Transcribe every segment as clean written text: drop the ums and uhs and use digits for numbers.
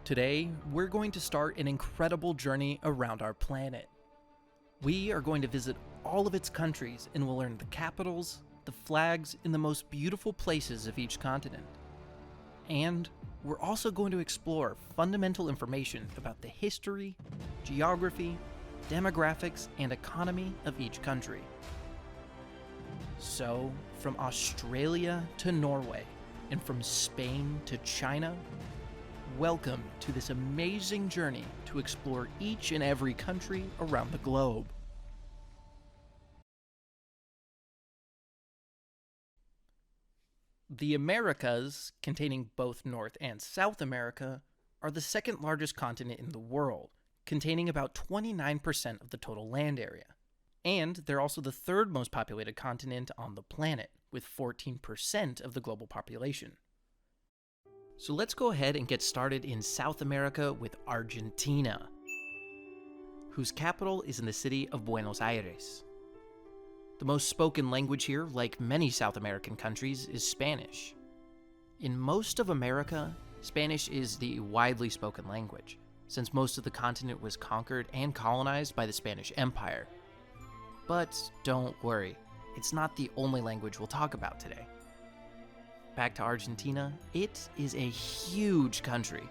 Today, we're going to start an incredible journey around our planet. We are going to visit all of its countries and we'll learn the capitals, the flags, and the most beautiful places of each continent. And we're also going to explore fundamental information about the history, geography, demographics, and economy of each country. So, from Australia to Norway, and from Spain to China, welcome to this amazing journey to explore each and every country around the globe. The Americas, containing both North and South America, are the second largest continent in the world, containing about 29% of the total land area. And they're also the third most populated continent on the planet, with 14% of the global population. So let's go ahead and get started in South America with Argentina, whose capital is in the city of Buenos Aires. The most spoken language here, like many South American countries, is Spanish. In most of America, Spanish is the widely spoken language, since most of the continent was conquered and colonized by the Spanish Empire. But don't worry, it's not the only language we'll talk about today. Back to Argentina, it is a huge country.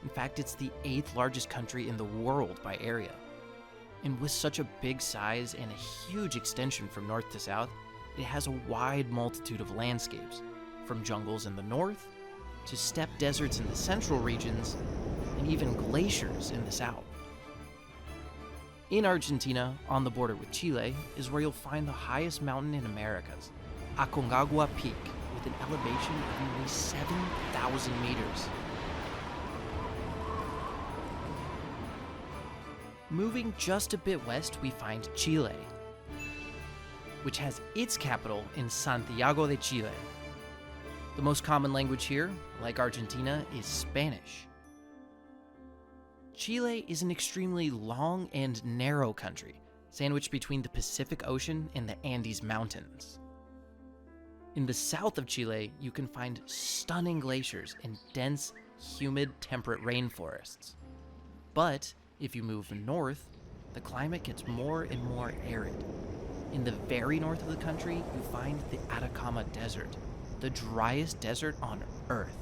In fact, it's the 8th largest country in the world by area. And with such a big size and a huge extension from north to south, it has a wide multitude of landscapes, from jungles in the north, to steppe deserts in the central regions, and even glaciers in the south. In Argentina, on the border with Chile, is where you'll find the highest mountain in Americas, Aconcagua Peak, with an elevation of nearly 7,000 meters. Moving just a bit west, we find Chile, which has its capital in Santiago de Chile. The most common language here, like Argentina, is Spanish. Chile is an extremely long and narrow country, sandwiched between the Pacific Ocean and the Andes Mountains. In the south of Chile, you can find stunning glaciers and dense, humid, temperate rainforests. But if you move north, the climate gets more and more arid. In the very north of the country, you find the Atacama Desert, the driest desert on Earth.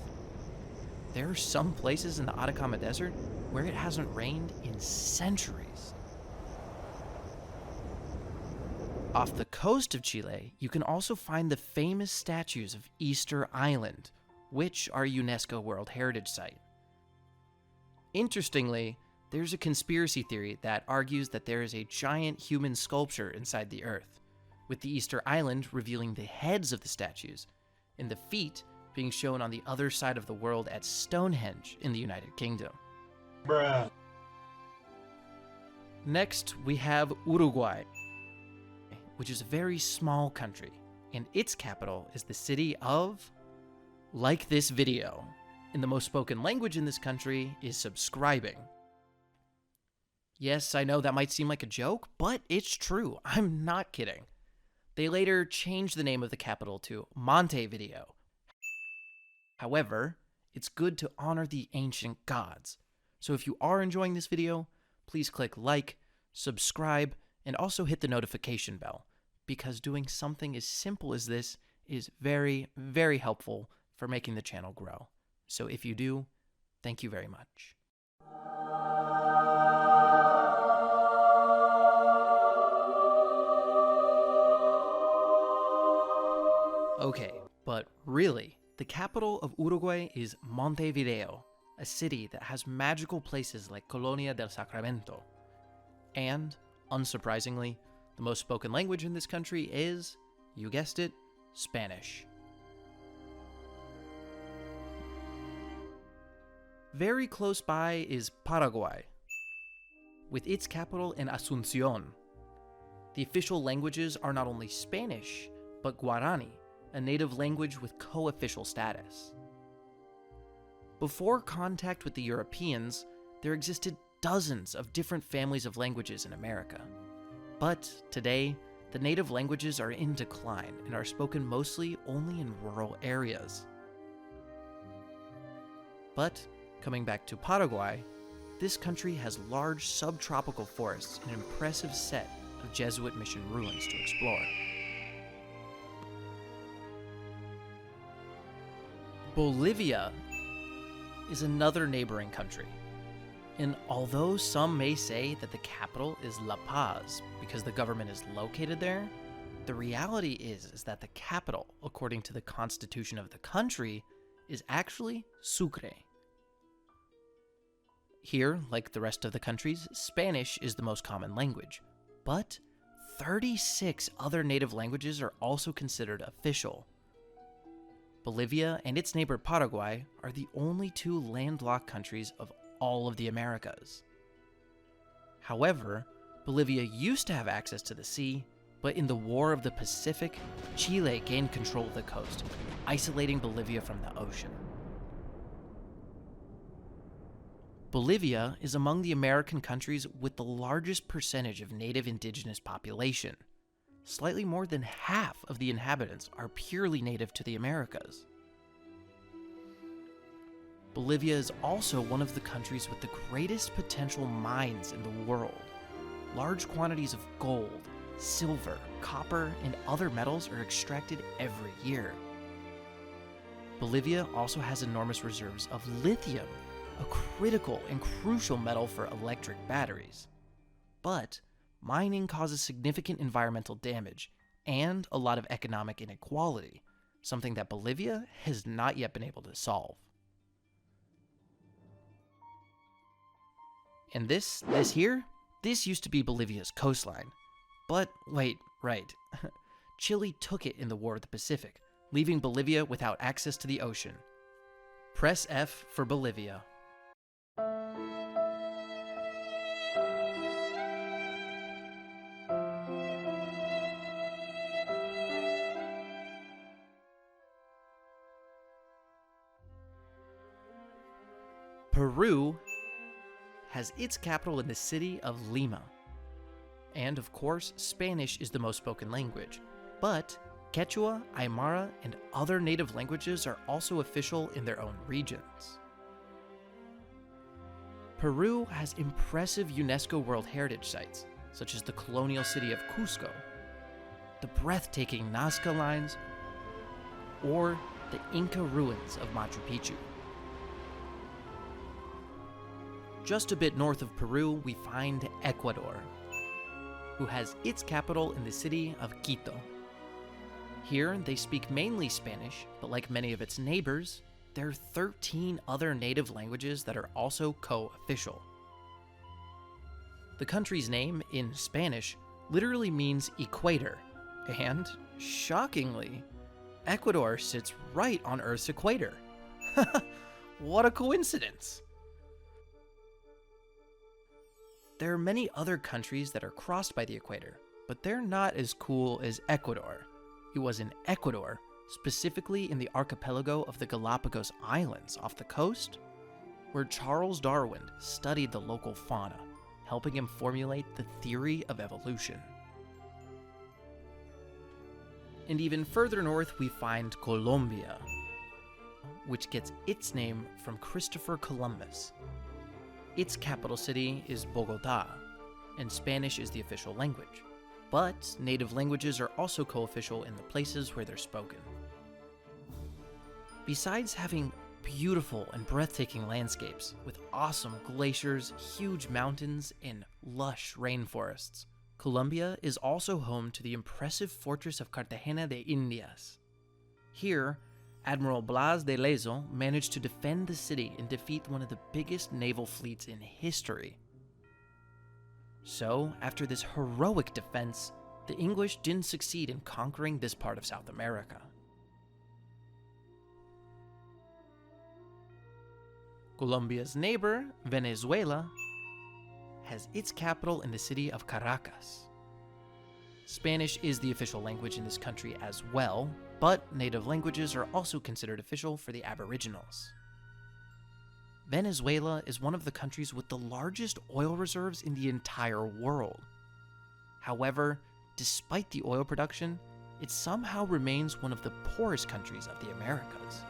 There are some places in the Atacama Desert where it hasn't rained in centuries. Off the coast of Chile, you can also find the famous statues of Easter Island, which are a UNESCO World Heritage Site. Interestingly, there's a conspiracy theory that argues that there is a giant human sculpture inside the Earth, with the Easter Island revealing the heads of the statues, and the feet being shown on the other side of the world at Stonehenge in the United Kingdom. Bruh. Next, we have Uruguay, which is a very small country, and its capital is the city of, like this video. And the most spoken language in this country is subscribing. Yes, I know that might seem like a joke, but it's true. I'm not kidding. They later changed the name of the capital to Montevideo. However, it's good to honor the ancient gods. So if you are enjoying this video, please click like, subscribe, and also hit the notification bell, because doing something as simple as this is very, very helpful for making the channel grow. So if you do, thank you very much. Okay, but really, the capital of Uruguay is Montevideo, a city that has magical places like Colonia del Sacramento. And, unsurprisingly, the most spoken language in this country is, you guessed it, Spanish. Very close by is Paraguay, with its capital in Asunción. The official languages are not only Spanish, but Guarani, a native language with co-official status. Before contact with the Europeans, there existed dozens of different families of languages in America. But today, the native languages are in decline and are spoken mostly only in rural areas. But Coming back to Paraguay, this country has large subtropical forests and an impressive set of Jesuit mission ruins to explore. Bolivia is another neighboring country. And although some may say that the capital is La Paz because the government is located there, the reality is that the capital, according to the constitution of the country, is actually Sucre. Here, like the rest of the countries, Spanish is the most common language, but 36 other native languages are also considered official. Bolivia and its neighbor Paraguay are the only two landlocked countries of all of the Americas. However, Bolivia used to have access to the sea, but in the War of the Pacific, Chile gained control of the coast, isolating Bolivia from the ocean. Bolivia is among the American countries with the largest percentage of native indigenous population. Slightly more than half of the inhabitants are purely native to the Americas. Bolivia is also one of the countries with the greatest potential mines in the world. Large quantities of gold, silver, copper, and other metals are extracted every year. Bolivia also has enormous reserves of lithium, a critical and crucial metal for electric batteries. But mining causes significant environmental damage and a lot of economic inequality, something that Bolivia has not yet been able to solve. And this used to be Bolivia's coastline. But wait, right. Chile took it in the War of the Pacific, leaving Bolivia without access to the ocean. Press F for Bolivia. Peru has its capital in the city of Lima. And of course, Spanish is the most spoken language, but Quechua, Aymara, and other native languages are also official in their own regions. Peru has impressive UNESCO World Heritage Sites, such as the colonial city of Cusco, the breathtaking Nazca Lines, or the Inca ruins of Machu Picchu. Just a bit north of Peru, we find Ecuador, who has its capital in the city of Quito. Here, they speak mainly Spanish, but like many of its neighbors, there are 13 other native languages that are also co-official. The country's name, in Spanish, literally means equator, and, shockingly, Ecuador sits right on Earth's equator. What a coincidence! There are many other countries that are crossed by the equator, but they're not as cool as Ecuador. It was in Ecuador, specifically in the archipelago of the Galapagos Islands off the coast, where Charles Darwin studied the local fauna, helping him formulate the theory of evolution. And even further north, we find Colombia, which gets its name from Christopher Columbus. Its capital city is Bogotá, and Spanish is the official language. But native languages are also co-official in the places where they're spoken. Besides having beautiful and breathtaking landscapes with awesome glaciers, huge mountains, and lush rainforests, Colombia is also home to the impressive fortress of Cartagena de Indias. Here, Admiral Blas de Lezo managed to defend the city and defeat one of the biggest naval fleets in history. So, after this heroic defense, the English didn't succeed in conquering this part of South America. Colombia's neighbor, Venezuela, has its capital in the city of Caracas. Spanish is the official language in this country as well, but native languages are also considered official for the Aboriginals. Venezuela is one of the countries with the largest oil reserves in the entire world. However, despite the oil production, it somehow remains one of the poorest countries of the Americas.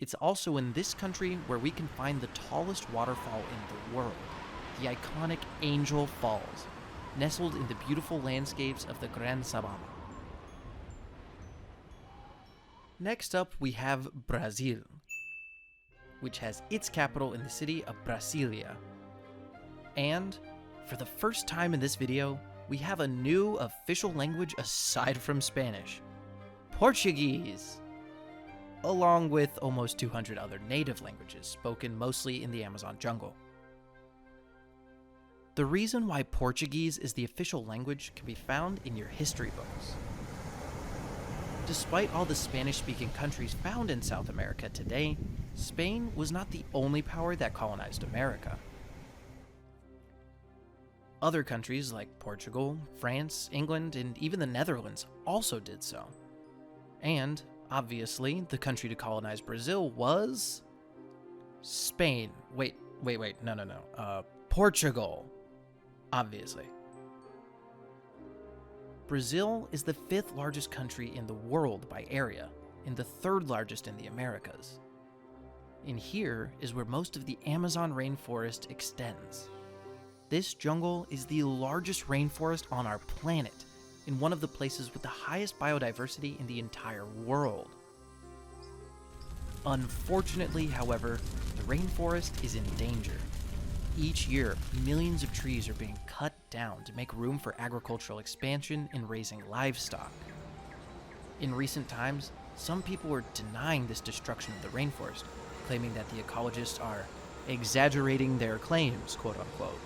It's also in this country where we can find the tallest waterfall in the world, the iconic Angel Falls, nestled in the beautiful landscapes of the Gran Sabana. Next up, we have Brazil, which has its capital in the city of Brasilia. And, for the first time in this video, we have a new official language aside from Spanish: Portuguese, along with almost 200 other native languages spoken mostly in the Amazon jungle. The reason why Portuguese is the official language can be found in your history books. Despite all the Spanish-speaking countries found in South America today, Spain was not the only power that colonized America. Other countries like Portugal, France, England, and even the Netherlands also did so. And, obviously, the country to colonize Brazil was... Spain. Wait, no. Portugal. Obviously. Brazil is the 5th largest country in the world by area, and the 3rd largest in the Americas. And here is where most of the Amazon rainforest extends. This jungle is the largest rainforest on our planet, and one of the places with the highest biodiversity in the entire world. Unfortunately, however, the rainforest is in danger. Each year, millions of trees are being cut down to make room for agricultural expansion and raising livestock. In recent times, some people were denying this destruction of the rainforest, claiming that the ecologists are exaggerating their claims, quote unquote.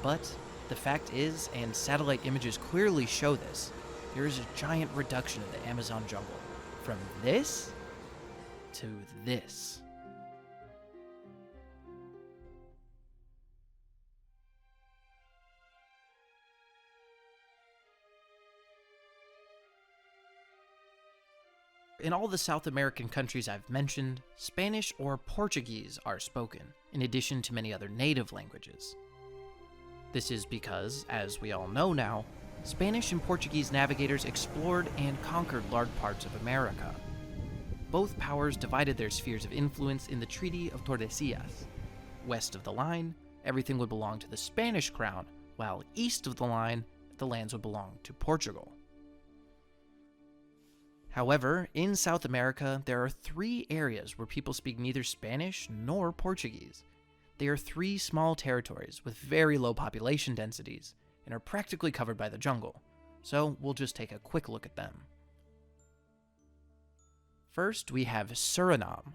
But the fact is, and satellite images clearly show this, there is a giant reduction of the Amazon jungle, from this to this. In all the South American countries I've mentioned, Spanish or Portuguese are spoken, in addition to many other native languages. This is because, as we all know now, Spanish and Portuguese navigators explored and conquered large parts of America. Both powers divided their spheres of influence in the Treaty of Tordesillas. West of the line, everything would belong to the Spanish crown, while east of the line, the lands would belong to Portugal. However, in South America, there are 3 areas where people speak neither Spanish nor Portuguese. They are 3 small territories with very low population densities and are practically covered by the jungle, so we'll just take a quick look at them. First, we have Suriname,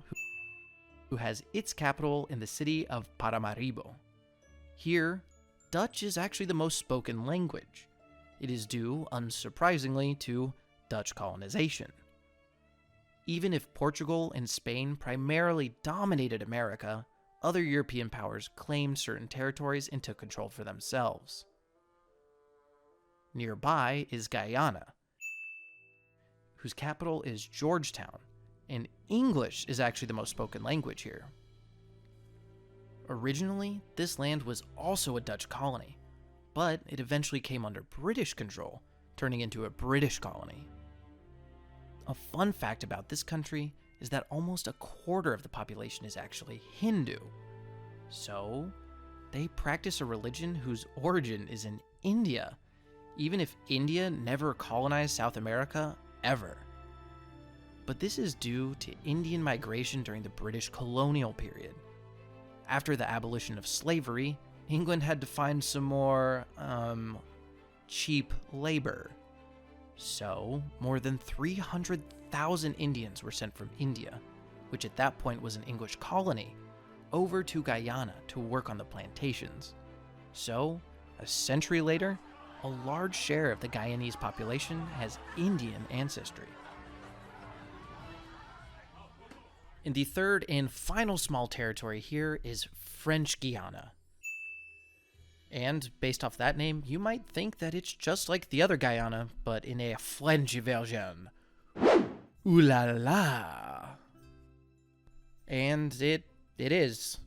who has its capital in the city of Paramaribo. Here, Dutch is actually the most spoken language. It is due, unsurprisingly, to Dutch colonization. Even if Portugal and Spain primarily dominated America, other European powers claimed certain territories and took control for themselves. Nearby is Guyana, whose capital is Georgetown, and English is actually the most spoken language here. Originally, this land was also a Dutch colony, but it eventually came under British control, turning into a British colony. A fun fact about this country is that almost a quarter of the population is actually Hindu. So, they practice a religion whose origin is in India, even if India never colonized South America, ever. But this is due to Indian migration during the British colonial period. After the abolition of slavery, England had to find some more, cheap labor. So, more than 300,000 Indians were sent from India, which at that point was an English colony, over to Guyana to work on the plantations. So, a century later, a large share of the Guyanese population has Indian ancestry. And the third and final small territory here is French Guiana. And based off that name, you might think that it's just like the other Guyana, but in a French version. Ooh la la! And it is.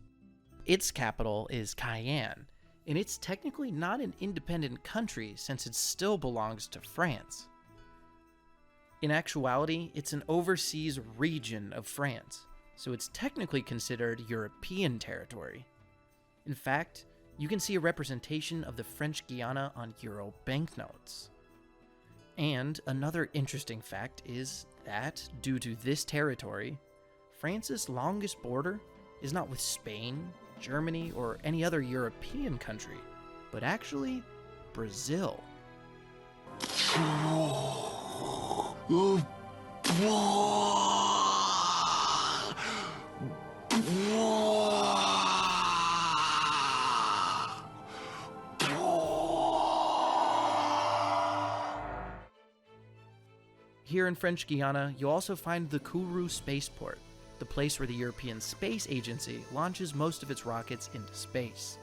Its capital is Cayenne, and it's technically not an independent country since it still belongs to France. In actuality, it's an overseas region of France, so it's technically considered European territory. In fact, you can see a representation of the French Guiana on Euro banknotes. And another interesting fact is that, due to this territory, France's longest border is not with Spain, Germany, or any other European country, but actually Brazil. Here in French Guiana, you'll also find the Kourou spaceport, the place where the European Space Agency launches most of its rockets into space.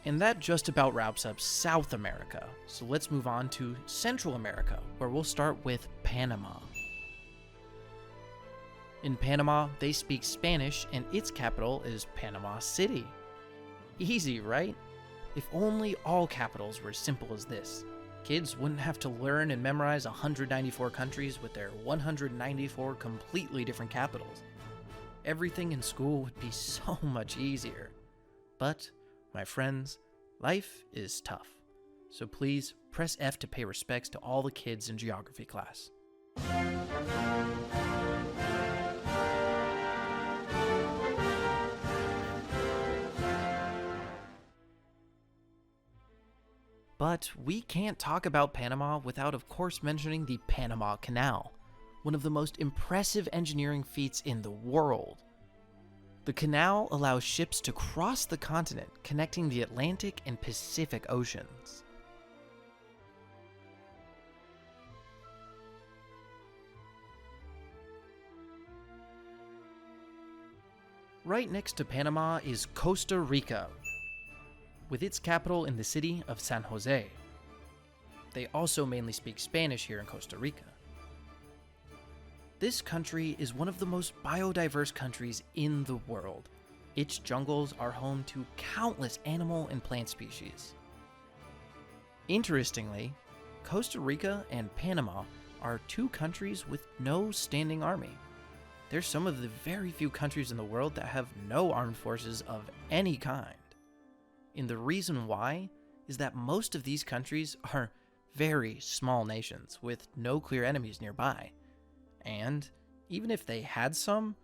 And that just about wraps up South America, so let's move on to Central America, where we'll start with Panama. In Panama, they speak Spanish, and its capital is Panama City. Easy, right? If only all capitals were as simple as this. Kids wouldn't have to learn and memorize 194 countries with their 194 completely different capitals. Everything in school would be so much easier. But, my friends, life is tough. So please press F to pay respects to all the kids in geography class. But we can't talk about Panama without, of course, mentioning the Panama Canal, one of the most impressive engineering feats in the world. The canal allows ships to cross the continent, connecting the Atlantic and Pacific Oceans. Right next to Panama is Costa Rica, with its capital in the city of San Jose. They also mainly speak Spanish here in Costa Rica. This country is one of the most biodiverse countries in the world. Its jungles are home to countless animal and plant species. Interestingly, Costa Rica and Panama are two countries with no standing army. They're some of the very few countries in the world that have no armed forces of any kind. And the reason why is that most of these countries are very small nations with no clear enemies nearby. And even if they had some,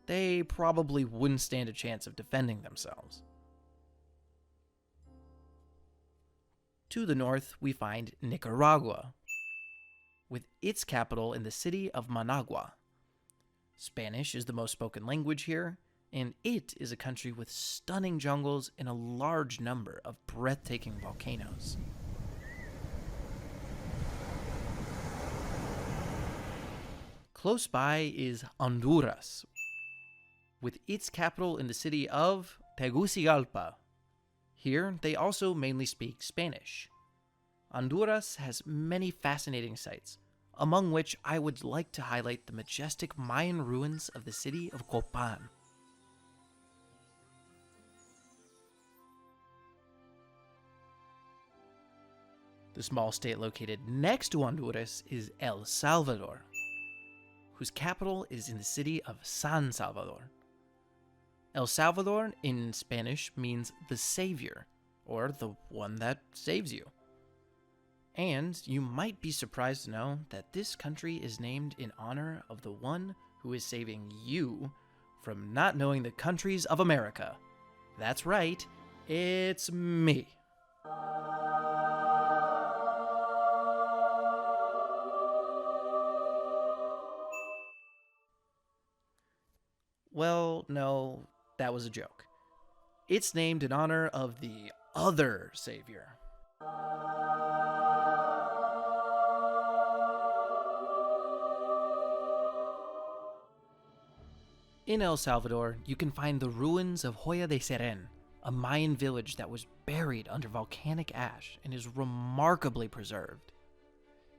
they probably wouldn't stand a chance of defending themselves. To the north, we find Nicaragua, with its capital in the city of Managua. Spanish is the most spoken language here, and it is a country with stunning jungles and a large number of breathtaking volcanoes. Close by is Honduras, with its capital in the city of Tegucigalpa. Here, they also mainly speak Spanish. Honduras has many fascinating sights, among which I would like to highlight the majestic Mayan ruins of the city of Copan. The small state located next to Honduras is El Salvador, whose capital is in the city of San Salvador. El Salvador in Spanish means the savior, or the one that saves you. And you might be surprised to know that this country is named in honor of the one who is saving you from not knowing the countries of America. That's right, it's me. Well, no, that was a joke. It's named in honor of the other savior. In El Salvador, you can find the ruins of Hoya de Seren, a Mayan village that was buried under volcanic ash and is remarkably preserved.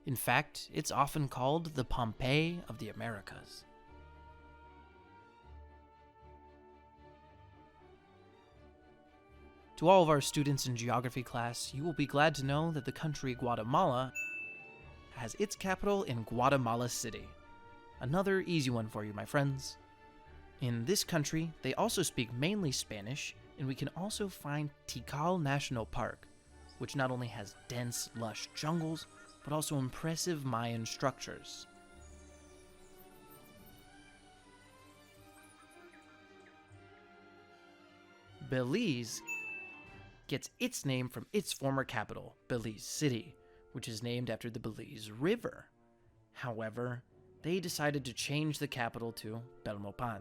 In fact, it's often called the Pompeii of the Americas. To all of our students in geography class, you will be glad to know that the country Guatemala has its capital in Guatemala City. Another easy one for you, my friends. In this country, they also speak mainly Spanish, and we can also find Tikal National Park, which not only has dense, lush jungles, but also impressive Mayan structures. Belize gets its name from its former capital, Belize City, which is named after the Belize River. However, they decided to change the capital to Belmopan.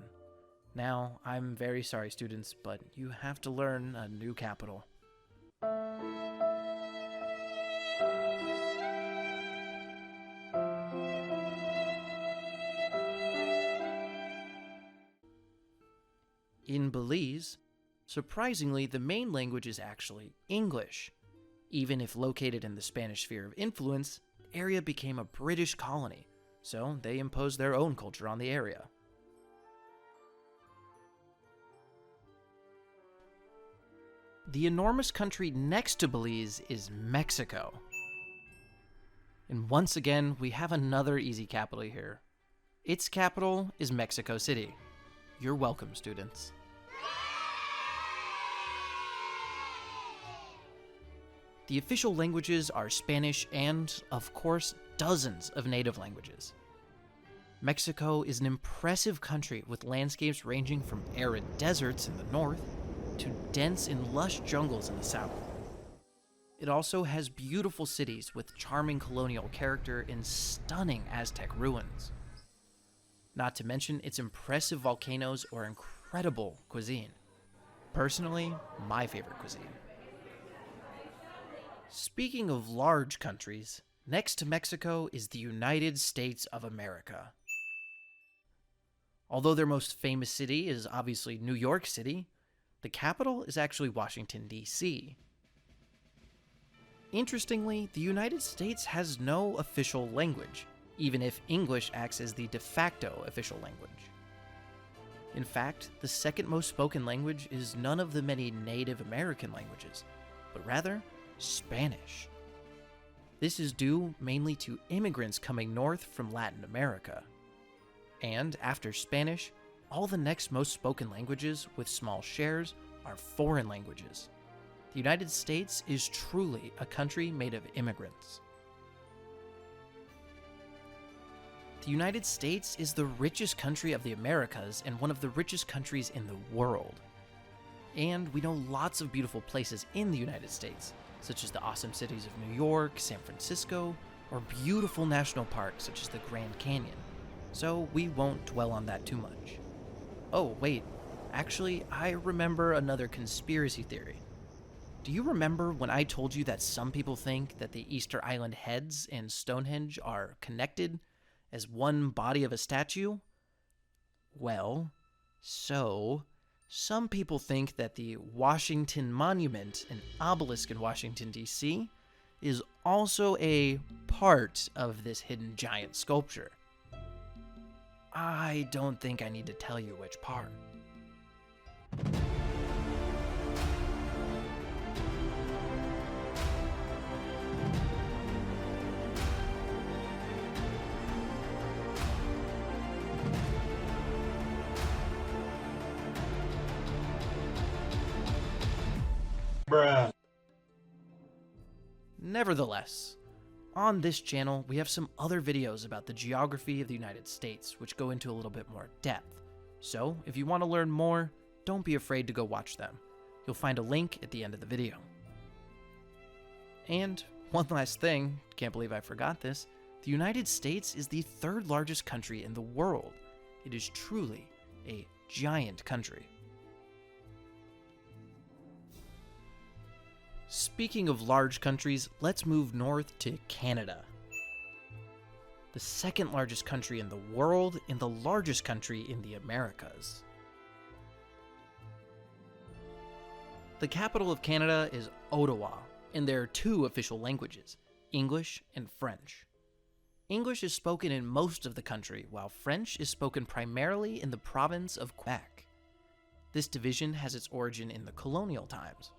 Now, I'm very sorry, students, but you have to learn a new capital. In Belize, surprisingly, the main language is actually English. Even if located in the Spanish sphere of influence, the area became a British colony, so they imposed their own culture on the area. The enormous country next to Belize is Mexico. And once again, we have another easy capital here. Its capital is Mexico City. You're welcome, students. The official languages are Spanish and, of course, dozens of native languages. Mexico is an impressive country with landscapes ranging from arid deserts in the north to dense and lush jungles in the south. It also has beautiful cities with charming colonial character and stunning Aztec ruins. Not to mention its impressive volcanoes or incredible cuisine. Personally, my favorite cuisine. Speaking of large countries, next to Mexico is the United States of America. Although their most famous city is obviously New York City, the capital is actually Washington, D.C. Interestingly, the United States has no official language, even if English acts as the de facto official language. In fact, the second most spoken language is none of the many Native American languages, but rather Spanish. This is due mainly to immigrants coming north from Latin America. And after Spanish, all the next most spoken languages with small shares are foreign languages. The United States is truly a country made of immigrants. The United States is the richest country of the Americas and one of the richest countries in the world. And we know lots of beautiful places in the United States, such as the awesome cities of New York, San Francisco, or beautiful national parks such as the Grand Canyon. So we won't dwell on that too much. Oh, wait. Actually, I remember another conspiracy theory. Do you remember when I told you that some people think that the Easter Island heads and Stonehenge are connected as one body of a statue? Well, some people think that the Washington Monument, an obelisk in Washington, D.C., is also a part of this hidden giant sculpture. I don't think I need to tell you which part. Bruh. Nevertheless, on this channel, we have some other videos about the geography of the United States, which go into a little bit more depth. So, if you want to learn more, don't be afraid to go watch them. You'll find a link at the end of the video. And one last thing, can't believe I forgot this, the United States is the third largest country in the world. It is truly a giant country. Speaking of large countries, let's move north to Canada. The second largest country in the world and the largest country in the Americas. The capital of Canada is Ottawa, and there are two official languages, English and French. English is spoken in most of the country, while French is spoken primarily in the province of Quebec. This division has its origin in the colonial times.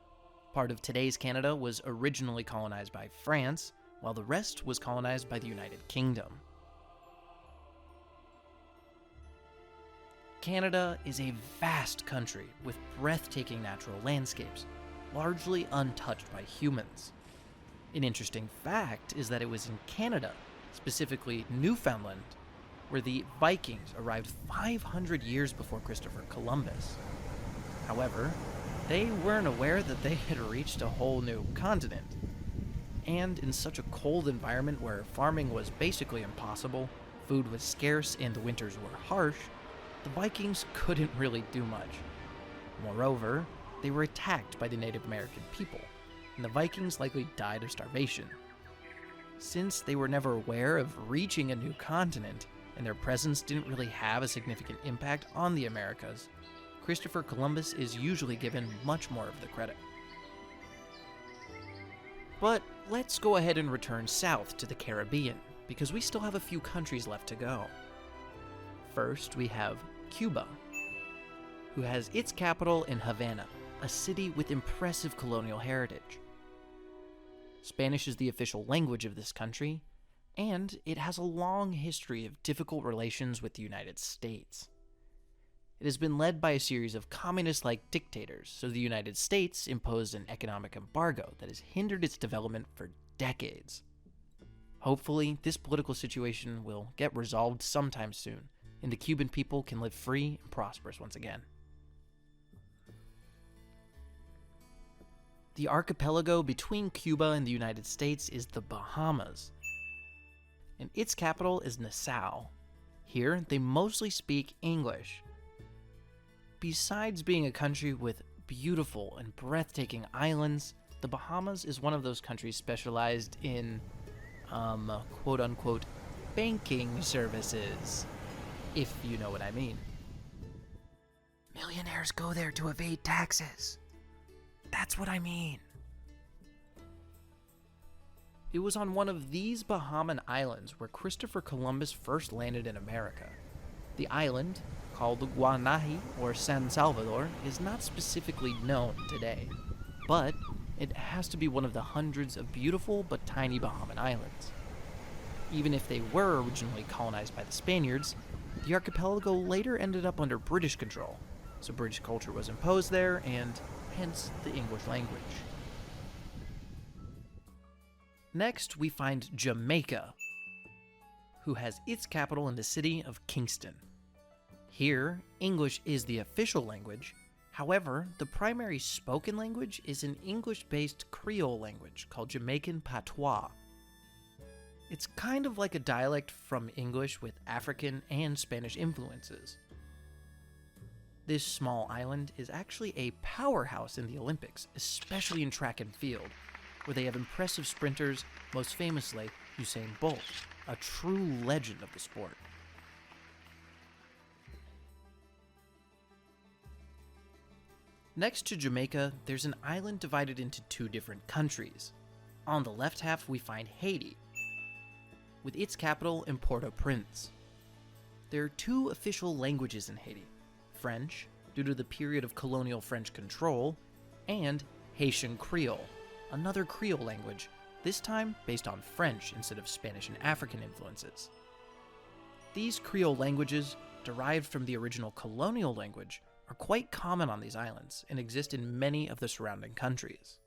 Part of today's Canada was originally colonized by France, while the rest was colonized by the United Kingdom. Canada is a vast country with breathtaking natural landscapes, largely untouched by humans. An interesting fact is that it was in Canada, specifically Newfoundland, where the Vikings arrived 500 years before Christopher Columbus. However, they weren't aware that they had reached a whole new continent. And in such a cold environment where farming was basically impossible, food was scarce, and the winters were harsh, the Vikings couldn't really do much. Moreover, they were attacked by the Native American people, and the Vikings likely died of starvation. Since they were never aware of reaching a new continent, and their presence didn't really have a significant impact on the Americas, Christopher Columbus is usually given much more of the credit. But let's go ahead and return south to the Caribbean, because we still have a few countries left to go. First, we have Cuba, who has its capital in Havana, a city with impressive colonial heritage. Spanish is the official language of this country, and it has a long history of difficult relations with the United States. It has been led by a series of communist-like dictators, so the United States imposed an economic embargo that has hindered its development for decades. Hopefully, this political situation will get resolved sometime soon, and the Cuban people can live free and prosperous once again. The archipelago between Cuba and the United States is the Bahamas, and its capital is Nassau. Here, they mostly speak English. Besides being a country with beautiful and breathtaking islands, the Bahamas is one of those countries specialized in, quote-unquote, banking services, if you know what I mean. Millionaires go there to evade taxes. That's what I mean. It was on one of these Bahamian islands where Christopher Columbus first landed in America. The island, called Guiana or San Salvador, is not specifically known today, but it has to be one of the hundreds of beautiful but tiny Bahamian islands. Even if they were originally colonized by the Spaniards, the archipelago later ended up under British control, so British culture was imposed there, and hence the English language. Next, we find Jamaica, who has its capital in the city of Kingston. Here, English is the official language. However, the primary spoken language is an English-based Creole language called Jamaican Patois. It's kind of like a dialect from English with African and Spanish influences. This small island is actually a powerhouse in the Olympics, especially in track and field, where they have impressive sprinters, most famously Usain Bolt, a true legend of the sport. Next to Jamaica, there's an island divided into two different countries. On the left half, we find Haiti, with its capital in Port-au-Prince. There are two official languages in Haiti: French, due to the period of colonial French control, and Haitian Creole, another Creole language, this time based on French instead of Spanish and African influences. These Creole languages, derived from the original colonial language, are quite common on these islands and exist in many of the surrounding countries.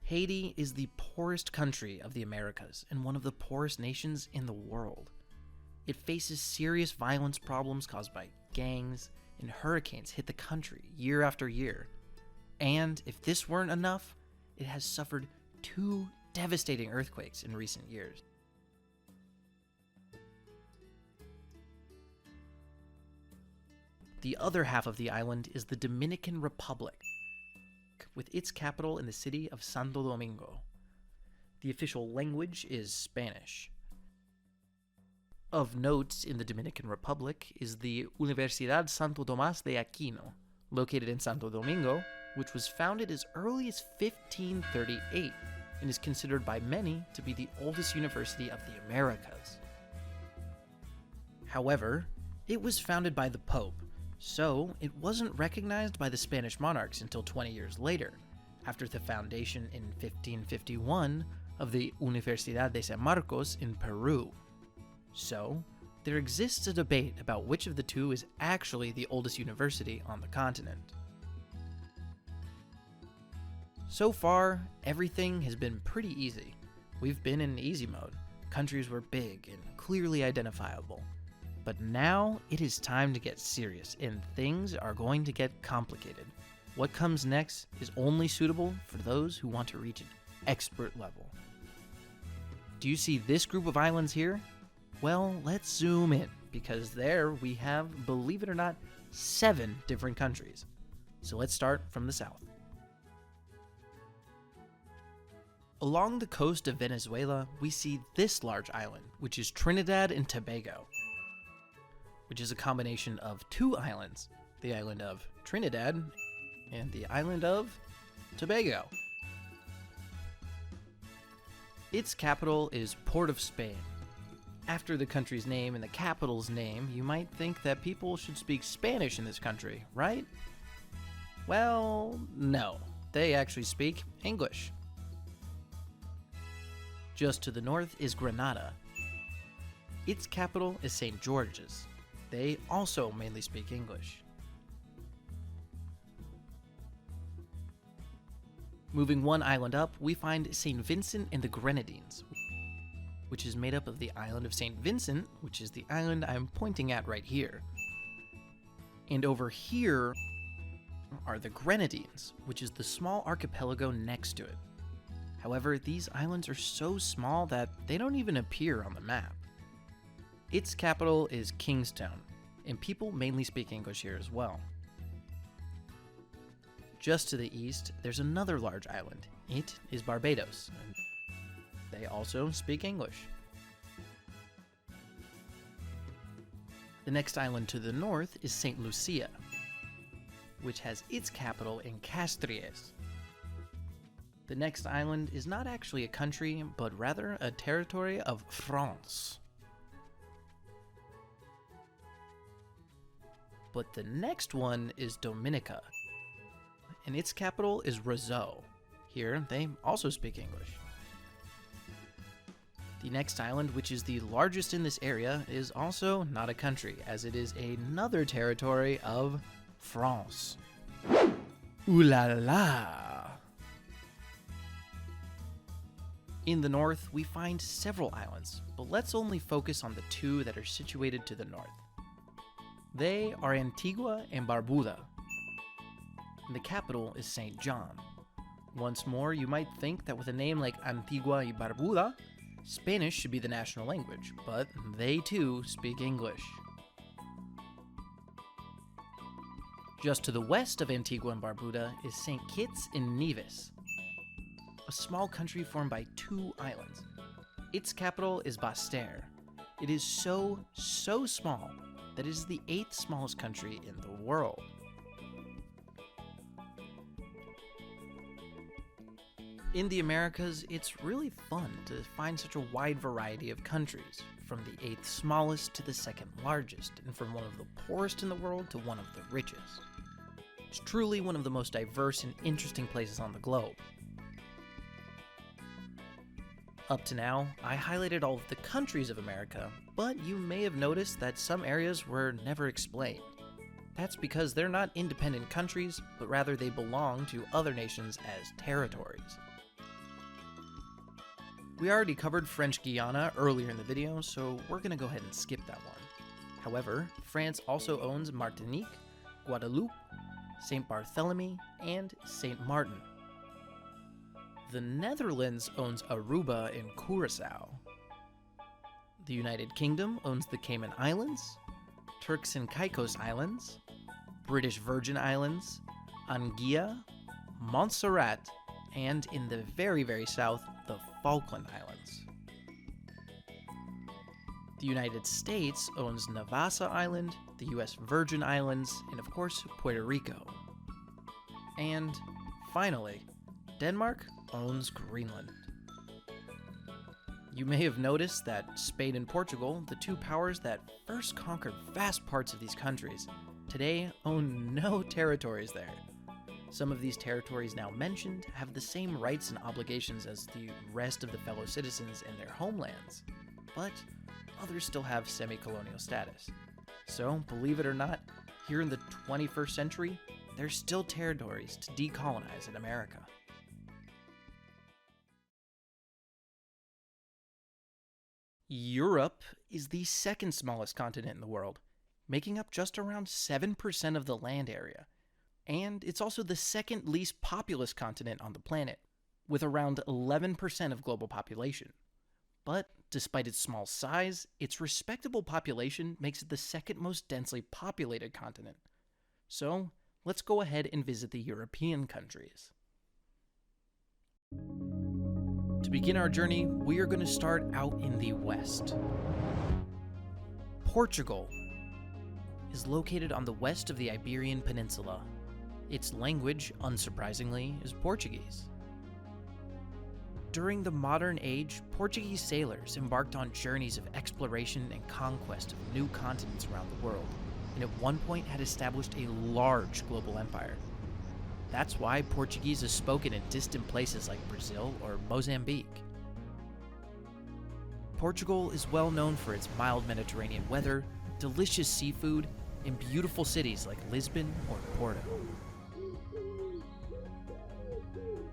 Haiti is the poorest country of the Americas and one of the poorest nations in the world. It faces serious violence problems caused by gangs, and hurricanes hit the country year after year. And if this weren't enough, it has suffered 2 devastating earthquakes in recent years. The other half of the island is the Dominican Republic, with its capital in the city of Santo Domingo. The official language is Spanish. Of note in the Dominican Republic is the Universidad Santo Tomás de Aquino, located in Santo Domingo, which was founded as early as 1538 and is considered by many to be the oldest university of the Americas. However, it was founded by the Pope, so it wasn't recognized by the Spanish monarchs until 20 years later, after the foundation in 1551 of the Universidad de San Marcos in Peru. So, there exists a debate about which of the two is actually the oldest university on the continent. So far, everything has been pretty easy. We've been in easy mode. Countries were big and clearly identifiable. But now it is time to get serious, and things are going to get complicated. What comes next is only suitable for those who want to reach an expert level. Do you see this group of islands here? Well, let's zoom in, because there we have, believe it or not, 7 different countries. So let's start from the south. Along the coast of Venezuela, we see this large island, which is Trinidad and Tobago, which is a combination of 2 islands, the island of Trinidad and the island of Tobago. Its capital is Port of Spain. After the country's name and the capital's name, you might think that people should speak Spanish in this country, right? Well, no. They actually speak English. Just to the north is Grenada. Its capital is St. George's. They also mainly speak English. Moving one island up, we find St. Vincent and the Grenadines, which is made up of the island of St. Vincent, which is the island I'm pointing at right here. And over here are the Grenadines, which is the small archipelago next to it. However, these islands are so small that they don't even appear on the map. Its capital is Kingstown, and people mainly speak English here as well. Just to the east, there's another large island. It is Barbados, and they also speak English. The next island to the north is St. Lucia, which has its capital in Castries. The next island is not actually a country, but rather a territory of France. But the next one is Dominica, and its capital is Roseau. Here, they also speak English. The next island, which is the largest in this area, is also not a country, as it is another territory of France. Ooh la la! In the north, we find several islands, but let's only focus on the 2 that are situated to the north. They are Antigua and Barbuda, and the capital is St. John. Once more, you might think that with a name like Antigua y Barbuda, Spanish should be the national language, but they too speak English. Just to the west of Antigua and Barbuda is St. Kitts and Nevis, a small country formed by 2 islands. Its capital is Basseterre. It is so small that it is the 8th smallest country in the world. In the Americas, it's really fun to find such a wide variety of countries, from the 8th smallest to the 2nd largest, and from one of the poorest in the world to one of the richest. It's truly one of the most diverse and interesting places on the globe. Up to now, I highlighted all of the countries of America, but you may have noticed that some areas were never explained. That's because they're not independent countries, but rather they belong to other nations as territories. We already covered French Guiana earlier in the video, so we're going to go ahead and skip that one. However, France also owns Martinique, Guadeloupe, St. Barthélemy, and St. Martin. The Netherlands owns Aruba and Curaçao. The United Kingdom owns the Cayman Islands, Turks and Caicos Islands, British Virgin Islands, Anguilla, Montserrat, and in the very south, the Falkland Islands. The United States owns Navassa Island, the US Virgin Islands, and of course, Puerto Rico. And finally, Denmark owns Greenland. You may have noticed that Spain and Portugal, the 2 powers that first conquered vast parts of these countries, today own no territories there. Some of these territories now mentioned have the same rights and obligations as the rest of the fellow citizens in their homelands, but others still have semi-colonial status. So, believe it or not, here in the 21st century, there's still territories to decolonize in America. Europe is the second smallest continent in the world, making up just around 7% of the land area. And it's also the second least populous continent on the planet, with around 11% of global population. But despite its small size, its respectable population makes it the second most densely populated continent. So, let's go ahead and visit the European countries. To begin our journey, we are going to start out in the west. Portugal is located on the west of the Iberian Peninsula. Its language, unsurprisingly, is Portuguese. During the modern age, Portuguese sailors embarked on journeys of exploration and conquest of new continents around the world, and at one point had established a large global empire. That's why Portuguese is spoken in distant places like Brazil or Mozambique. Portugal is well known for its mild Mediterranean weather, delicious seafood, and beautiful cities like Lisbon or Porto.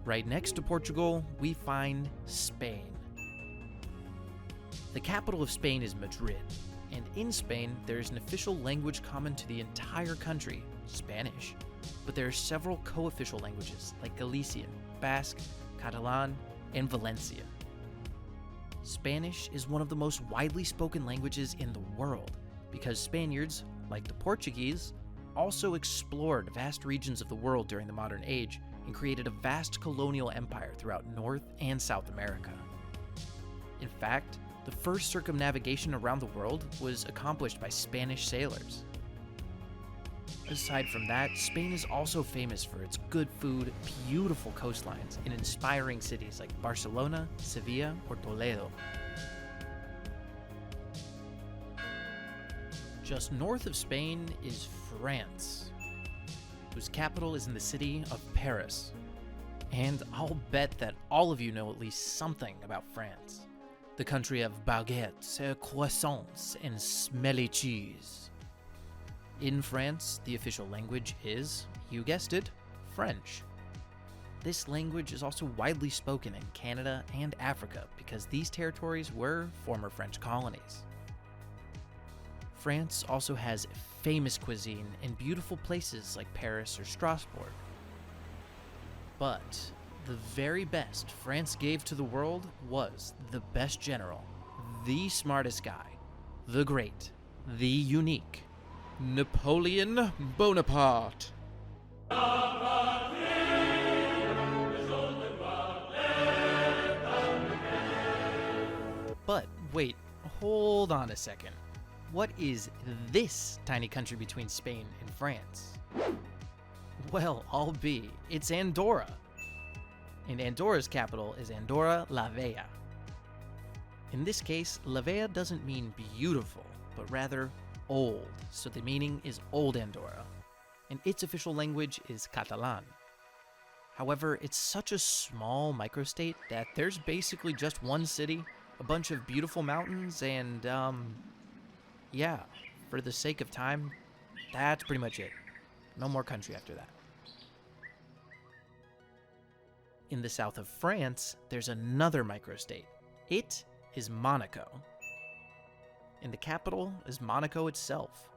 Right next to Portugal, we find Spain. The capital of Spain is Madrid, and in Spain, there is an official language common to the entire country, Spanish. But there are several co-official languages like Galician, Basque, Catalan, and Valencian. Spanish is one of the most widely spoken languages in the world because Spaniards, like the Portuguese, also explored vast regions of the world during the modern age and created a vast colonial empire throughout North and South America. In fact, the first circumnavigation around the world was accomplished by Spanish sailors. Aside from that, Spain is also famous for its good food, beautiful coastlines, and inspiring cities like Barcelona, Sevilla, or Toledo. Just north of Spain is France, whose capital is in the city of Paris. And I'll bet that all of you know at least something about France, the country of baguettes, croissants, and smelly cheese. In France, the official language is, you guessed it, French. This language is also widely spoken in Canada and Africa because these territories were former French colonies. France also has famous cuisine and beautiful places like Paris or Strasbourg. But the very best France gave to the world was the best general, the smartest guy, the great, the unique, Napoleon Bonaparte. But wait, hold on a second. What is this tiny country between Spain and France? Well, I'll be. It's Andorra. And Andorra's capital is Andorra Latvia. In this case, Latvia doesn't mean beautiful, but rather old, so the meaning is Old Andorra, and its official language is Catalan. However, it's such a small microstate that there's basically just one city, a bunch of beautiful mountains, and, yeah, for the sake of time, that's pretty much it. No more country after that. In the south of France, there's another microstate. It is Monaco. And the capital is Monaco itself.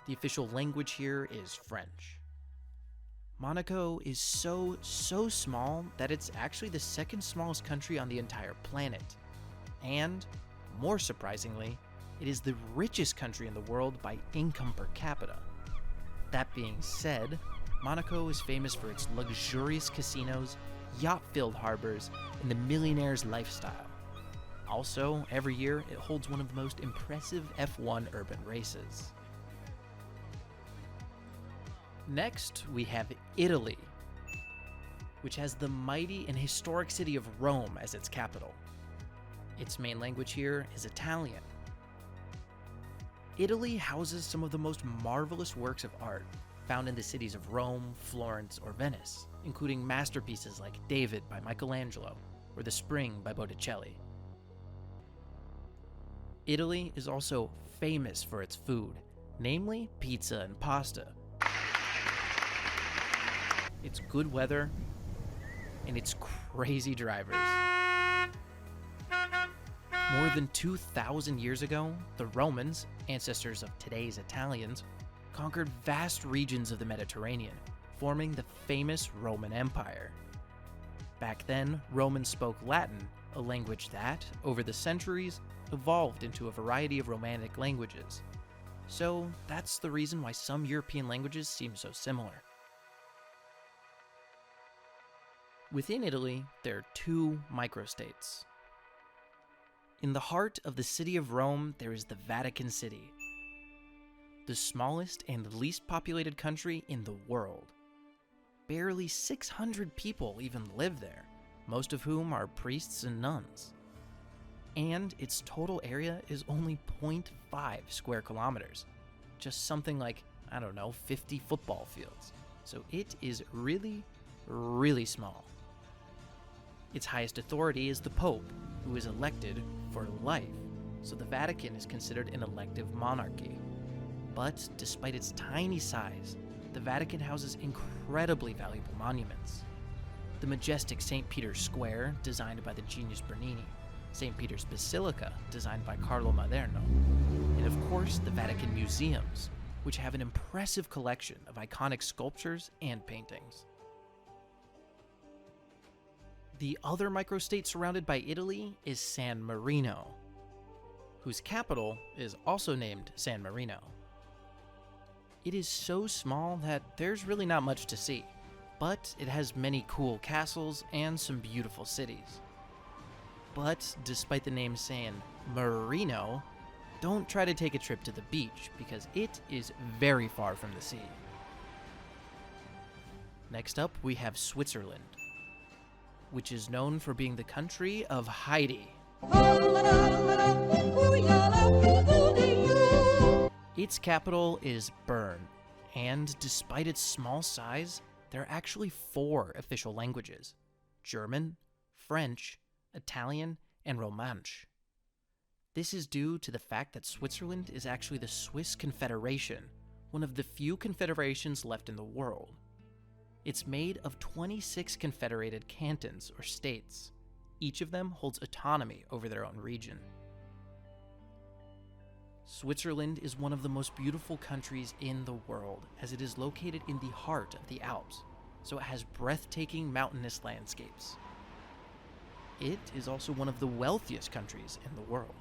The official language here is French. Monaco is so small that it's actually the second smallest country on the entire planet. And, more surprisingly, it is the richest country in the world by income per capita. That being said, Monaco is famous for its luxurious casinos, yacht-filled harbors, and the millionaire's lifestyle. Also, every year, it holds one of the most impressive F1 urban races. Next, we have Italy, which has the mighty and historic city of Rome as its capital. Its main language here is Italian. Italy houses some of the most marvelous works of art found in the cities of Rome, Florence, or Venice, including masterpieces like David by Michelangelo or The Spring by Botticelli. Italy is also famous for its food, namely pizza and pasta. Its good weather, and its crazy drivers. More than 2,000 years ago, the Romans, ancestors of today's Italians, conquered vast regions of the Mediterranean, forming the famous Roman Empire. Back then, Romans spoke Latin, a language that, over the centuries, evolved into a variety of Romanic languages. So that's the reason why some European languages seem so similar. Within Italy, there are two microstates. In the heart of the city of Rome, there is the Vatican City, the smallest and least populated country in the world. Barely 600 people even live there, most of whom are priests and nuns. And its total area is only 0.5 square kilometers, just something like, 50 football fields. So it is really, really small. Its highest authority is the Pope, who is elected for life, so the Vatican is considered an elective monarchy. But despite its tiny size, the Vatican houses incredibly valuable monuments. The majestic St. Peter's Square, designed by the genius Bernini, St. Peter's Basilica, designed by Carlo Maderno, and of course the Vatican Museums, which have an impressive collection of iconic sculptures and paintings. The other microstate surrounded by Italy is San Marino, whose capital is also named San Marino. It is so small that there's really not much to see, but it has many cool castles and some beautiful cities. But despite the name San Marino, don't try to take a trip to the beach because it is very far from the sea. Next up, we have Switzerland, which is known for being the country of Haiti. Its capital is Bern, and despite its small size, there are actually 4 official languages: German, French, Italian, and Romansh. This is due to the fact that Switzerland is actually the Swiss Confederation, one of the few confederations left in the world. It's made of 26 confederated cantons or states. Each of them holds autonomy over their own region. Switzerland is one of the most beautiful countries in the world, as it is located in the heart of the Alps, so it has breathtaking mountainous landscapes. It is also one of the wealthiest countries in the world.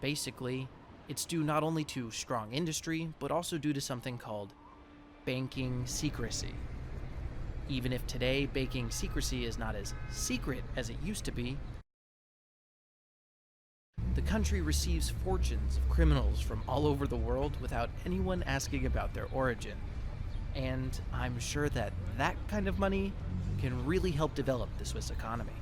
Basically, it's due not only to strong industry, but also due to something called banking secrecy. Even if today banking secrecy is not as secret as it used to be, the country receives fortunes of criminals from all over the world without anyone asking about their origin. And I'm sure that that kind of money can really help develop the Swiss economy.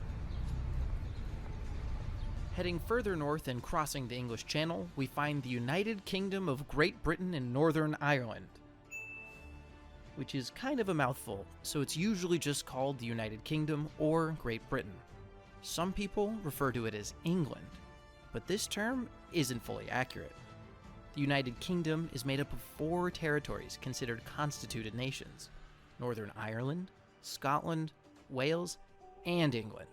Heading further north and crossing the English Channel, we find the United Kingdom of Great Britain and Northern Ireland, which is kind of a mouthful, so it's usually just called the United Kingdom or Great Britain. Some people refer to it as England, but this term isn't fully accurate. The United Kingdom is made up of 4 territories considered constituted nations: Northern Ireland, Scotland, Wales, and England.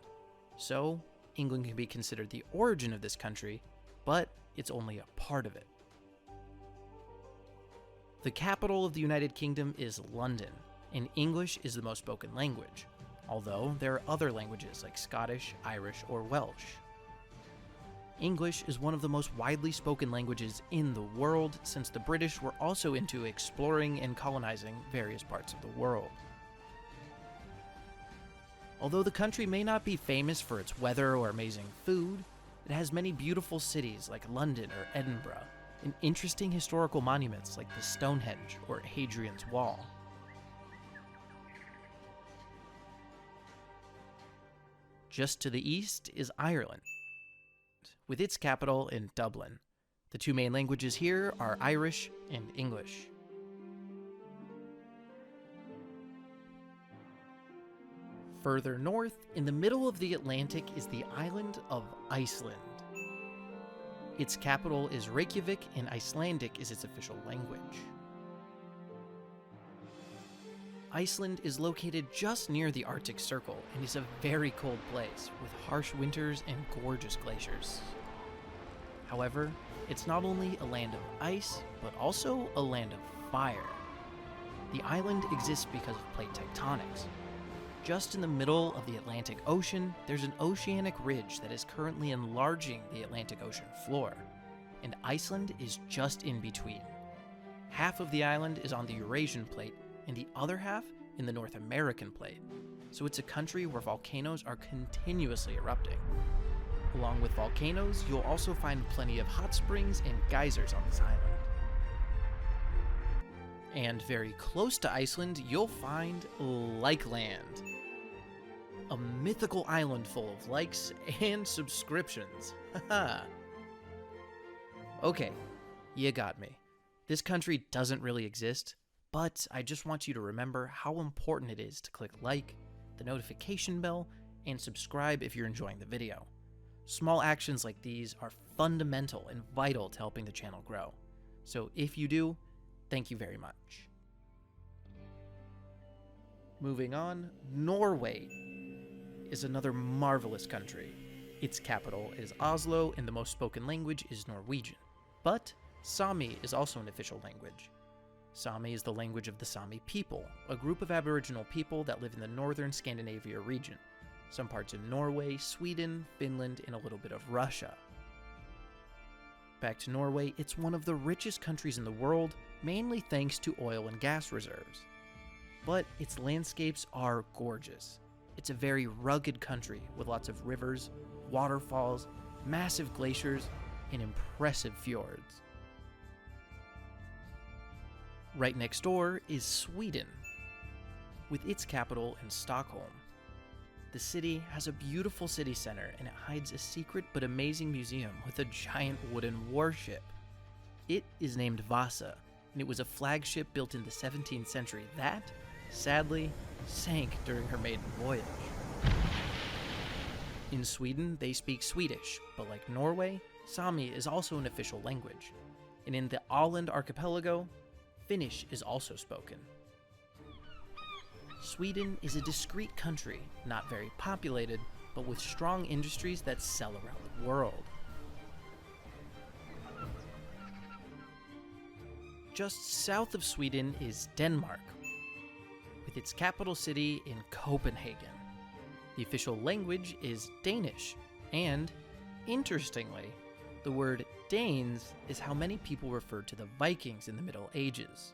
So, England can be considered the origin of this country, but it's only a part of it. The capital of the United Kingdom is London, and English is the most spoken language, although there are other languages like Scottish, Irish, or Welsh. English is one of the most widely spoken languages in the world, since the British were also into exploring and colonizing various parts of the world. Although the country may not be famous for its weather or amazing food, it has many beautiful cities like London or Edinburgh, and interesting historical monuments like the Stonehenge or Hadrian's Wall. Just to the east is Ireland, with its capital in Dublin. The 2 main languages here are Irish and English. Further north, in the middle of the Atlantic, is the island of Iceland. Its capital is Reykjavik, and Icelandic is its official language. Iceland is located just near the Arctic Circle and is a very cold place with harsh winters and gorgeous glaciers. However, it's not only a land of ice, but also a land of fire. The island exists because of plate tectonics. Just in the middle of the Atlantic Ocean, there's an oceanic ridge that is currently enlarging the Atlantic Ocean floor, and Iceland is just in between. Half of the island is on the Eurasian plate, and the other half in the North American plate, so it's a country where volcanoes are continuously erupting. Along with volcanoes, you'll also find plenty of hot springs and geysers on this island. And very close to Iceland, you'll find Likeland, a mythical island full of likes and subscriptions. Haha. Okay, you got me. This country doesn't really exist, but I just want you to remember how important it is to click like, the notification bell, and subscribe if you're enjoying the video. Small actions like these are fundamental and vital to helping the channel grow. So if you do, thank you very much. Moving on, Norway is another marvelous country. Its capital is Oslo, and the most spoken language is Norwegian. But Sami is also an official language. Sami is the language of the Sami people, a group of Aboriginal people that live in the northern Scandinavia region, some parts in Norway, Sweden, Finland, and a little bit of Russia. Back to Norway, it's one of the richest countries in the world, mainly thanks to oil and gas reserves. But its landscapes are gorgeous. It's a very rugged country with lots of rivers, waterfalls, massive glaciers, and impressive fjords. Right next door is Sweden, with its capital in Stockholm. The city has a beautiful city center, and it hides a secret but amazing museum with a giant wooden warship. It is named Vasa, and it was a flagship built in the 17th century that, sadly, sank during her maiden voyage. In Sweden, they speak Swedish, but like Norway, Sami is also an official language. And in the Åland archipelago, Finnish is also spoken. Sweden is a discrete country, not very populated, but with strong industries that sell around the world. Just south of Sweden is Denmark, with its capital city in Copenhagen. The official language is Danish, and, interestingly, the word Danes is how many people referred to the Vikings in the Middle Ages.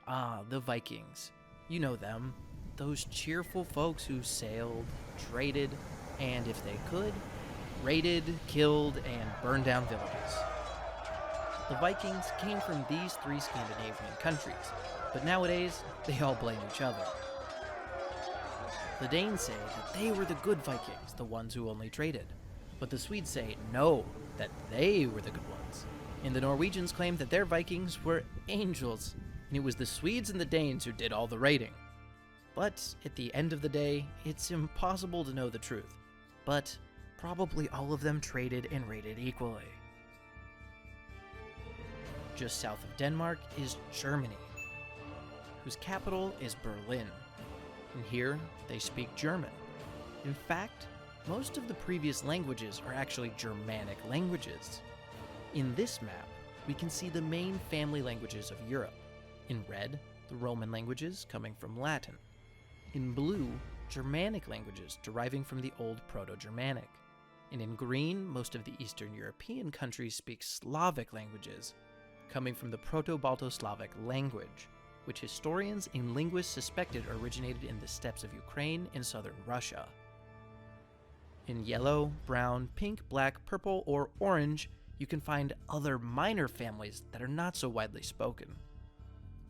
Ah, the Vikings. You know them. Those cheerful folks who sailed, traded, and if they could, raided, killed, and burned down villages. The Vikings came from these three Scandinavian countries, but nowadays, they all blame each other. The Danes say that they were the good Vikings, the ones who only traded. But the Swedes say no, that they were the good ones. And the Norwegians claim that their Vikings were angels, and it was the Swedes and the Danes who did all the raiding. But at the end of the day, it's impossible to know the truth. But probably all of them traded and raided equally. Just south of Denmark is Germany, whose capital is Berlin. And here, they speak German. In fact, most of the previous languages are actually Germanic languages. In this map, we can see the main family languages of Europe. In red, the Roman languages coming from Latin. In blue, Germanic languages deriving from the Old Proto-Germanic. And in green, most of the Eastern European countries speak Slavic languages, coming from the Proto-Balto-Slavic language, which historians and linguists suspected originated in the steppes of Ukraine and southern Russia. In yellow, brown, pink, black, purple, or orange, you can find other minor families that are not so widely spoken.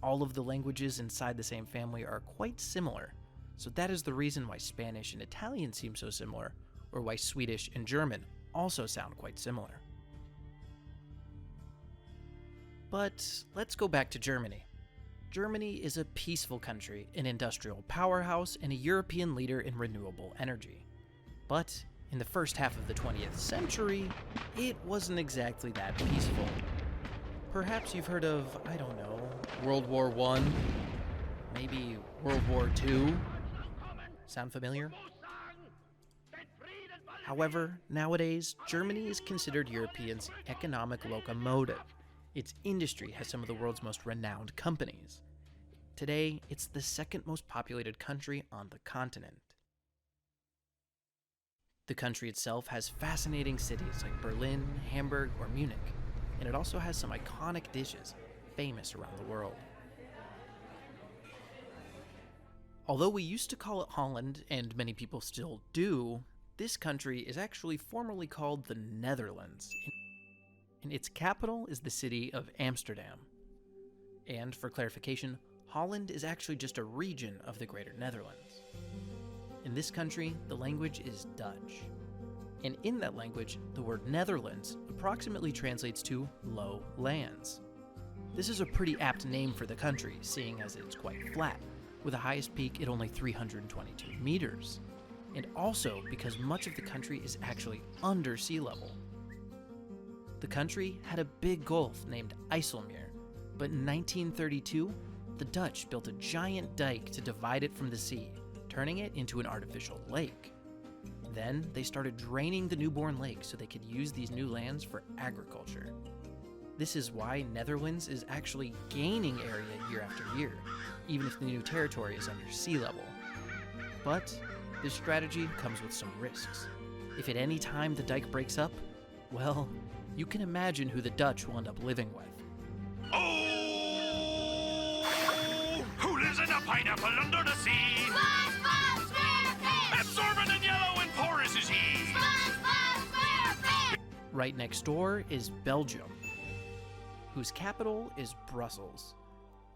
All of the languages inside the same family are quite similar, so that is the reason why Spanish and Italian seem so similar, or why Swedish and German also sound quite similar. But let's go back to Germany. Germany is a peaceful country, an industrial powerhouse, and a European leader in renewable energy. But In the first half of the 20th century, it wasn't exactly that peaceful. Perhaps you've heard of, I don't know, World War I? Maybe World War II? Sound familiar? However, nowadays, Germany is considered Europeans' economic locomotive. Its industry has some of the world's most renowned companies. Today, it's the second most populated country on the continent. The country itself has fascinating cities like Berlin, Hamburg, or Munich, and it also has some iconic dishes famous around the world. Although we used to call it Holland, and many people still do, this country is actually formerly called the Netherlands, and its capital is the city of Amsterdam. And for clarification, Holland is actually just a region of the Greater Netherlands. In this country, the language is Dutch. And in that language, the word Netherlands approximately translates to low lands. This is a pretty apt name for the country, seeing as it's quite flat, with the highest peak at only 322 meters. And also because much of the country is actually under sea level. The country had a big gulf named IJsselmeer, but in 1932, the Dutch built a giant dike to divide it from the sea, turning it into an artificial lake. Then they started draining the newborn lake so they could use these new lands for agriculture. This is why Netherlands is actually gaining area year after year, even if the new territory is under sea level. But this strategy comes with some risks. If at any time the dike breaks up, well, you can imagine who the Dutch will end up living with. Oh! Who lives in a pineapple under the sea? SpongeBob SquarePants! Absorbent and yellow and porous is he. SpongeBob SquarePants! Right next door is Belgium, whose capital is Brussels.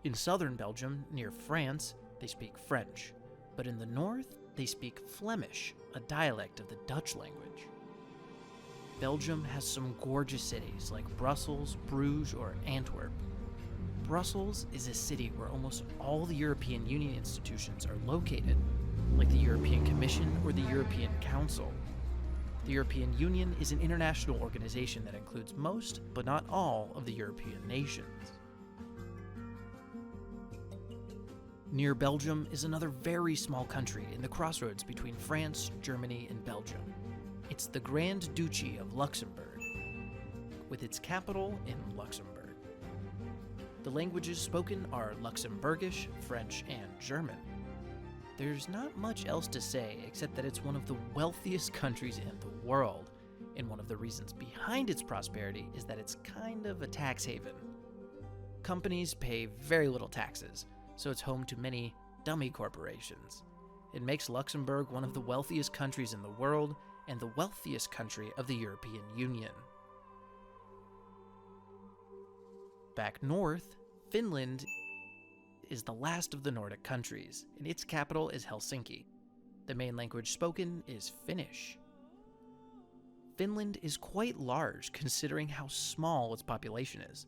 In southern Belgium, near France, they speak French, but in the north, they speak Flemish, a dialect of the Dutch language. Belgium has some gorgeous cities like Brussels, Bruges, or Antwerp. Brussels is a city where almost all the European Union institutions are located, like the European Commission or the European Council. The European Union is an international organization that includes most, but not all, of the European nations. Near Belgium is another very small country in the crossroads between France, Germany, and Belgium. It's the Grand Duchy of Luxembourg, with its capital in Luxembourg. The languages spoken are Luxembourgish, French, and German. There's not much else to say except that it's one of the wealthiest countries in the world, and one of the reasons behind its prosperity is that it's kind of a tax haven. Companies pay very little taxes, so it's home to many dummy corporations. It makes Luxembourg one of the wealthiest countries in the world and the wealthiest country of the European Union. Back north, Finland is the last of the Nordic countries, and its capital is Helsinki. The main language spoken is Finnish. Finland is quite large considering how small its population is,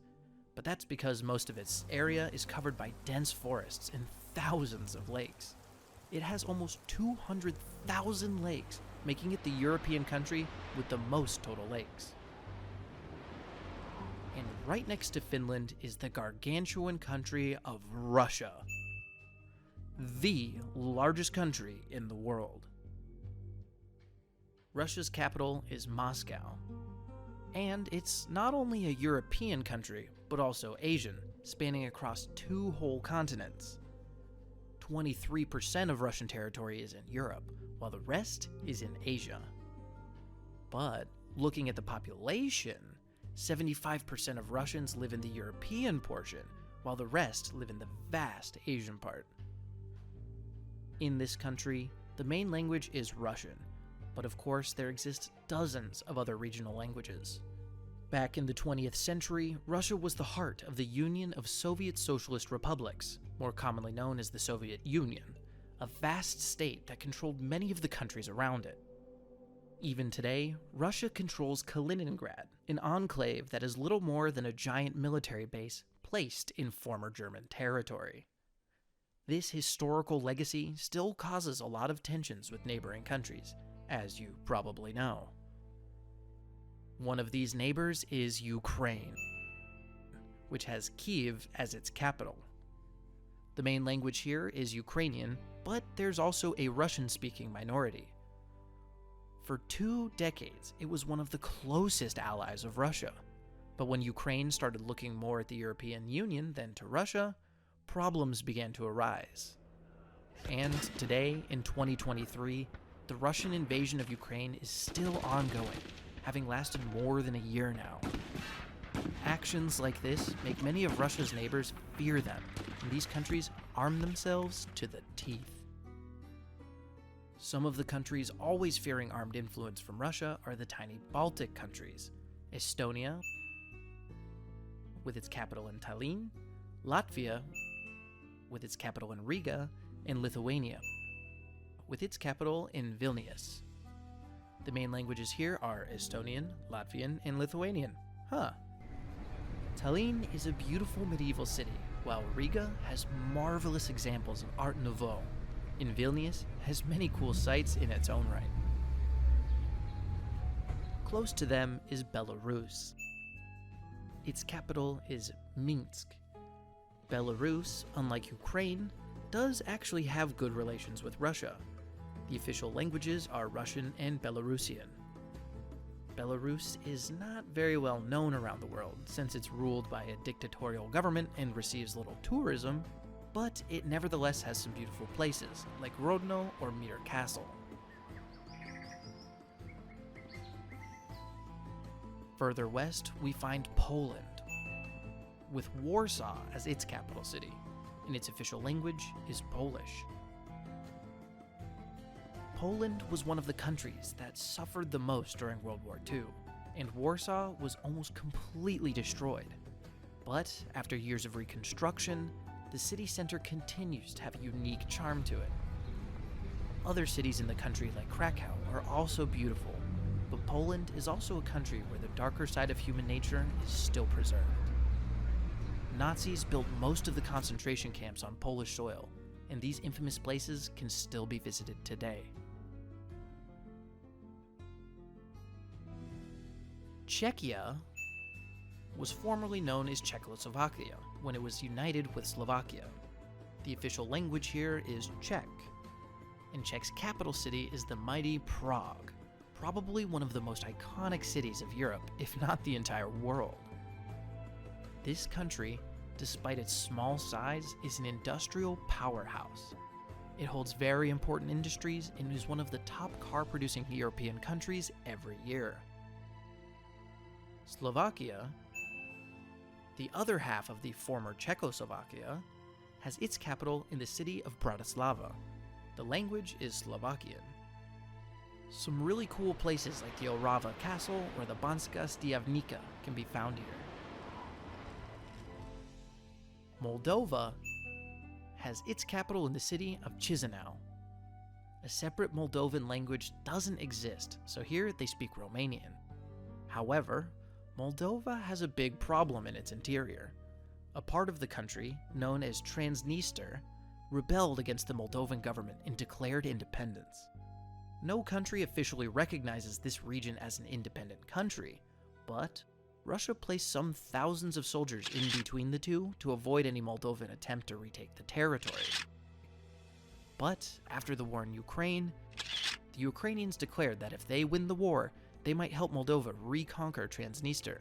but that's because most of its area is covered by dense forests and thousands of lakes. It has almost 200,000 lakes, making it the European country with the most total lakes. And right next to Finland is the gargantuan country of Russia, the largest country in the world. Russia's capital is Moscow, and it's not only a European country, but also Asian, spanning across 2 whole continents. 23% of Russian territory is in Europe, while the rest is in Asia. But looking at the population, 75% of Russians live in the European portion, while the rest live in the vast Asian part. In this country, the main language is Russian, but of course there exist dozens of other regional languages. Back in the 20th century, Russia was the heart of the Union of Soviet Socialist Republics, more commonly known as the Soviet Union, a vast state that controlled many of the countries around it. Even today, Russia controls Kaliningrad, an enclave that is little more than a giant military base placed in former German territory. This historical legacy still causes a lot of tensions with neighboring countries, as you probably know. One of these neighbors is Ukraine, which has Kyiv as its capital. The main language here is Ukrainian, but there's also a Russian-speaking minority. For 2 decades, it was one of the closest allies of Russia. But when Ukraine started looking more at the European Union than to Russia, problems began to arise. And today, in 2023, the Russian invasion of Ukraine is still ongoing, having lasted more than a year now. Actions like this make many of Russia's neighbors fear them, and these countries arm themselves to the teeth. Some of the countries always fearing armed influence from Russia are the tiny Baltic countries: Estonia, with its capital in Tallinn, Latvia, with its capital in Riga, and Lithuania, with its capital in Vilnius. The main languages here are Estonian, Latvian, and Lithuanian. Tallinn is a beautiful medieval city, while Riga has marvelous examples of Art Nouveau, and Vilnius has many cool sights in its own right. Close to them is Belarus. Its capital is Minsk. Belarus, unlike Ukraine, does actually have good relations with Russia. The official languages are Russian and Belarusian. Belarus is not very well known around the world, since it's ruled by a dictatorial government and receives little tourism, but it nevertheless has some beautiful places, like Rodno or Mir Castle. Further west, we find Poland, with Warsaw as its capital city, and its official language is Polish. Poland was one of the countries that suffered the most during World War II, and Warsaw was almost completely destroyed. But after years of reconstruction, the city center continues to have a unique charm to it. Other cities in the country, like Krakow, are also beautiful, but Poland is also a country where the darker side of human nature is still preserved. Nazis built most of the concentration camps on Polish soil, and these infamous places can still be visited today. Czechia was formerly known as Czechoslovakia when it was united with Slovakia. The official language here is Czech, and Czech's capital city is the mighty Prague, probably one of the most iconic cities of Europe, if not the entire world. This country, despite its small size, is an industrial powerhouse. It holds very important industries and is one of the top car-producing European countries every year. Slovakia, the other half of the former Czechoslovakia, has its capital in the city of Bratislava. The language is Slovakian. Some really cool places like the Orava Castle or the Banská Štiavnica can be found here. Moldova has its capital in the city of Chisinau. A separate Moldovan language doesn't exist, so here they speak Romanian. However, Moldova has a big problem in its interior. A part of the country, known as Transnistria, rebelled against the Moldovan government and declared independence. No country officially recognizes this region as an independent country, but Russia placed some thousands of soldiers in between the two to avoid any Moldovan attempt to retake the territory. But after the war in Ukraine, the Ukrainians declared that if they win the war, they might help Moldova reconquer Transnistria.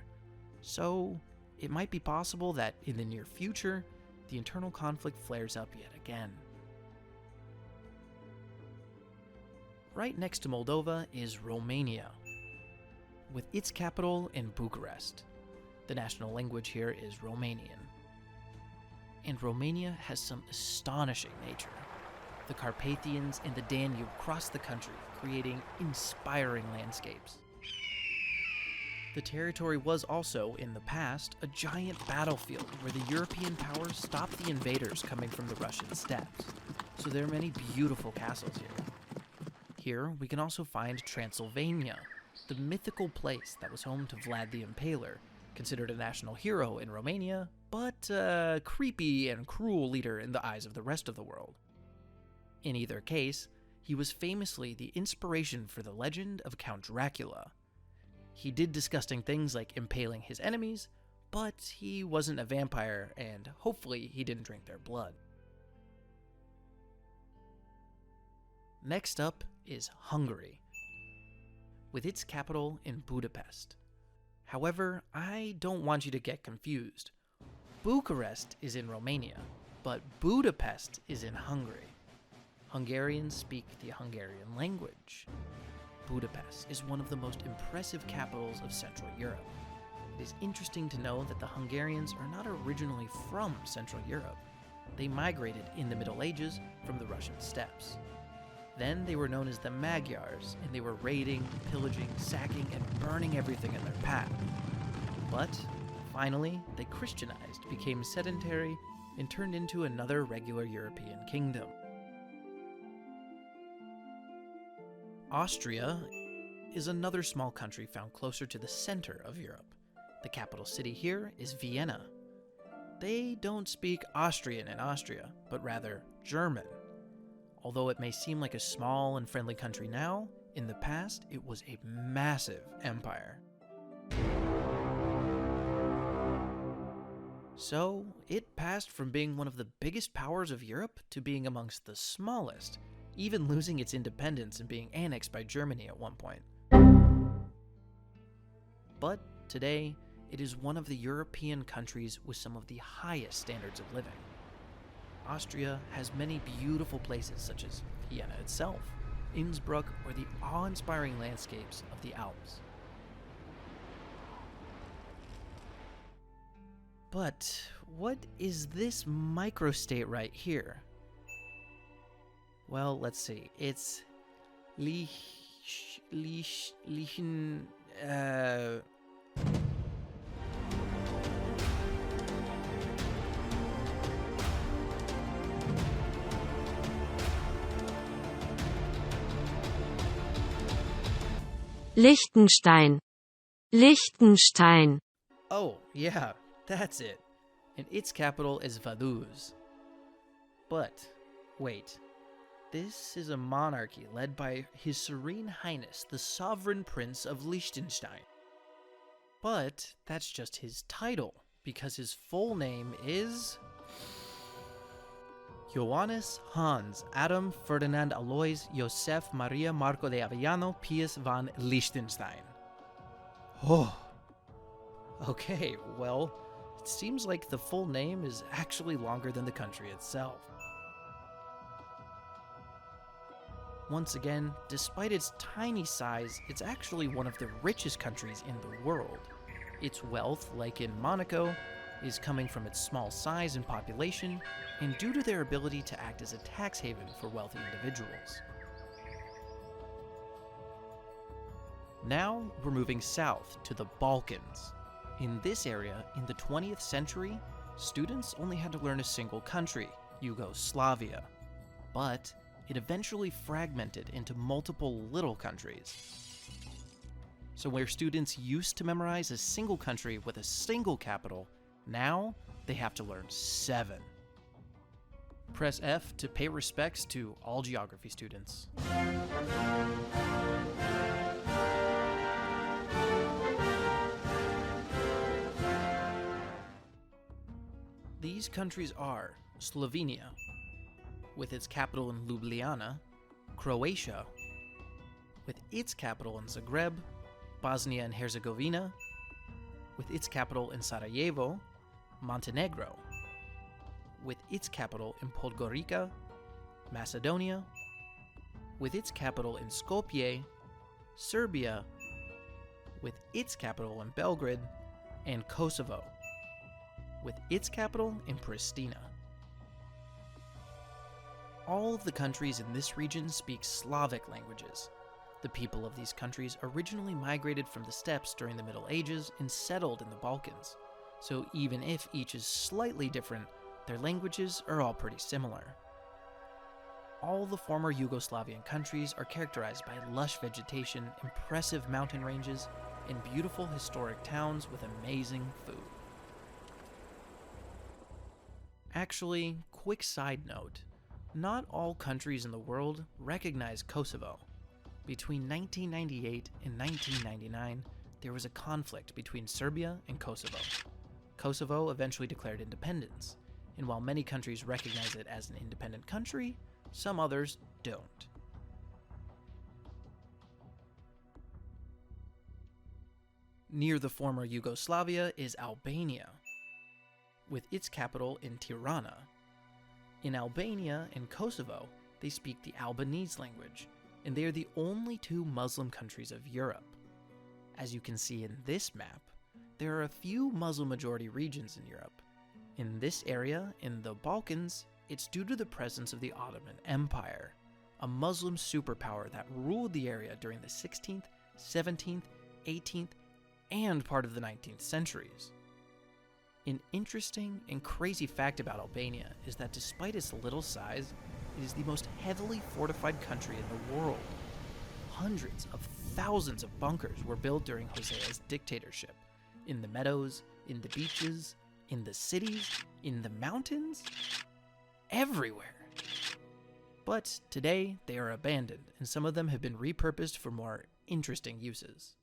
So, it might be possible that in the near future, the internal conflict flares up yet again. Right next to Moldova is Romania, with its capital in Bucharest. The national language here is Romanian. And Romania has some astonishing nature. The Carpathians and the Danube cross the country, creating inspiring landscapes. The territory was also, in the past, a giant battlefield where the European powers stopped the invaders coming from the Russian steppes, so there are many beautiful castles here. Here, we can also find Transylvania, the mythical place that was home to Vlad the Impaler, considered a national hero in Romania, but a creepy and cruel leader in the eyes of the rest of the world. In either case, He was famously the inspiration for the legend of Count Dracula. He did disgusting things like impaling his enemies, but he wasn't a vampire, and hopefully he didn't drink their blood. Next up is Hungary, with its capital in Budapest. However, I don't want you to get confused. Bucharest is in Romania, but Budapest is in Hungary. Hungarians speak the Hungarian language. Budapest is one of the most impressive capitals of Central Europe. It is interesting to know that the Hungarians are not originally from Central Europe. They migrated in the Middle Ages from the Russian steppes. Then they were known as the Magyars, and they were raiding, pillaging, sacking, and burning everything in their path. But, finally, they Christianized, became sedentary, and turned into another regular European kingdom. Austria is another small country found closer to the center of Europe. The capital city here is Vienna. They don't speak Austrian in Austria, but rather German. Although it may seem like a small and friendly country now, in the past it was a massive empire. So, it passed from being one of the biggest powers of Europe to being amongst the smallest, even losing its independence and being annexed by Germany at one point. But today, it is one of the European countries with some of the highest standards of living. Austria has many beautiful places such as Vienna itself, Innsbruck, or the awe-inspiring landscapes of the Alps. But what is this microstate right here? Well, let's see. It's Liechtenstein. Liechtenstein. Oh, yeah, that's it. And its capital is Vaduz. But, wait. This is a monarchy led by His Serene Highness, the Sovereign Prince of Liechtenstein. But that's just his title, because his full name is Johannes Hans Adam Ferdinand Alois Joseph Maria Marco de Avellano Pius van Liechtenstein. Oh. Okay, well, it seems like the full name is actually longer than the country itself. Once again, despite its tiny size, it's actually one of the richest countries in the world. Its wealth, like in Monaco, is coming from its small size and population, and due to their ability to act as a tax haven for wealthy individuals. Now, we're moving south to the Balkans. In this area, in the 20th century, students only had to learn a single country, Yugoslavia. But it eventually fragmented into multiple little countries. So where students used to memorize a single country with a single capital, now they have to learn 7. Press F to pay respects to all geography students. These countries are Slovenia, with its capital in Ljubljana, Croatia, with its capital in Zagreb, Bosnia and Herzegovina, with its capital in Sarajevo, Montenegro, with its capital in Podgorica, Macedonia, with its capital in Skopje, Serbia, with its capital in Belgrade, and Kosovo, with its capital in Pristina. All of the countries in this region speak Slavic languages. The people of these countries originally migrated from the steppes during the Middle Ages and settled in the Balkans. So even if each is slightly different, their languages are all pretty similar. All the former Yugoslavian countries are characterized by lush vegetation, impressive mountain ranges, and beautiful historic towns with amazing food. Actually, quick side note. Not all countries in the world recognize Kosovo. Between 1998 and 1999, there was a conflict between Serbia and Kosovo. Kosovo eventually declared independence, and while many countries recognize it as an independent country, some others don't. Near the former Yugoslavia is Albania, with its capital in Tirana. In Albania and Kosovo, they speak the Albanese language, and they are the only two Muslim countries of Europe. As you can see in this map, there are a few Muslim-majority regions in Europe. In this area, in the Balkans, it's due to the presence of the Ottoman Empire, a Muslim superpower that ruled the area during the 16th, 17th, 18th, and part of the 19th centuries. An interesting and crazy fact about Albania is that despite its little size, it is the most heavily fortified country in the world. Hundreds of thousands of bunkers were built during Hosea's dictatorship, in the meadows, in the beaches, in the cities, in the mountains, everywhere. But today, they are abandoned, and some of them have been repurposed for more interesting uses.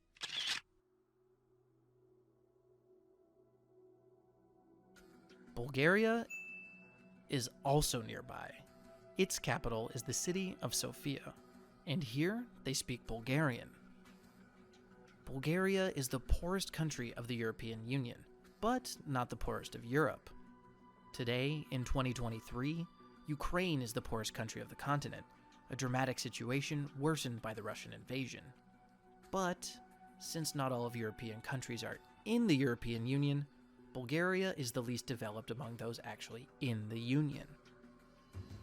Bulgaria is also nearby. Its capital is the city of Sofia, and here they speak Bulgarian. Bulgaria is the poorest country of the European Union, but not the poorest of Europe. Today, in 2023, Ukraine is the poorest country of the continent, a dramatic situation worsened by the Russian invasion. But, since not all of European countries are in the European Union, Bulgaria is the least developed among those actually in the Union.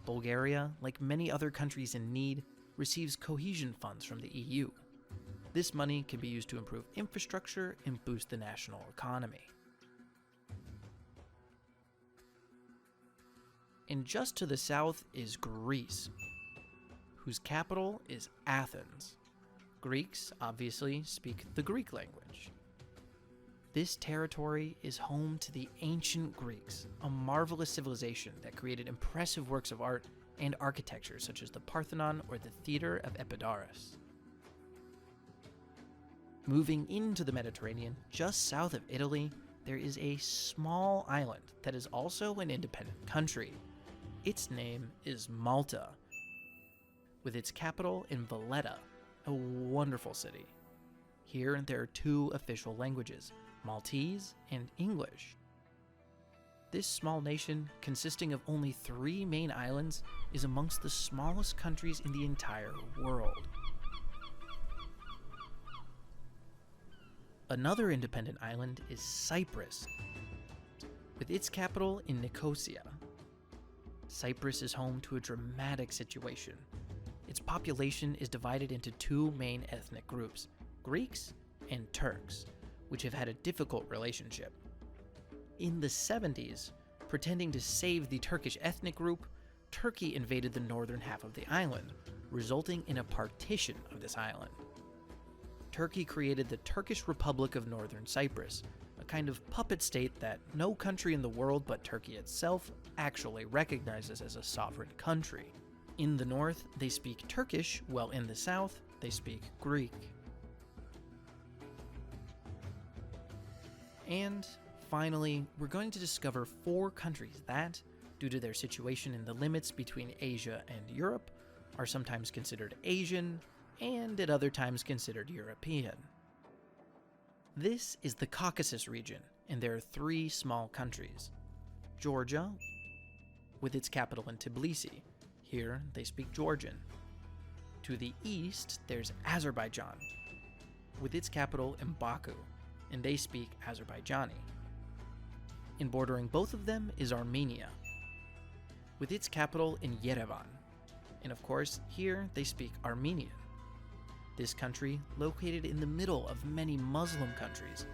Bulgaria, like many other countries in need, receives cohesion funds from the EU. This money can be used to improve infrastructure and boost the national economy. And just to the south is Greece, whose capital is Athens. Greeks, obviously, speak the Greek language. This territory is home to the ancient Greeks, a marvelous civilization that created impressive works of art and architecture such as the Parthenon or the Theater of Epidaurus. Moving into the Mediterranean, just south of Italy, there is a small island that is also an independent country. Its name is Malta, with its capital in Valletta, a wonderful city. Here there are two official languages, Maltese and English. This small nation, consisting of only 3 main islands, is amongst the smallest countries in the entire world. Another independent island is Cyprus, with its capital in Nicosia. Cyprus is home to a dramatic situation. Its population is divided into 2 main ethnic groups, Greeks and Turks, which have had a difficult relationship. In the 70s, pretending to save the Turkish ethnic group, Turkey invaded the northern half of the island, resulting in a partition of this island. Turkey created the Turkish Republic of Northern Cyprus, a kind of puppet state that no country in the world but Turkey itself actually recognizes as a sovereign country. In the north, they speak Turkish, while in the south, they speak Greek. And finally, we're going to discover 4 countries that, due to their situation in the limits between Asia and Europe, are sometimes considered Asian and at other times considered European. This is the Caucasus region, and there are 3 small countries. Georgia, with its capital in Tbilisi. Here, they speak Georgian. To the east, there's Azerbaijan, with its capital in Baku, and they speak Azerbaijani. And bordering both of them is Armenia, with its capital in Yerevan. And of course, here they speak Armenian. This country, located in the middle of many Muslim countries,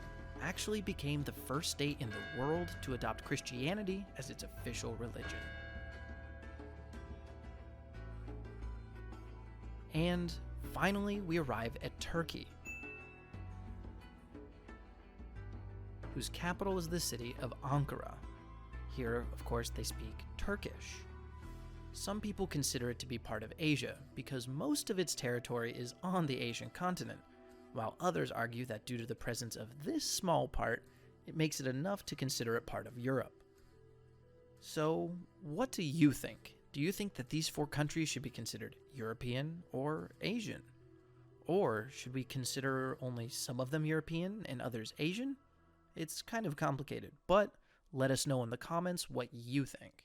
actually became the first state in the world to adopt Christianity as its official religion. And finally, we arrive at Turkey, whose capital is the city of Ankara. Here, of course, they speak Turkish. Some people consider it to be part of Asia because most of its territory is on the Asian continent, while others argue that due to the presence of this small part, it makes it enough to consider it part of Europe. So, what do you think? Do you think that these 4 countries should be considered European or Asian? Or should we consider only some of them European and others Asian? It's kind of complicated, but let us know in the comments what you think.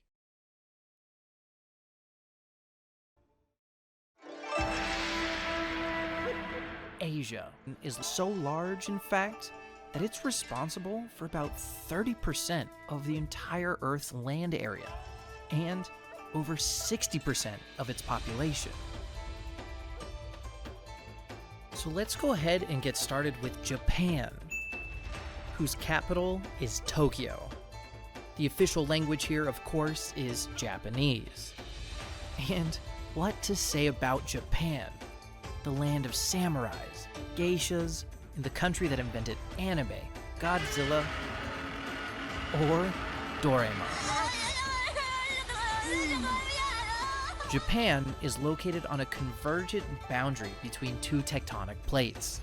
Asia is so large, in fact, that it's responsible for about 30% of the entire Earth's land area, and over 60% of its population. So let's go ahead and get started with Japan, whose capital is Tokyo. The official language here, of course, is Japanese. And what to say about Japan, the land of samurais, geishas, and the country that invented anime, Godzilla, or Doraemon. Japan is located on a convergent boundary between 2 tectonic plates.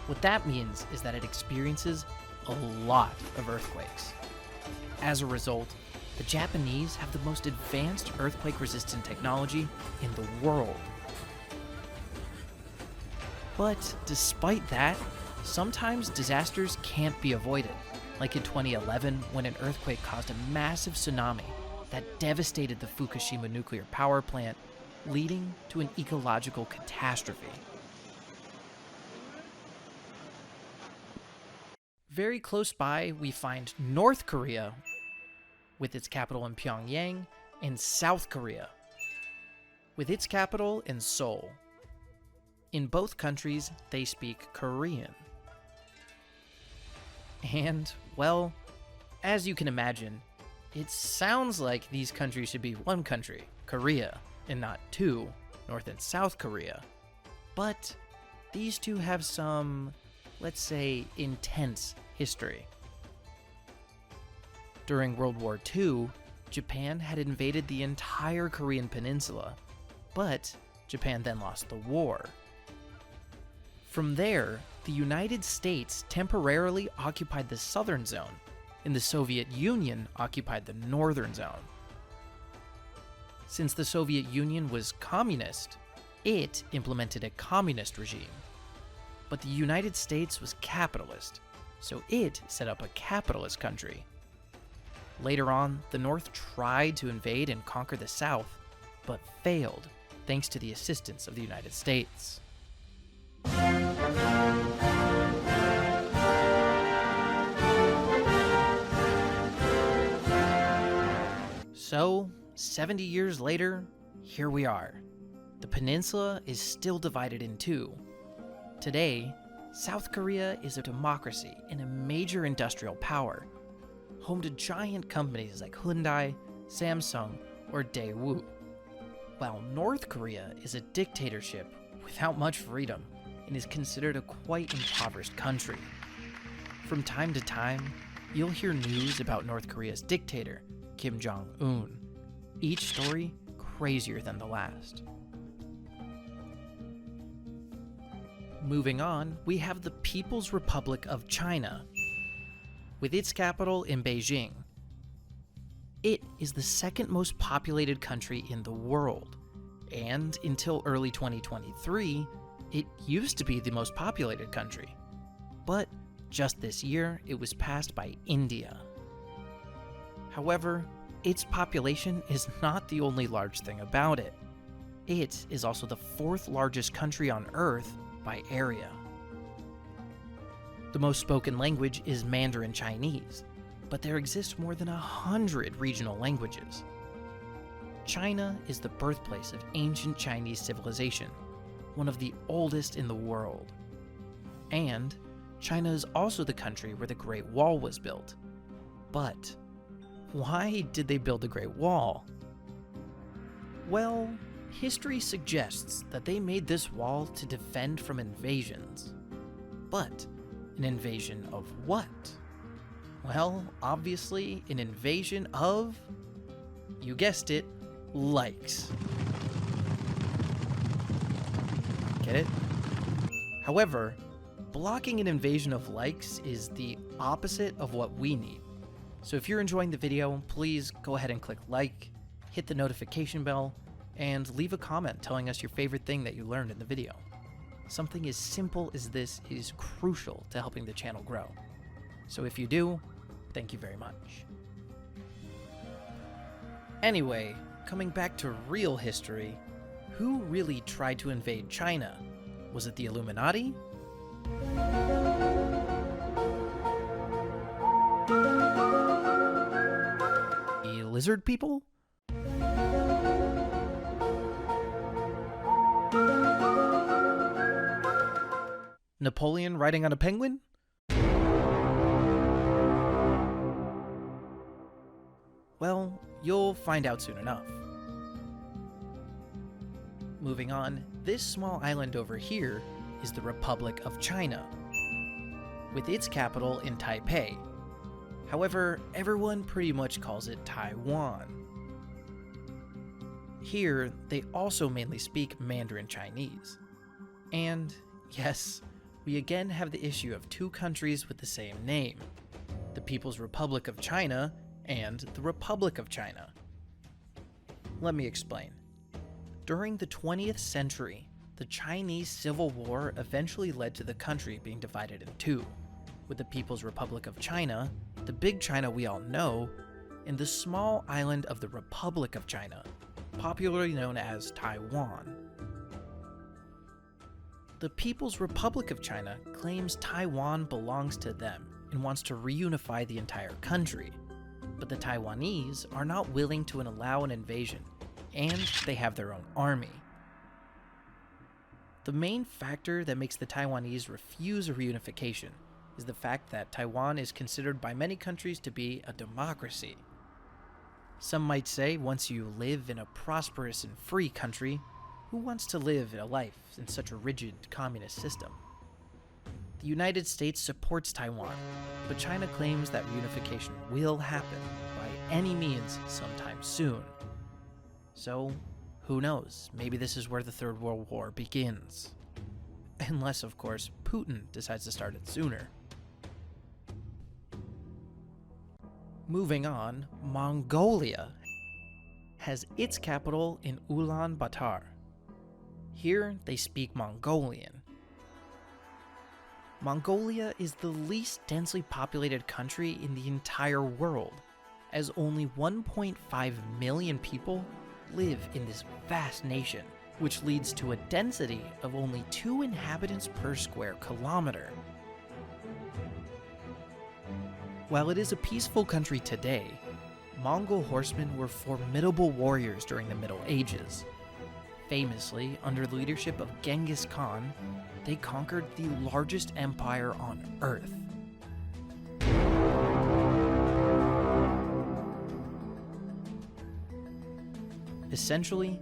What that means is that it experiences a lot of earthquakes. As a result, the Japanese have the most advanced earthquake-resistant technology in the world. But despite that, sometimes disasters can't be avoided, like in 2011 when an earthquake caused a massive tsunami that devastated the Fukushima nuclear power plant, leading to an ecological catastrophe. Very close by, we find North Korea, with its capital in Pyongyang, and South Korea, with its capital in Seoul. In both countries, they speak Korean. And, well, as you can imagine, it sounds like these countries should be one country, Korea, and not 2, North and South Korea. But these 2 have some, let's say, intense history. During World War II, Japan had invaded the entire Korean peninsula, but Japan then lost the war. From there, the United States temporarily occupied the southern zone, and the Soviet Union occupied the northern zone. Since the Soviet Union was communist, it implemented a communist regime. But the United States was capitalist, so it set up a capitalist country. Later on, the North tried to invade and conquer the South, but failed thanks to the assistance of the United States. So, 70 years later, here we are. The peninsula is still divided in 2. Today, South Korea is a democracy and a major industrial power, home to giant companies like Hyundai, Samsung, or Daewoo, while North Korea is a dictatorship without much freedom and is considered a quite impoverished country. From time to time, you'll hear news about North Korea's dictator, Kim Jong-un. Each story crazier than the last. Moving on, we have the People's Republic of China, with its capital in Beijing. It is the 2nd most populated country in the world, and until early 2023, it used to be the most populated country. But just this year, it was passed by India. However, its population is not the only large thing about it. It is also the 4th largest country on Earth by area. The most spoken language is Mandarin Chinese, but there exist more than 100 regional languages. China is the birthplace of ancient Chinese civilization, one of the oldest in the world. And China is also the country where the Great Wall was built. But why did they build the Great Wall? Well, history suggests that they made this wall to defend from invasions. But an invasion of what? Well, obviously, an invasion of, you guessed it, likes. Get it? However, blocking an invasion of likes is the opposite of what we need. So if you're enjoying the video, please go ahead and click like, hit the notification bell, and leave a comment telling us your favorite thing that you learned in the video. Something as simple as this is crucial to helping the channel grow. So if you do, thank you very much. Anyway, coming back to real history, who really tried to invade China? Was it the Illuminati? The lizard people? Napoleon riding on a penguin? Well, you'll find out soon enough. Moving on, this small island over here is the Republic of China, with its capital in Taipei. However, everyone pretty much calls it Taiwan. Here, they also mainly speak Mandarin Chinese. And, yes, we again have the issue of two countries with the same name, the People's Republic of China and the Republic of China. Let me explain. During the 20th century, the Chinese Civil War eventually led to the country being divided in two, with the People's Republic of China, the big China we all know, and the small island of the Republic of China, popularly known as Taiwan. The People's Republic of China claims Taiwan belongs to them and wants to reunify the entire country, but the Taiwanese are not willing to allow an invasion, and they have their own army. The main factor that makes the Taiwanese refuse a reunification is the fact that Taiwan is considered by many countries to be a democracy. Some might say once you live in a prosperous and free country, who wants to live a life in such a rigid communist system? The United States supports Taiwan, but China claims that reunification will happen by any means sometime soon. So, who knows, maybe this is where the Third World War begins. Unless, of course, Putin decides to start it sooner. Moving on, Mongolia has its capital in Ulaanbaatar. Here, they speak Mongolian. Mongolia is the least densely populated country in the entire world, as only 1.5 million people live in this vast nation, which leads to a density of only 2 inhabitants per square kilometer. While it is a peaceful country today, Mongol horsemen were formidable warriors during the Middle Ages. Famously, under the leadership of Genghis Khan, they conquered the largest empire on Earth. Essentially,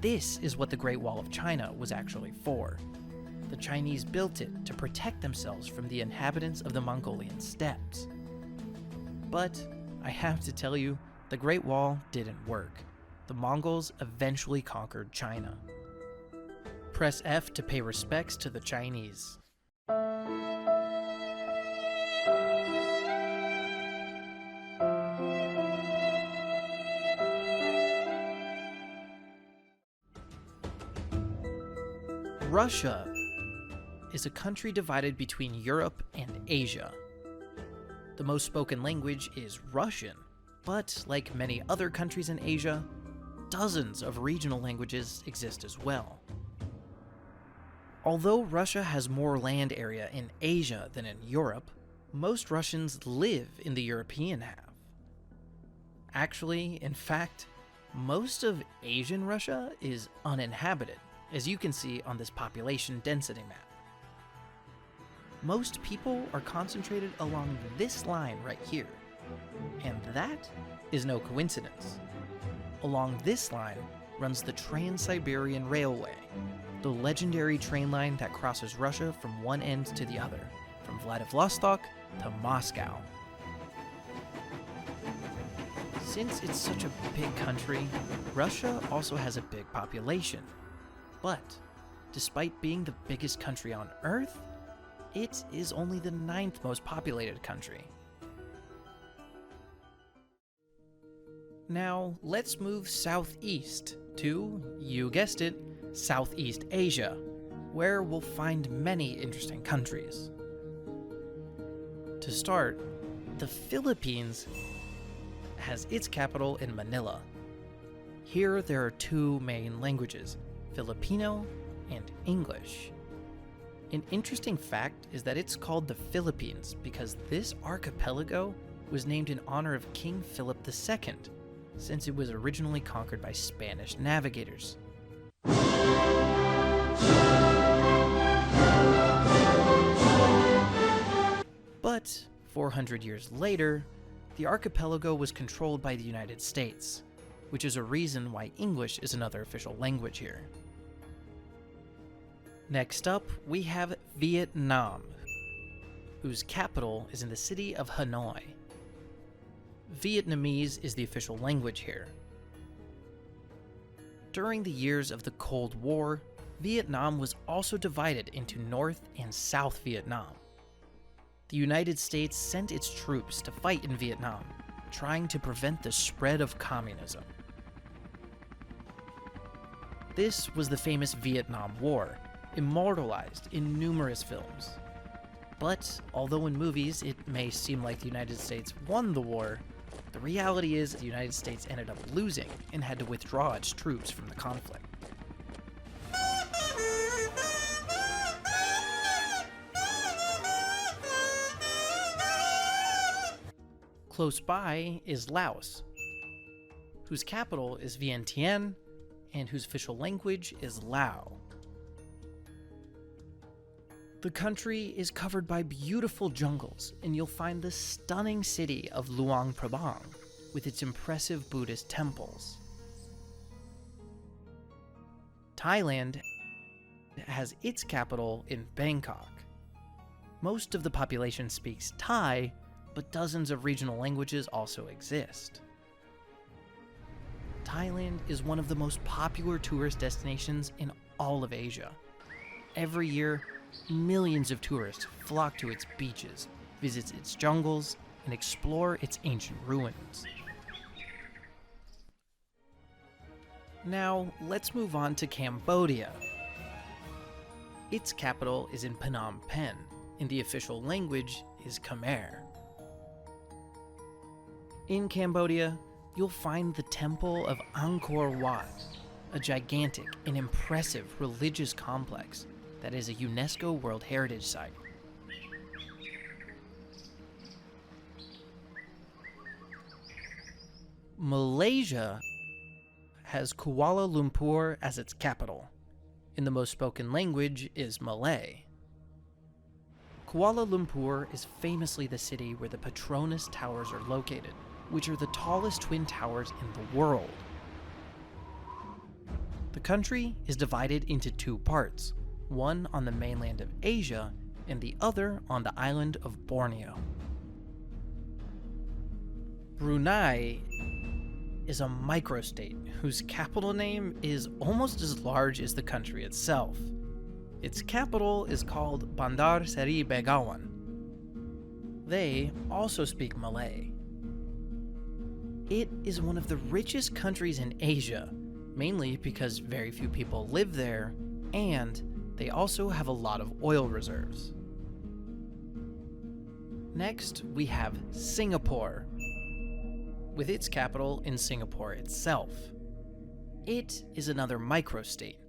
this is what the Great Wall of China was actually for. The Chinese built it to protect themselves from the inhabitants of the Mongolian steppes. But I have to tell you, the Great Wall didn't work. The Mongols eventually conquered China. Press F to pay respects to the Chinese. Russia is a country divided between Europe and Asia. The most spoken language is Russian, but like many other countries in Asia, dozens of regional languages exist as well. Although Russia has more land area in Asia than in Europe, most Russians live in the European half. Actually, in fact, most of Asian Russia is uninhabited, as you can see on this population density map. Most people are concentrated along this line right here, and that is no coincidence. Along this line runs the Trans-Siberian Railway, the legendary train line that crosses Russia from one end to the other, from Vladivostok to Moscow. Since it's such a big country, Russia also has a big population. But, despite being the biggest country on Earth, it is only the 9th most populated country. Now, let's move southeast to, you guessed it, Southeast Asia, where we'll find many interesting countries. To start, the Philippines has its capital in Manila. Here there are two main languages, Filipino and English. An interesting fact is that it's called the Philippines because this archipelago was named in honor of King Philip II, since it was originally conquered by Spanish navigators. But 400 years later, the archipelago was controlled by the United States, which is a reason why English is another official language here. Next up, we have Vietnam, whose capital is in the city of Hanoi. Vietnamese is the official language here. During the years of the Cold War, Vietnam was also divided into North and South Vietnam. The United States sent its troops to fight in Vietnam, trying to prevent the spread of communism. This was the famous Vietnam War, immortalized in numerous films. But, although in movies it may seem like the United States won the war, the reality is the United States ended up losing and had to withdraw its troops from the conflict. Close by is Laos, whose capital is Vientiane and whose official language is Lao. The country is covered by beautiful jungles, and you'll find the stunning city of Luang Prabang with its impressive Buddhist temples. Thailand has its capital in Bangkok. Most of the population speaks Thai, but dozens of regional languages also exist. Thailand is one of the most popular tourist destinations in all of Asia. Every year, millions of tourists flock to its beaches, visit its jungles, and explore its ancient ruins. Now, let's move on to Cambodia. Its capital is in Phnom Penh, and the official language is Khmer. In Cambodia, you'll find the Temple of Angkor Wat, a gigantic and impressive religious complex that is a UNESCO World Heritage Site. Malaysia has Kuala Lumpur as its capital, and the most spoken language is Malay. Kuala Lumpur is famously the city where the Petronas Towers are located, which are the tallest twin towers in the world. The country is divided into two parts, one on the mainland of Asia and the other on the island of Borneo. Brunei is a microstate whose capital name is almost as large as the country itself. Its capital is called Bandar Seri Begawan. They also speak Malay. It is one of the richest countries in Asia, mainly because very few people live there, and they also have a lot of oil reserves. Next, we have Singapore, with its capital in Singapore itself. It is another microstate.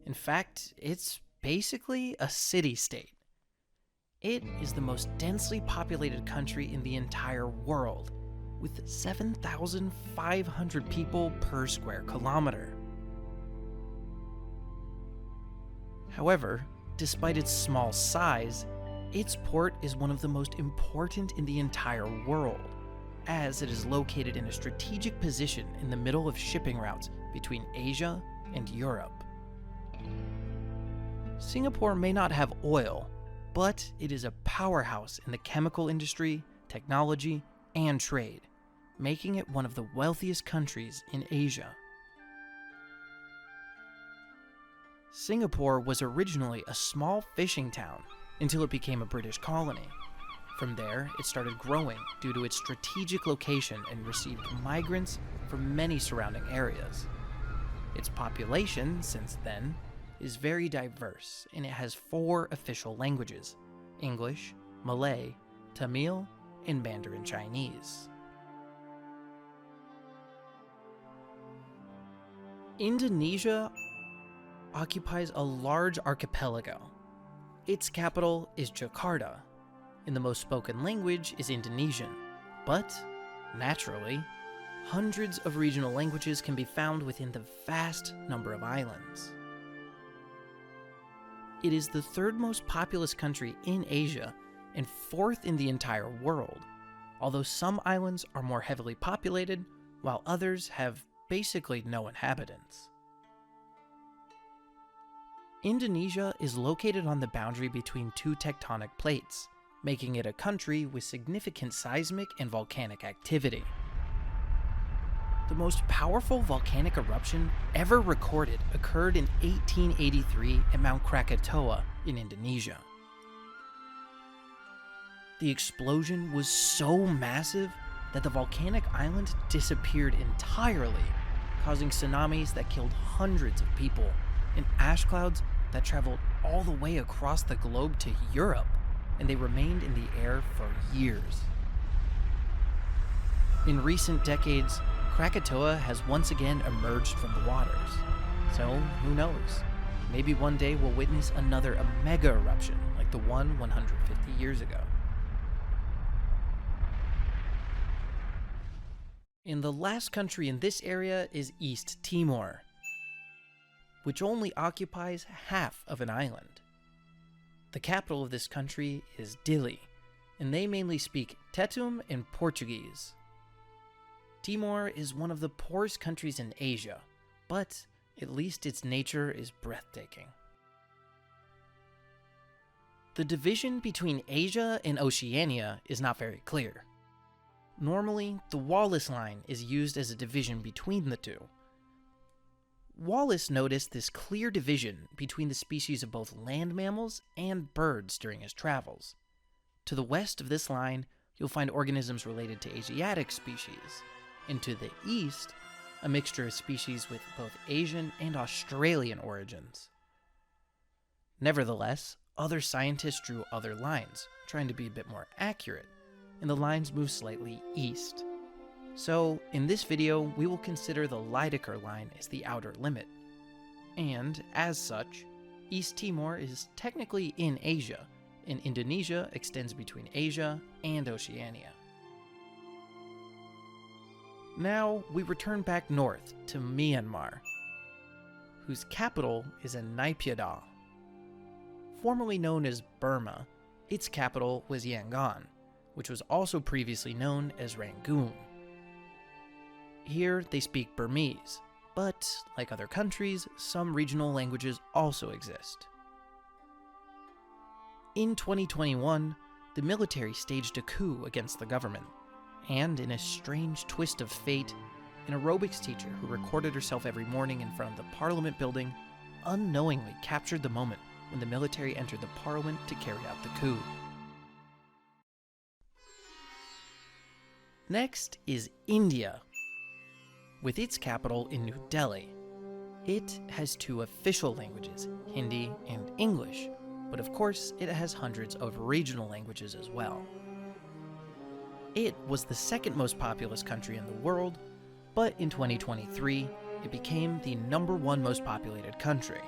In fact, it's basically a city-state. It is the most densely populated country in the entire world, with 7,500 people per square kilometer. However, despite its small size, its port is one of the most important in the entire world, as it is located in a strategic position in the middle of shipping routes between Asia and Europe. Singapore may not have oil, but it is a powerhouse in the chemical industry, technology, and trade, making it one of the wealthiest countries in Asia. Singapore was originally a small fishing town until it became a British colony. From there, it started growing due to its strategic location and received migrants from many surrounding areas. Its population, since then, is very diverse, and it has 4 official languages: English, Malay, Tamil, and Mandarin Chinese. Indonesia occupies a large archipelago. Its capital is Jakarta, and the most spoken language is Indonesian. But, naturally, hundreds of regional languages can be found within the vast number of islands. It is the 3rd most populous country in Asia and 4th in the entire world, although some islands are more heavily populated, while others have basically no inhabitants. Indonesia is located on the boundary between 2 tectonic plates, making it a country with significant seismic and volcanic activity. The most powerful volcanic eruption ever recorded occurred in 1883 at Mount Krakatoa in Indonesia. The explosion was so massive that the volcanic island disappeared entirely, causing tsunamis that killed hundreds of people and ash clouds that traveled all the way across the globe to Europe, and they remained in the air for years. In recent decades, Krakatoa has once again emerged from the waters. So, who knows? Maybe one day we'll witness another mega eruption like the one 150 years ago. And the last country in this area is East Timor, which only occupies half of an island. The capital of this country is Dili, and they mainly speak Tetum and Portuguese. Timor is one of the poorest countries in Asia, but at least its nature is breathtaking. The division between Asia and Oceania is not very clear. Normally, the Wallace Line is used as a division between the two. Wallace noticed this clear division between the species of both land mammals and birds during his travels. To the west of this line, you'll find organisms related to Asiatic species, and to the east, a mixture of species with both Asian and Australian origins. Nevertheless, other scientists drew other lines, trying to be a bit more accurate, and the lines move slightly east. So, in this video, we will consider the Lydekker line as the outer limit. And, as such, East Timor is technically in Asia, and Indonesia extends between Asia and Oceania. Now, we return back north to Myanmar, whose capital is in Naypyidaw. Formerly known as Burma, its capital was Yangon, which was also previously known as Rangoon. Here, they speak Burmese, but, like other countries, some regional languages also exist. In 2021, the military staged a coup against the government, and in a strange twist of fate, an aerobics teacher who recorded herself every morning in front of the Parliament building unknowingly captured the moment when the military entered the Parliament to carry out the coup. Next is India, with its capital in New Delhi. It has 2 official languages, Hindi and English, but of course it has hundreds of regional languages as well. It was the 2nd most populous country in the world, but in 2023, it became the #1 most populated country.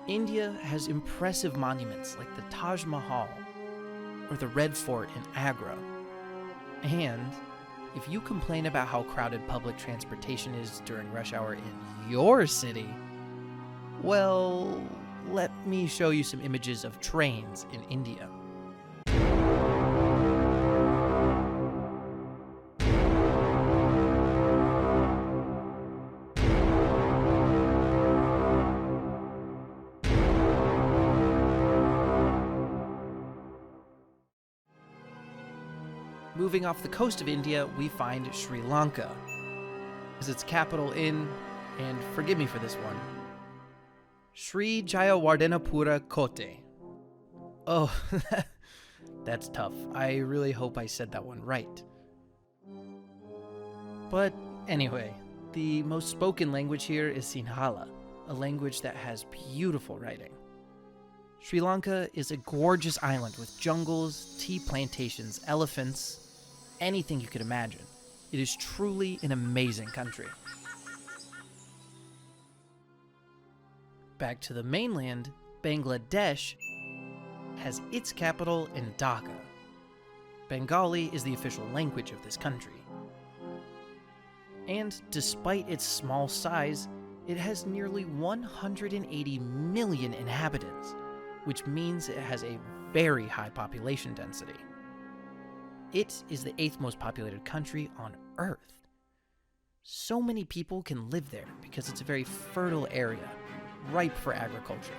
India has impressive monuments like the Taj Mahal or the Red Fort in Agra, and if you complain about how crowded public transportation is during rush hour in your city, well, let me show you some images of trains in India. moving off the coast of India, we find Sri Lanka. As its capital in, and forgive me for this one, Sri Jayawardenapura Kotte. Oh, that's tough. I really hope I said that one right. But anyway, the most spoken language here is Sinhala, a language that has beautiful writing. Sri Lanka is a gorgeous island with jungles, tea plantations, elephants, anything you could imagine. It is truly an amazing country. Back to the mainland, Bangladesh has its capital in Dhaka. Bengali is the official language of this country. And despite its small size, it has nearly 180 million inhabitants, which means it has a very high population density. It is the 8th most populated country on Earth. So many people can live there because it's a very fertile area, ripe for agriculture.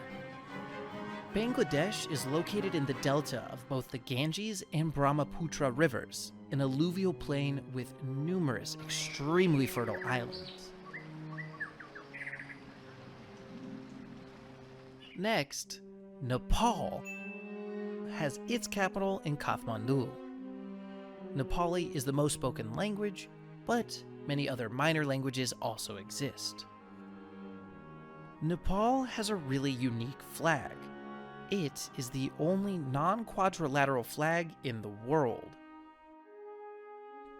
Bangladesh is located in the delta of both the Ganges and Brahmaputra rivers, an alluvial plain with numerous extremely fertile islands. Next, Nepal has its capital in Kathmandu. Nepali is the most spoken language, but many other minor languages also exist. Nepal has a really unique flag. It is the only non-quadrilateral flag in the world.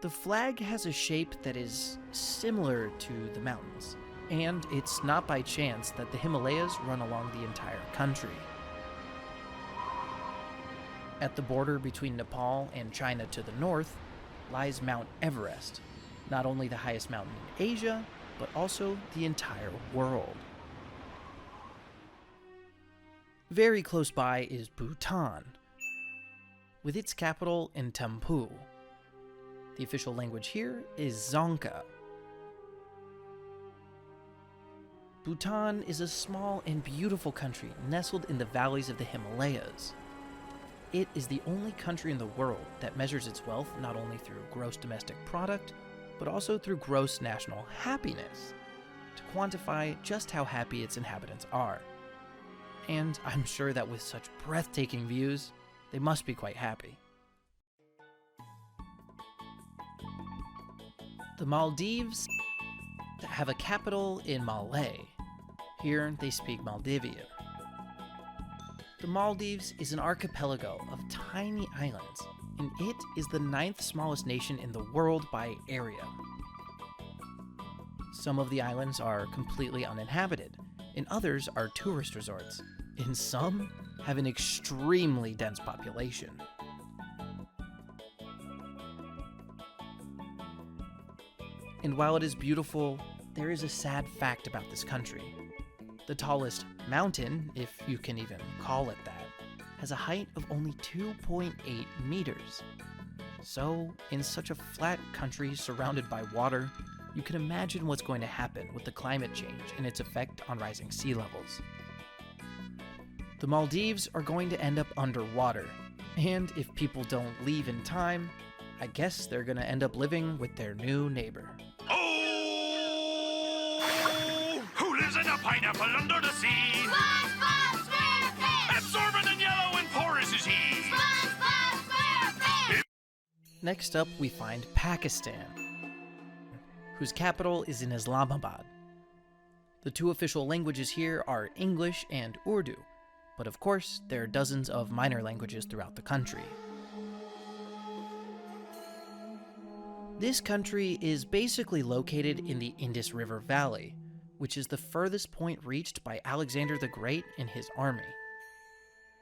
The flag has a shape that is similar to the mountains, and it's not by chance that the Himalayas run along the entire country. At the border between Nepal and China to the north lies Mount Everest, not only the highest mountain in Asia, but also the entire world. Very close by is Bhutan, with its capital in Thimphu. The official language here is Dzongkha. Bhutan is a small and beautiful country nestled in the valleys of the Himalayas. It is the only country in the world that measures its wealth not only through gross domestic product, but also through gross national happiness, to quantify just how happy its inhabitants are. And I'm sure that with such breathtaking views, they must be quite happy. The Maldives have a capital in Malé. Here they speak Maldivian. The Maldives is an archipelago of tiny islands, and it is the 9th smallest nation in the world by area. Some of the islands are completely uninhabited, and others are tourist resorts, and some have an extremely dense population. And while it is beautiful, there is a sad fact about this country. The tallest mountain, if you can even call it that, has a height of only 2.8 meters. So, in such a flat country surrounded by water, you can imagine what's going to happen with the climate change and its effect on rising sea levels. The Maldives are going to end up underwater, and if people don't leave in time, I guess they're going to end up living with their new neighbor. Oh! Who lives in a pineapple under the sea? SpongeBob SquarePants! Absorbent and yellow and porous is he. SpongeBob SquarePants! Next up, we find Pakistan, whose capital is in Islamabad. The two official languages here are English and Urdu, but of course, there are dozens of minor languages throughout the country. This country is basically located in the Indus River Valley, which is the furthest point reached by Alexander the Great and his army.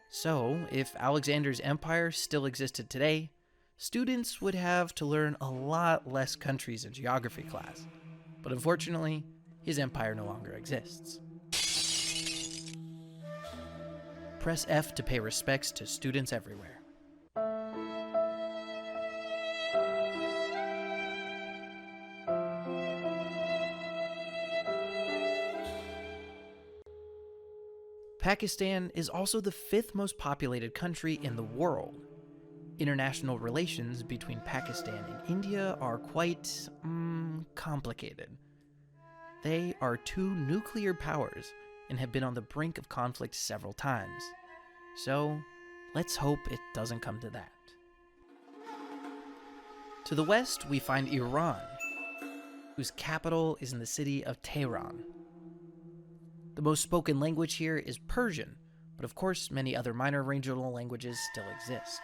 So, if Alexander's empire still existed today, students would have to learn a lot less countries in geography class. But unfortunately, his empire no longer exists. Press F to pay respects to students everywhere. Pakistan is also the 5th most populated country in the world. International relations between Pakistan and India are quite complicated. They are two nuclear powers and have been on the brink of conflict several times. So, let's hope it doesn't come to that. To the west, we find Iran, whose capital is in the city of Tehran. The most spoken language here is Persian, but of course many other minor regional languages still exist.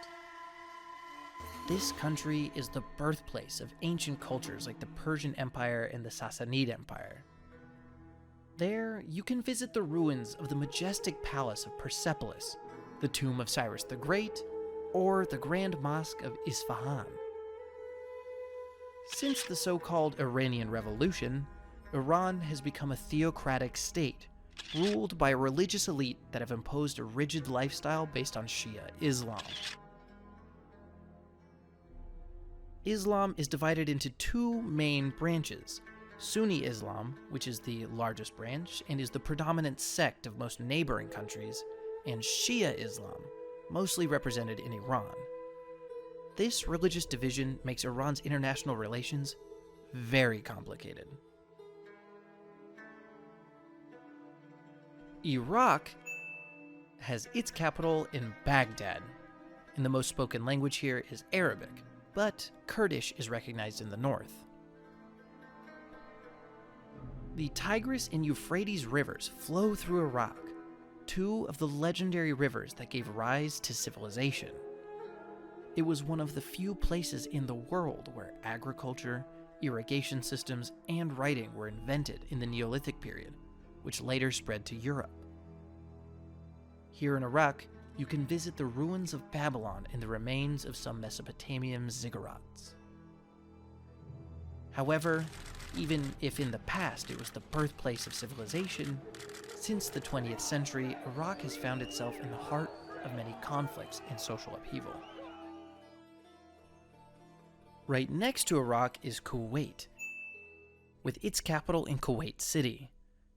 This country is the birthplace of ancient cultures like the Persian Empire and the Sassanid Empire. There, you can visit the ruins of the majestic palace of Persepolis, the tomb of Cyrus the Great, or the Grand Mosque of Isfahan. Since the so-called Iranian Revolution, Iran has become a theocratic state, ruled by a religious elite that have imposed a rigid lifestyle based on Shia Islam. Islam is divided into two main branches: Sunni Islam, which is the largest branch and is the predominant sect of most neighboring countries, and Shia Islam, mostly represented in Iran. This religious division makes Iran's international relations very complicated. Iraq has its capital in Baghdad, and the most spoken language here is Arabic, but Kurdish is recognized in the north. The Tigris and Euphrates rivers flow through Iraq, two of the legendary rivers that gave rise to civilization. It was one of the few places in the world where agriculture, irrigation systems, and writing were invented in the Neolithic period, which later spread to Europe. Here in Iraq, you can visit the ruins of Babylon and the remains of some Mesopotamian ziggurats. However, even if in the past it was the birthplace of civilization, since the 20th century, Iraq has found itself in the heart of many conflicts and social upheaval. Right next to Iraq is Kuwait, with its capital in Kuwait City.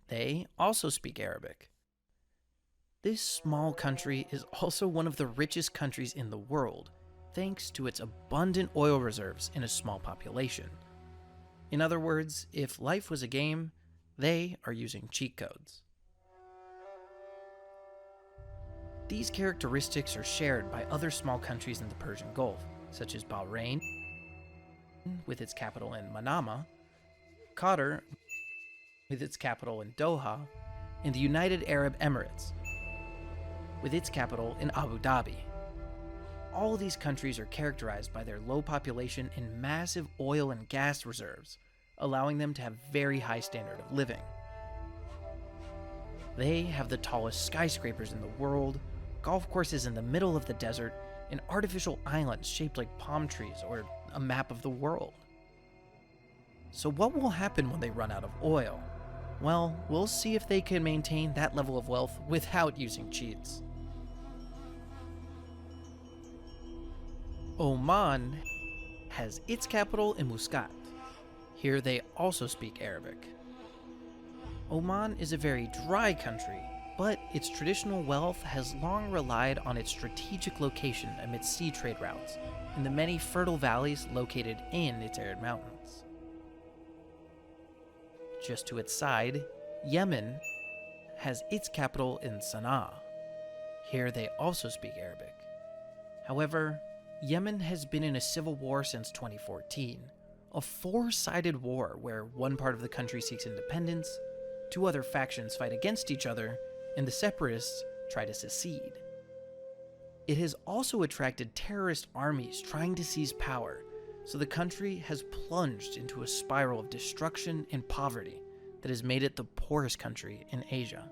They also speak Arabic. This small country is also one of the richest countries in the world, thanks to its abundant oil reserves and a small population. In other words, if life was a game, they are using cheat codes. These characteristics are shared by other small countries in the Persian Gulf, such as Bahrain, with its capital in Manama, Qatar, with its capital in Doha, and the United Arab Emirates, with its capital in Abu Dhabi. All these countries are characterized by their low population and massive oil and gas reserves, allowing them to have very high standard of living. They have the tallest skyscrapers in the world, golf courses in the middle of the desert, and artificial islands shaped like palm trees or a map of the world. So what will happen when they run out of oil? Well, we'll see if they can maintain that level of wealth without using cheats. Oman has its capital in Muscat. Here they also speak Arabic. Oman is a very dry country, but its traditional wealth has long relied on its strategic location amidst sea trade routes and the many fertile valleys located in its arid mountains. Just to its side, Yemen has its capital in Sana'a. Here they also speak Arabic. However, Yemen has been in a civil war since 2014, a four-sided war where one part of the country seeks independence, two other factions fight against each other, and the separatists try to secede. It has also attracted terrorist armies trying to seize power, so the country has plunged into a spiral of destruction and poverty that has made it the poorest country in Asia.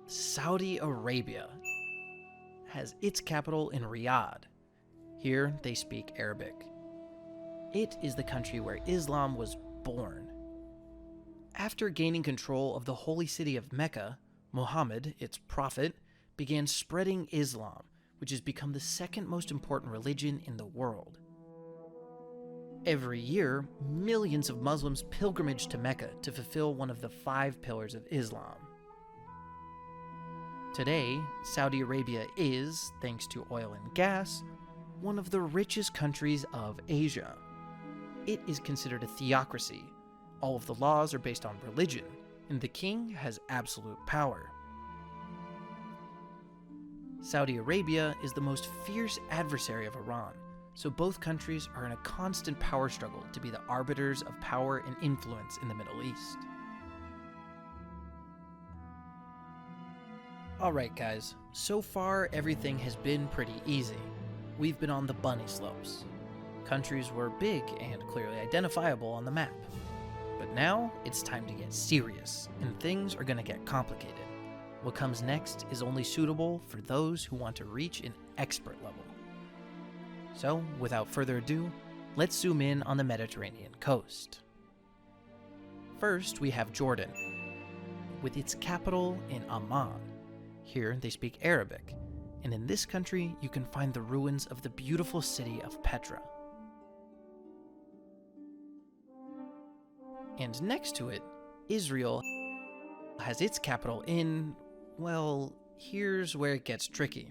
Saudi Arabia has its capital in Riyadh. Here they speak Arabic. It is the country where Islam was born. After gaining control of the holy city of Mecca, Muhammad, its prophet, began spreading Islam, which has become the second most important religion in the world. Every year, millions of Muslims pilgrimage to Mecca to fulfill one of the 5 pillars of Islam. Today, Saudi Arabia is, thanks to oil and gas, one of the richest countries of Asia. It is considered a theocracy. All of the laws are based on religion, and the king has absolute power. Saudi Arabia is the most fierce adversary of Iran, so both countries are in a constant power struggle to be the arbiters of power and influence in the Middle East. Alright guys, so far everything has been pretty easy. We've been on the bunny slopes. Countries were big and clearly identifiable on the map. But now, it's time to get serious, and things are gonna get complicated. What comes next is only suitable for those who want to reach an expert level. So, without further ado, let's zoom in on the Mediterranean coast. First, we have Jordan, with its capital in Amman. Here, they speak Arabic, and in this country, you can find the ruins of the beautiful city of Petra. And next to it, Israel has its capital in, well, here's where it gets tricky.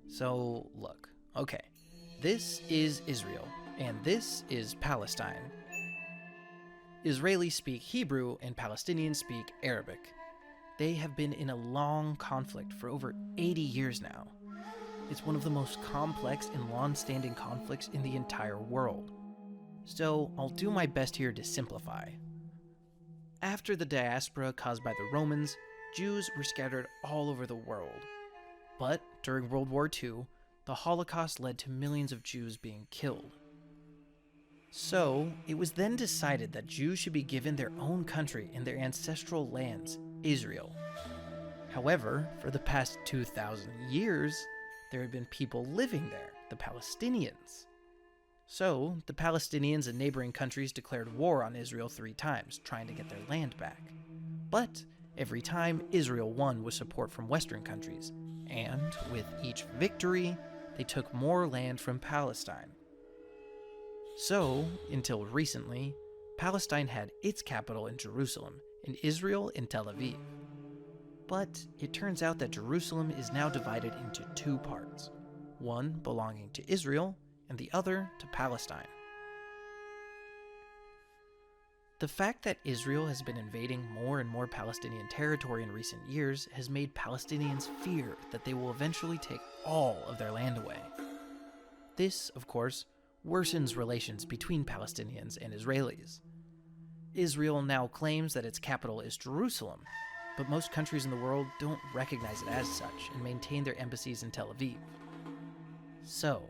So, look, okay, this is Israel, and this is Palestine. Israelis speak Hebrew, and Palestinians speak Arabic. They have been in a long conflict for over 80 years now. It's one of the most complex and long-standing conflicts in the entire world. So, I'll do my best here to simplify. After the diaspora caused by the Romans, Jews were scattered all over the world. But during World War II, the Holocaust led to millions of Jews being killed. So, it was then decided that Jews should be given their own country in their ancestral lands, Israel. However, for the past 2,000 years, there had been people living there, the Palestinians. So, the Palestinians and neighboring countries declared war on Israel 3 times, trying to get their land back. But every time, Israel won with support from Western countries, and with each victory, they took more land from Palestine. So, until recently, Palestine had its capital in Jerusalem, and Israel in Tel Aviv. But it turns out that Jerusalem is now divided into 2 parts, one belonging to Israel, and the other to Palestine. The fact that Israel has been invading more and more Palestinian territory in recent years has made Palestinians fear that they will eventually take all of their land away. This, of course, worsens relations between Palestinians and Israelis. Israel now claims that its capital is Jerusalem, but most countries in the world don't recognize it as such and maintain their embassies in Tel Aviv. So,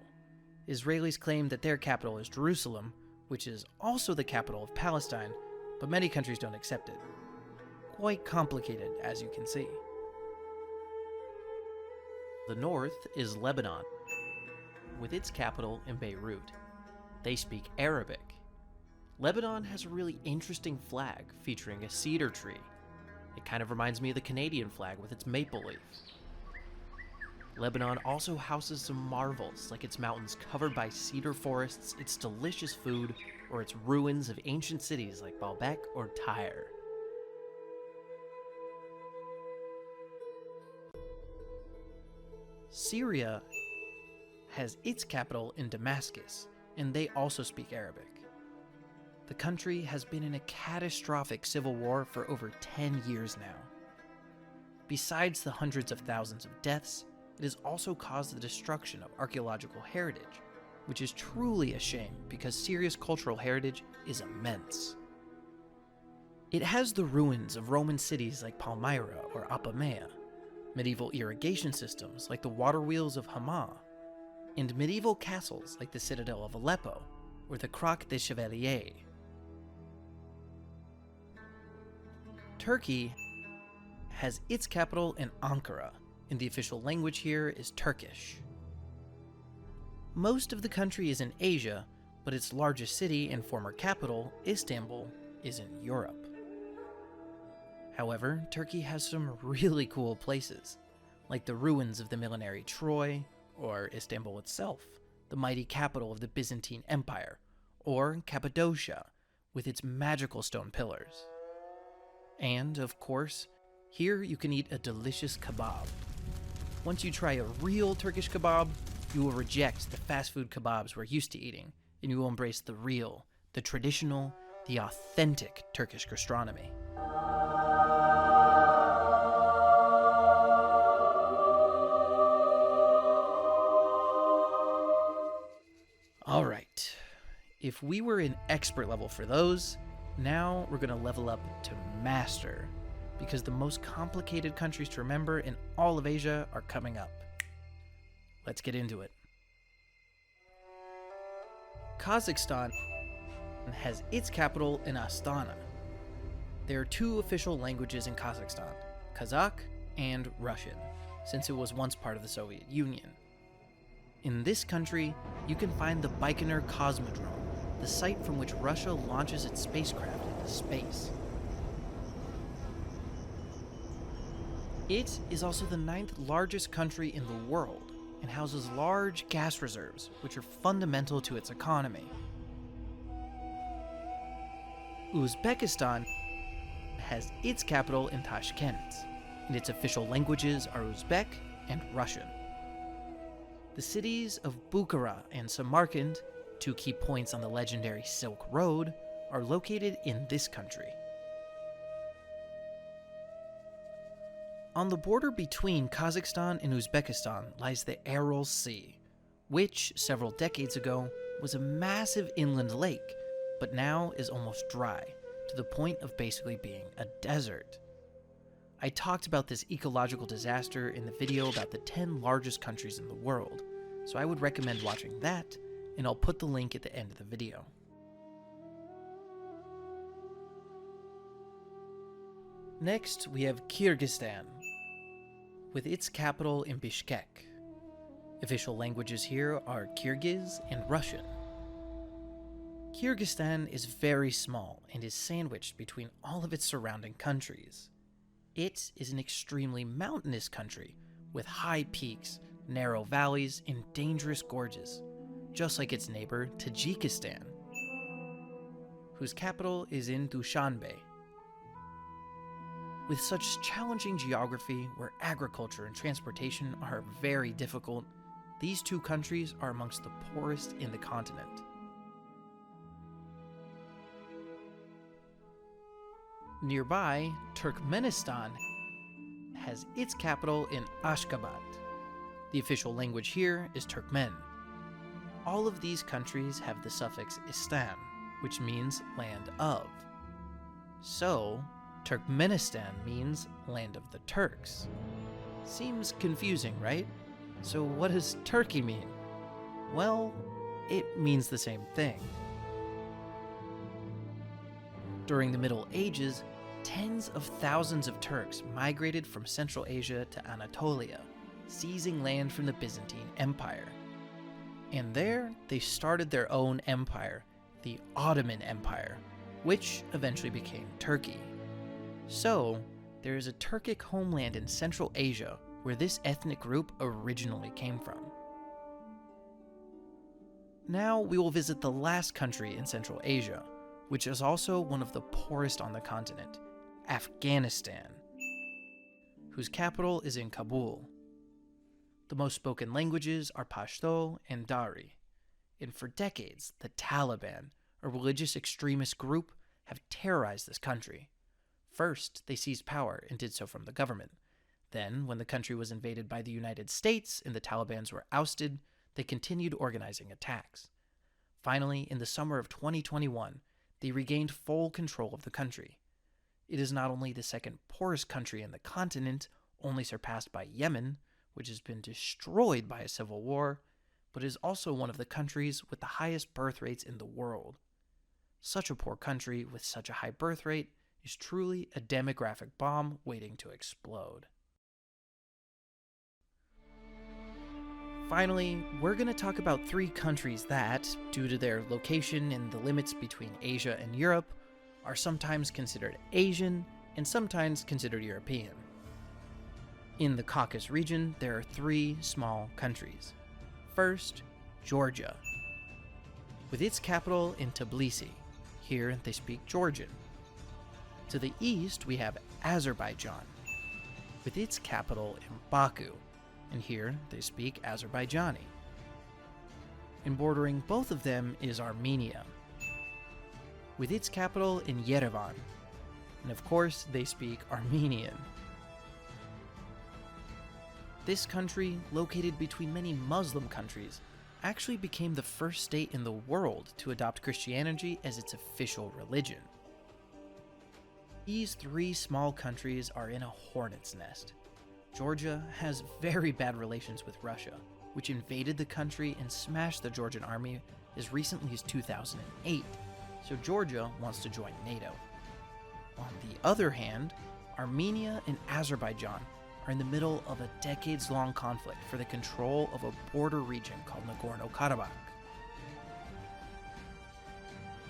Israelis claim that their capital is Jerusalem, which is also the capital of Palestine, but many countries don't accept it. Quite complicated, as you can see. The north is Lebanon, with its capital in Beirut. They speak Arabic. Lebanon has a really interesting flag featuring a cedar tree. It kind of reminds me of the Canadian flag with its maple leaf. Lebanon also houses some marvels, like its mountains covered by cedar forests, its delicious food, or its ruins of ancient cities like Baalbek or Tyre. Syria has its capital in Damascus, and they also speak Arabic. The country has been in a catastrophic civil war for over 10 years now. Besides the hundreds of thousands of deaths, it has also caused the destruction of archaeological heritage, which is truly a shame because Syria's cultural heritage is immense. It has the ruins of Roman cities like Palmyra or Apamea, medieval irrigation systems like the water wheels of Hama, and medieval castles like the Citadel of Aleppo or the Croix des Chevaliers. Turkey has its capital in Ankara, and the official language here is Turkish. Most of the country is in Asia, but its largest city and former capital, Istanbul, is in Europe. However, Turkey has some really cool places, like the ruins of the millenary Troy, or Istanbul itself, the mighty capital of the Byzantine Empire, or Cappadocia, with its magical stone pillars. And, of course, Here you can eat a delicious kebab. Once you try a real Turkish kebab, you will reject the fast food kebabs we're used to eating, and you will embrace the real, the traditional, the authentic Turkish gastronomy. Alright, if we were in expert level for those, now we're going to level up to master, because the most complicated countries to remember in all of Asia are coming up. Let's get into it. Kazakhstan has its capital in Astana. There are two official languages in Kazakhstan, Kazakh and Russian, since it was once part of the Soviet Union. In this country, you can find the Baikonur Cosmodrome, the site from which Russia launches its spacecraft into space. It is also the 9th largest country in the world and houses large gas reserves, which are fundamental to its economy. Uzbekistan has its capital in Tashkent, and its official languages are Uzbek and Russian. The cities of Bukhara and Samarkand, two key points on the legendary Silk Road, are located in this country. On the border between Kazakhstan and Uzbekistan lies the Aral Sea, which, several decades ago, was a massive inland lake, but now is almost dry, to the point of basically being a desert. I talked about this ecological disaster in the video about the 10 largest countries in the world, so I would recommend watching that, and I'll put the link at the end of the video. Next, we have Kyrgyzstan, with its capital in Bishkek. Official languages here are Kyrgyz and Russian. Kyrgyzstan is very small and is sandwiched between all of its surrounding countries. It is an extremely mountainous country with high peaks, narrow valleys, and dangerous gorges, just like its neighbor Tajikistan, whose capital is in Dushanbe. With such challenging geography where agriculture and transportation are very difficult, these two countries are amongst the poorest in the continent. Nearby, Turkmenistan has its capital in Ashgabat. The official language here is Turkmen. All of these countries have the suffix istan, which means land of. So, Turkmenistan means land of the Turks. Seems confusing, right? So what does Turkey mean? Well, it means the same thing. During the Middle Ages, tens of thousands of Turks migrated from Central Asia to Anatolia, seizing land from the Byzantine Empire. And there, they started their own empire, the Ottoman Empire, which eventually became Turkey. So, there is a Turkic homeland in Central Asia where this ethnic group originally came from. Now we will visit the last country in Central Asia, which is also one of the poorest on the continent, Afghanistan, whose capital is in Kabul. The most spoken languages are Pashto and Dari, and for decades, the Taliban, a religious extremist group, have terrorized this country. First, they seized power and did so from the government. Then, when the country was invaded by the United States and the Talibans were ousted, they continued organizing attacks. Finally, in the summer of 2021, they regained full control of the country. It is not only the second poorest country in the continent, only surpassed by Yemen, which has been destroyed by a civil war, but is also one of the countries with the highest birth rates in the world. Such a poor country with such a high birth rate is truly a demographic bomb waiting to explode. Finally, we're going to talk about 3 countries that, due to their location in the limits between Asia and Europe, are sometimes considered Asian and sometimes considered European. In the Caucasus region, there are 3 small countries. First, Georgia. With its capital in Tbilisi, here they speak Georgian. To the east, we have Azerbaijan, with its capital in Baku, and here they speak Azerbaijani. And bordering both of them is Armenia, with its capital in Yerevan, and of course they speak Armenian. This country, located between many Muslim countries, actually became the first state in the world to adopt Christianity as its official religion. These three small countries are in a hornet's nest. Georgia has very bad relations with Russia, which invaded the country and smashed the Georgian army as recently as 2008, so Georgia wants to join NATO. On the other hand, Armenia and Azerbaijan are in the middle of a decades-long conflict for the control of a border region called Nagorno-Karabakh.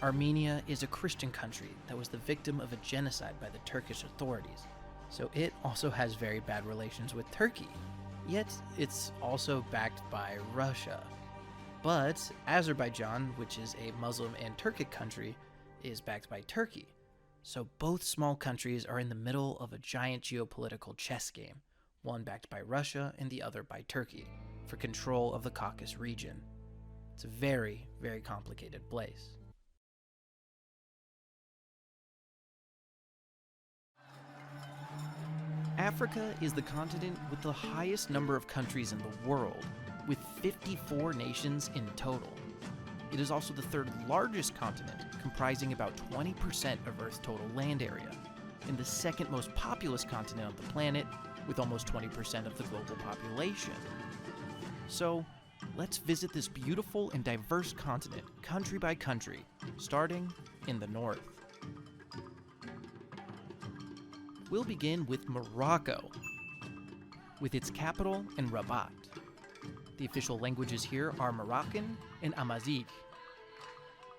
Armenia is a Christian country that was the victim of a genocide by the Turkish authorities, so it also has very bad relations with Turkey, yet it's also backed by Russia. But Azerbaijan, which is a Muslim and Turkic country, is backed by Turkey. So both small countries are in the middle of a giant geopolitical chess game, one backed by Russia and the other by Turkey, for control of the Caucasus region. It's a very, very complicated place. Africa is the continent with the highest number of countries in the world, with 54 nations in total. It is also the third largest continent, comprising about 20% of Earth's total land area, and the second most populous continent on the planet, with almost 20% of the global population. So, let's visit this beautiful and diverse continent, country by country, starting in the north. We'll begin with Morocco, with its capital in Rabat. The official languages here are Moroccan and Amazigh.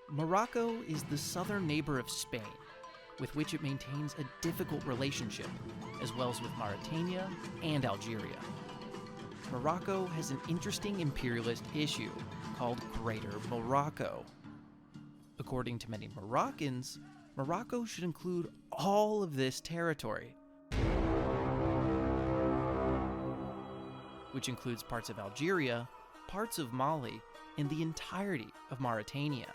Morocco is the southern neighbor of Spain, with which it maintains a difficult relationship, as well as with Mauritania and Algeria. Morocco has an interesting imperialist issue called Greater Morocco. According to many Moroccans, Morocco should include all of this territory, which includes parts of Algeria, parts of Mali, and the entirety of Mauritania,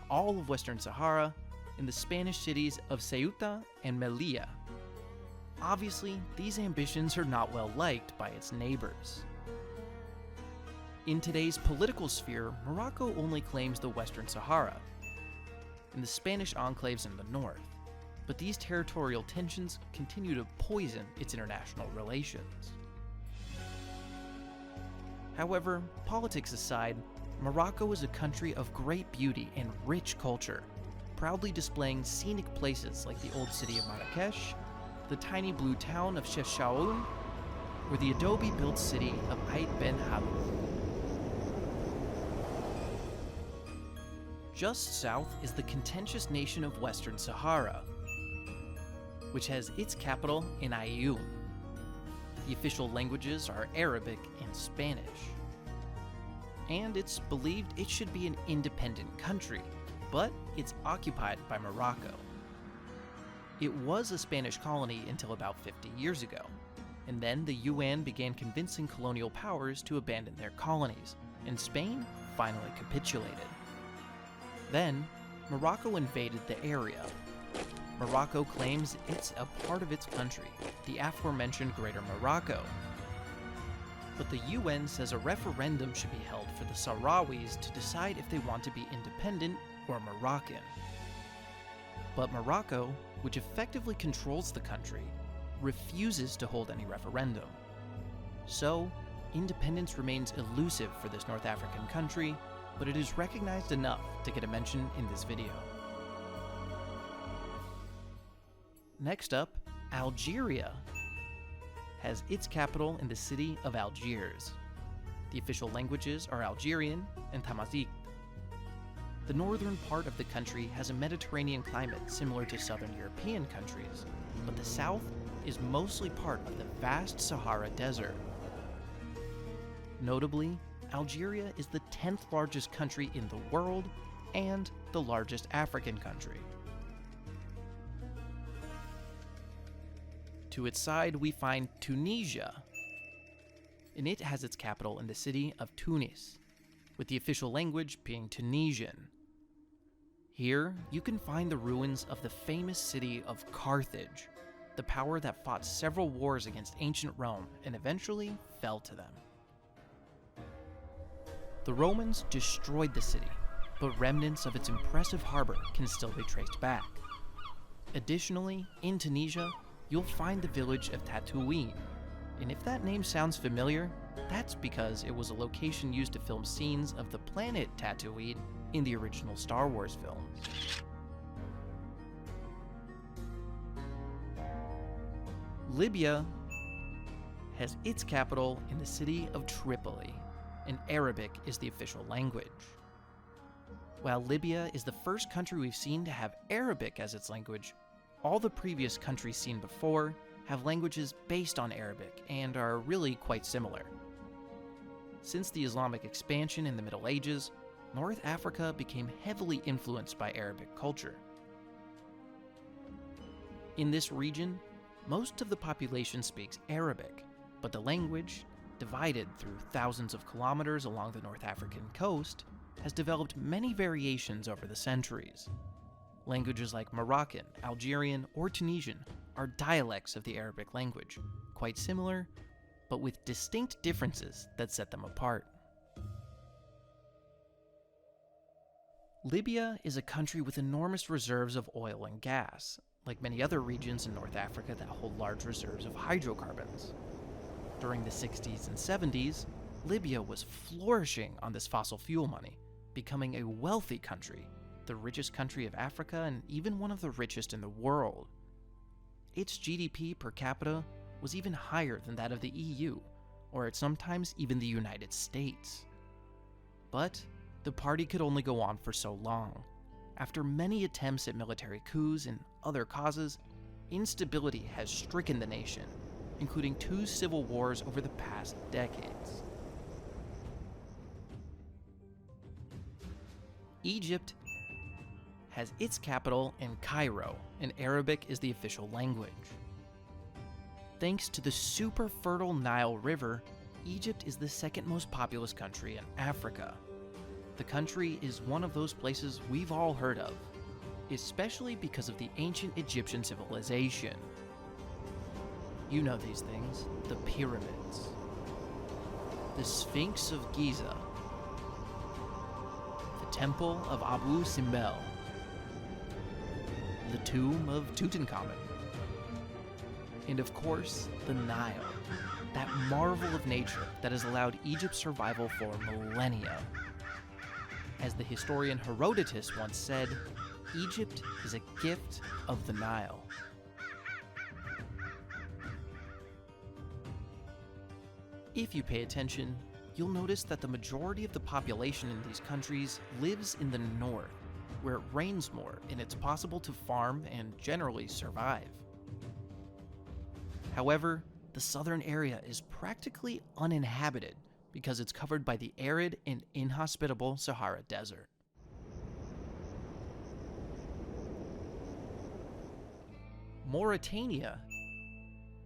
all of Western Sahara, and the Spanish cities of Ceuta and Melilla. Obviously, these ambitions are not well liked by its neighbors. In today's political sphere, Morocco only claims the Western Sahara and the Spanish enclaves in the north, but these territorial tensions continue to poison its international relations. However, politics aside, Morocco is a country of great beauty and rich culture, proudly displaying scenic places like the old city of Marrakesh, the tiny blue town of Chefchaouen, or the adobe-built city of Ait Ben Haddad. Just south is the contentious nation of Western Sahara, which has its capital in Aaiún. The official languages are Arabic and Spanish. And it's believed it should be an independent country, but it's occupied by Morocco. It was a Spanish colony until about 50 years ago, and then the UN began convincing colonial powers to abandon their colonies, and Spain finally capitulated. Then, Morocco invaded the area. Morocco claims it's a part of its country, the aforementioned Greater Morocco. But the UN says a referendum should be held for the Sahrawis to decide if they want to be independent or Moroccan. But Morocco, which effectively controls the country, refuses to hold any referendum. So, independence remains elusive for this North African country, but it is recognized enough to get a mention in this video. Next up, Algeria has its capital in the city of Algiers. The official languages are Algerian and Tamazight. The northern part of the country has a Mediterranean climate similar to southern European countries, but the south is mostly part of the vast Sahara Desert. Notably, Algeria is the 10th largest country in the world and the largest African country. To its side, we find Tunisia, and it has its capital in the city of Tunis, with the official language being Tunisian. Here, you can find the ruins of the famous city of Carthage, the power that fought several wars against ancient Rome and eventually fell to them. The Romans destroyed the city, but remnants of its impressive harbor can still be traced back. Additionally, in Tunisia, you'll find the village of Tatooine, and if that name sounds familiar, that's because it was a location used to film scenes of the planet Tatooine in the original Star Wars films. Libya has its capital in the city of Tripoli, and Arabic is the official language. While Libya is the first country we've seen to have Arabic as its language, all the previous countries seen before have languages based on Arabic and are really quite similar. Since the Islamic expansion in the Middle Ages, North Africa became heavily influenced by Arabic culture. In this region, most of the population speaks Arabic, but the language, divided through thousands of kilometers along the North African coast, has developed many variations over the centuries. Languages like Moroccan, Algerian, or Tunisian are dialects of the Arabic language, quite similar, but with distinct differences that set them apart. Libya is a country with enormous reserves of oil and gas, like many other regions in North Africa that hold large reserves of hydrocarbons. During the 60s and 70s, Libya was flourishing on this fossil fuel money, becoming a wealthy country, the richest country of Africa and even one of the richest in the world. Its GDP per capita was even higher than that of the EU, or at sometimes even the United States. But the party could only go on for so long. After many attempts at military coups and other causes, instability has stricken the nation, including 2 civil wars over the past decades. Egypt has its capital in Cairo, and Arabic is the official language. Thanks to the super fertile Nile River, Egypt is the second most populous country in Africa. The country is one of those places we've all heard of, especially because of the ancient Egyptian civilization. You know these things: the pyramids, the Sphinx of Giza, the Temple of Abu Simbel, the tomb of Tutankhamun, and of course, the Nile, that marvel of nature that has allowed Egypt's survival for millennia. As the historian Herodotus once said, Egypt is a gift of the Nile. If you pay attention, you'll notice that the majority of the population in these countries lives in the north, where it rains more and it's possible to farm and generally survive. However, the southern area is practically uninhabited because it's covered by the arid and inhospitable Sahara Desert. Mauritania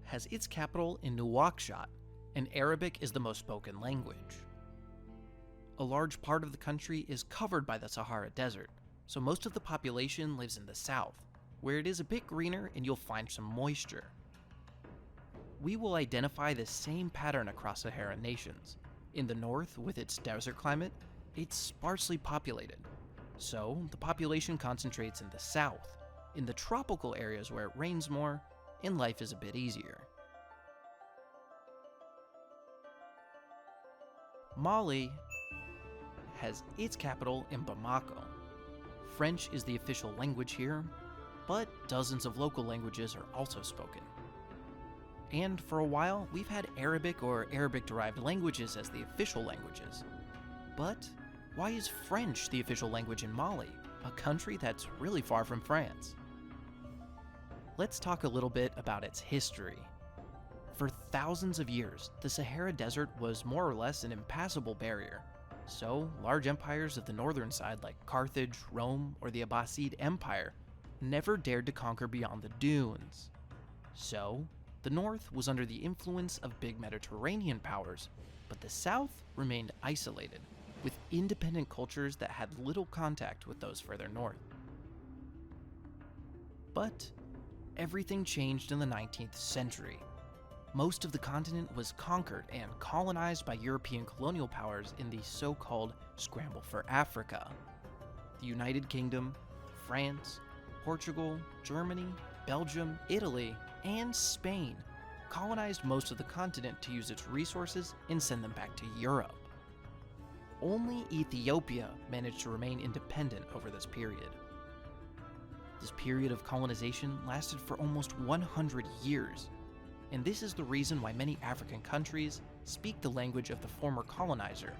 has its capital in Nouakchott, and Arabic is the most spoken language. A large part of the country is covered by the Sahara Desert, so most of the population lives in the south, where it is a bit greener and you'll find some moisture. We will identify the same pattern across Saharan nations. In the north, with its desert climate, it's sparsely populated, so the population concentrates in the south, in the tropical areas where it rains more and life is a bit easier. Mali has its capital in Bamako. French is the official language here, but dozens of local languages are also spoken. And for a while, we've had Arabic or Arabic-derived languages as the official languages. But why is French the official language in Mali, a country that's really far from France? Let's talk a little bit about its history. For thousands of years, the Sahara Desert was more or less an impassable barrier. So, large empires of the northern side like Carthage, Rome, or the Abbasid Empire never dared to conquer beyond the dunes. So, The north was under the influence of big Mediterranean powers, but the south remained isolated, with independent cultures that had little contact with those further north. But everything changed in the 19th century. Most of the continent was conquered and colonized by European colonial powers in the so-called Scramble for Africa. The United Kingdom, France, Portugal, Germany, Belgium, Italy, and Spain colonized most of the continent to use its resources and send them back to Europe. Only Ethiopia managed to remain independent over this period. This period of colonization lasted for almost 100 years, and this is the reason why many African countries speak the language of the former colonizer.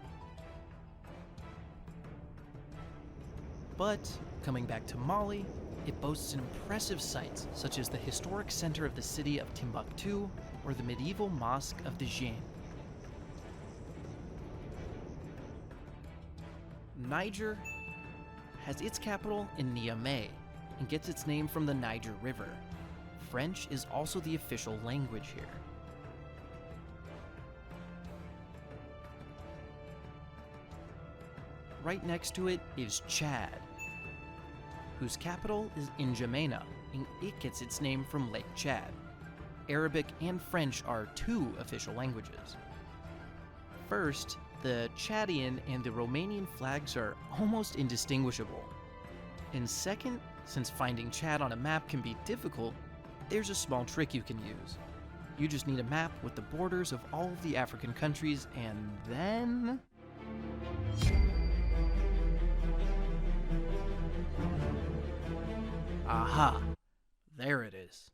But, coming back to Mali, it boasts impressive sites such as the historic center of the city of Timbuktu or the medieval mosque of Djinn. Niger has its capital in Niamey and gets its name from the Niger River. French is also the official language here. Right next to it is Chad, whose capital is N'Djamena, and it gets its name from Lake Chad. Arabic and French are two official languages. First, the Chadian and the Romanian flags are almost indistinguishable. And second, since finding Chad on a map can be difficult, there's a small trick you can use. You just need a map with the borders of all of the African countries, and then... Aha! There it is.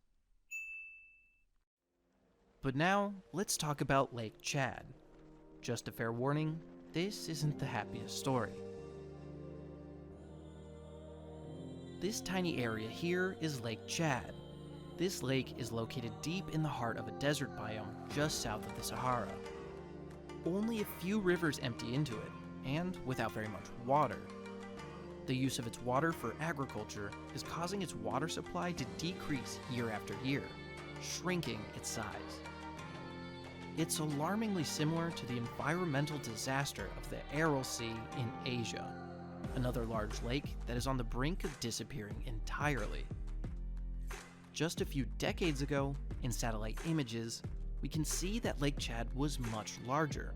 But now, let's talk about Lake Chad. Just a fair warning, this isn't the happiest story. This tiny area here is Lake Chad. This lake is located deep in the heart of a desert biome just south of the Sahara. Only a few rivers empty into it, and without very much water. The use of its water for agriculture is causing its water supply to decrease year after year, shrinking its size. It's alarmingly similar to the environmental disaster of the Aral Sea in Asia, another large lake that is on the brink of disappearing entirely. Just a few decades ago, in satellite images, we can see that Lake Chad was much larger,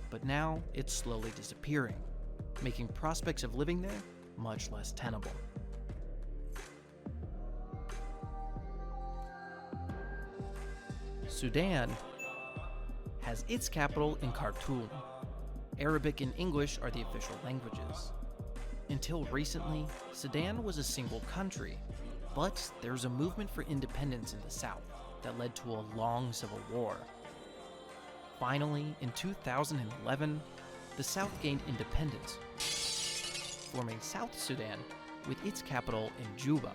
but now it's slowly disappearing, making prospects of living there much less tenable. Sudan has its capital in Khartoum. Arabic and English are the official languages. Until recently, Sudan was a single country, but there's a movement for independence in the south that led to a long civil war. Finally, in 2011, the south gained independence, forming South Sudan with its capital in Juba,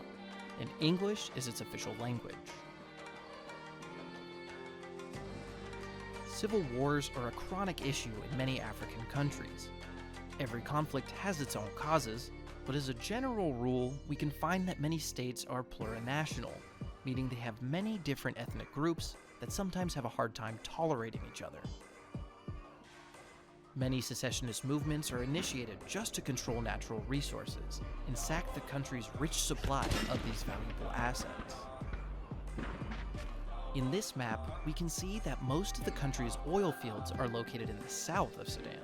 and English is its official language. Civil wars are a chronic issue in many African countries. Every conflict has its own causes, but as a general rule, we can find that many states are plurinational, meaning they have many different ethnic groups that sometimes have a hard time tolerating each other. Many secessionist movements are initiated just to control natural resources and sack the country's rich supply of these valuable assets. In this map, we can see that most of the country's oil fields are located in the south of Sudan.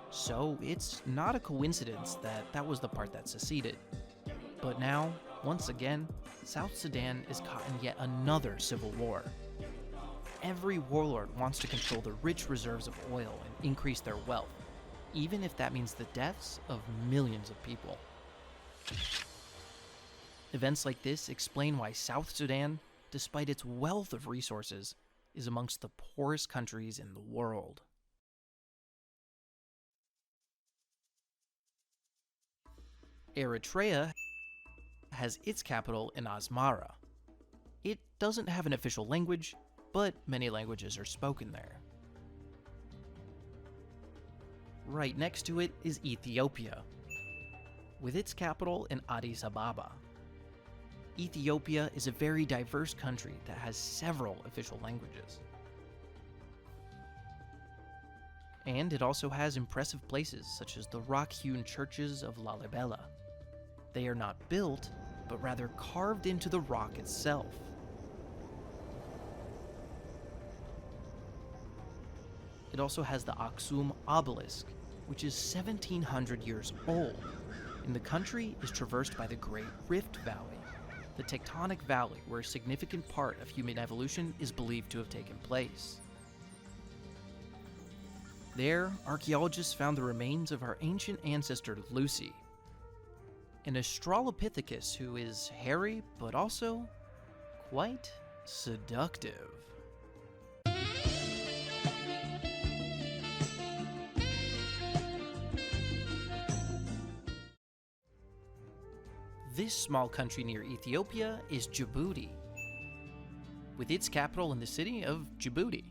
So it's not a coincidence that that was the part that seceded. But now, once again, South Sudan is caught in yet another civil war. Every warlord wants to control the rich reserves of oil and increase their wealth, even if that means the deaths of millions of people. Events like this explain why South Sudan, despite its wealth of resources, is amongst the poorest countries in the world. Eritrea has its capital in Asmara. It doesn't have an official language, but many languages are spoken there. Right next to it is Ethiopia, with its capital in Addis Ababa. Ethiopia is a very diverse country that has several official languages. And it also has impressive places such as the rock-hewn churches of Lalibela. They are not built, but rather carved into the rock itself. It also has the Aksum obelisk, which is 1,700 years old, and the country is traversed by the Great Rift Valley, the tectonic valley where a significant part of human evolution is believed to have taken place. There, archaeologists found the remains of our ancient ancestor Lucy, an Australopithecus who is hairy but also quite seductive. This small country near Ethiopia is Djibouti, with its capital in the city of Djibouti.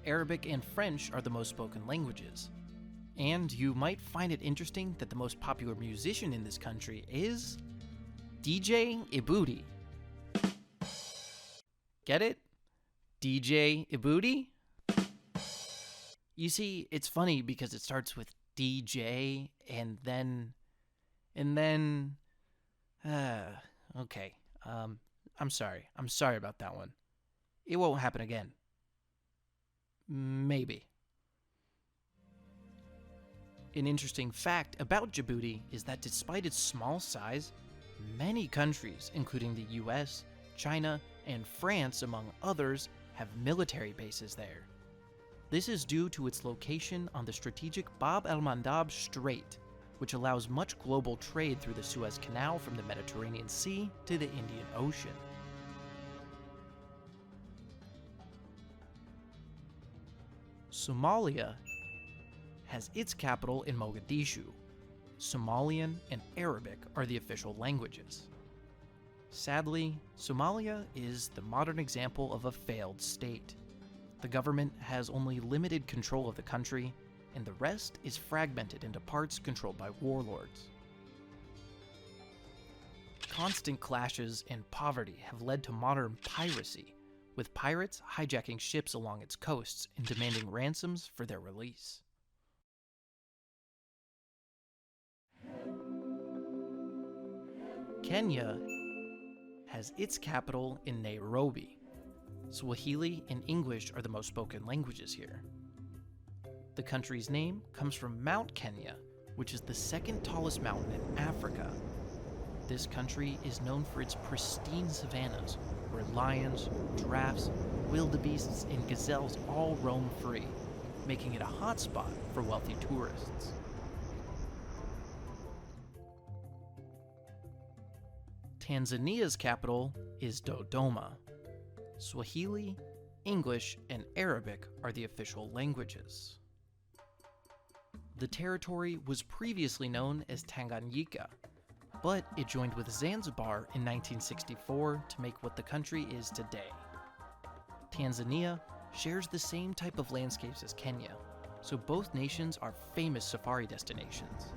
Arabic and French are the most spoken languages, and you might find it interesting that the most popular musician in this country is DJ Ibooty. Get it? DJ Ibooty? You see, it's funny because it starts with DJ and then okay. I'm sorry about that one. It won't happen again. Maybe. An interesting fact about Djibouti is that despite its small size, many countries, including the US, China, and France, among others, have military bases there. This is due to its location on the strategic Bab el-Mandab Strait, which allows much global trade through the Suez Canal from the Mediterranean Sea to the Indian Ocean. Somalia has its capital in Mogadishu. Somalian and Arabic are the official languages. Sadly, Somalia is the modern example of a failed state. The government has only limited control of the country, and the rest is fragmented into parts controlled by warlords. Constant clashes and poverty have led to modern piracy, with pirates hijacking ships along its coasts and demanding ransoms for their release. Kenya has its capital in Nairobi. Swahili and English are the most spoken languages here. The country's name comes from Mount Kenya, which is the second tallest mountain in Africa. This country is known for its pristine savannas, where lions, giraffes, wildebeests, and gazelles all roam free, making it a hotspot for wealthy tourists. Tanzania's capital is Dodoma. Swahili, English, and Arabic are the official languages. The territory was previously known as Tanganyika, but it joined with Zanzibar in 1964 to make what the country is today. Tanzania shares the same type of landscapes as Kenya, so both nations are famous safari destinations.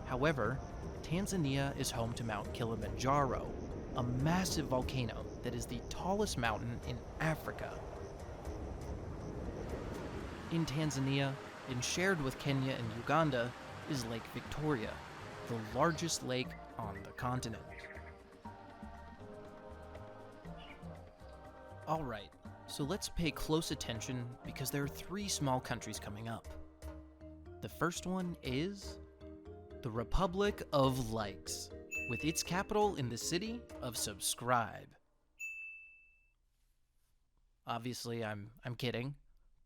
However, Tanzania is home to Mount Kilimanjaro, a massive volcano that is the tallest mountain in Africa. In Tanzania, and shared with Kenya and Uganda, is Lake Victoria, the largest lake on the continent. Alright, so let's pay close attention because there are 3 small countries coming up. The first one is the Republic of Likes, with its capital in the city of Subscribe. Obviously, I'm kidding,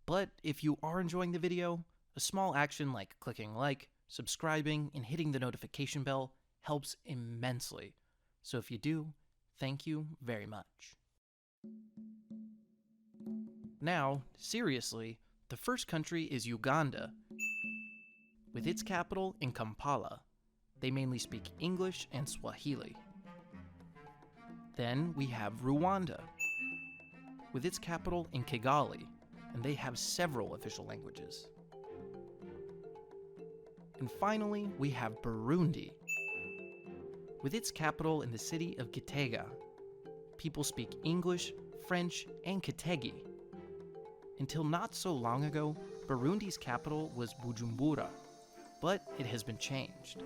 but if you are enjoying the video, a small action like clicking like, subscribing, and hitting the notification bell helps immensely. So if you do, thank you very much. Now, seriously, the first country is Uganda, with its capital in Kampala. They mainly speak English and Swahili. Then we have Rwanda, with its capital in Kigali, and they have several official languages. And finally, we have Burundi, with its capital in the city of Gitega. People speak English, French, and Kitegi. Until not so long ago, Burundi's capital was Bujumbura, but it has been changed.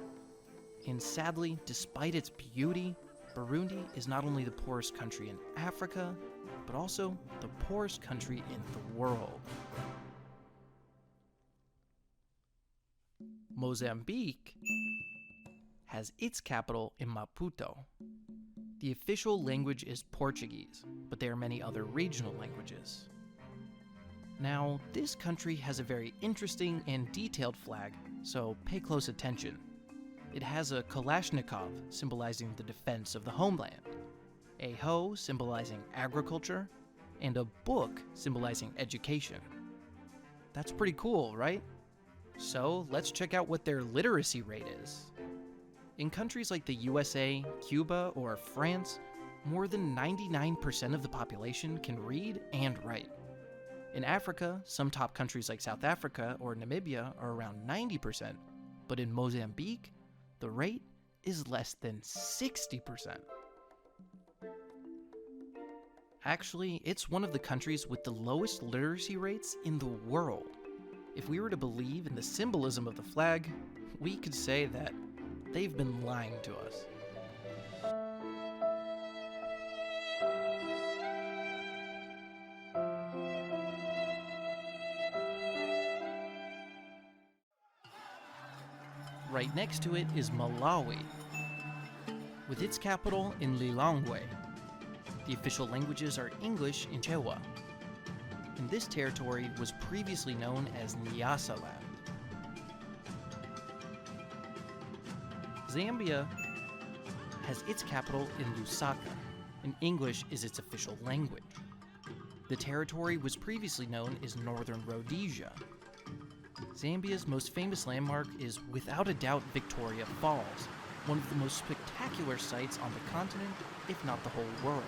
And sadly, despite its beauty, Burundi is not only the poorest country in Africa, but also the poorest country in the world. Mozambique has its capital in Maputo. The official language is Portuguese, but there are many other regional languages. Now, this country has a very interesting and detailed flag, so pay close attention. It has a Kalashnikov, symbolizing the defense of the homeland, a hoe, symbolizing agriculture, and a book, symbolizing education. That's pretty cool, right? So, let's check out what their literacy rate is. In countries like the USA, Cuba, or France, more than 99% of the population can read and write. In Africa, some top countries like South Africa or Namibia are around 90%, but in Mozambique, the rate is less than 60%. Actually, it's one of the countries with the lowest literacy rates in the world. If we were to believe in the symbolism of the flag, we could say that they've been lying to us. Right next to it is Malawi, with its capital in Lilongwe. The official languages are English and Chewa. And this territory was previously known as Nyasaland. Zambia has its capital in Lusaka, and English is its official language. The territory was previously known as Northern Rhodesia. Zambia's most famous landmark is without a doubt Victoria Falls, one of the most spectacular sights on the continent, if not the whole world.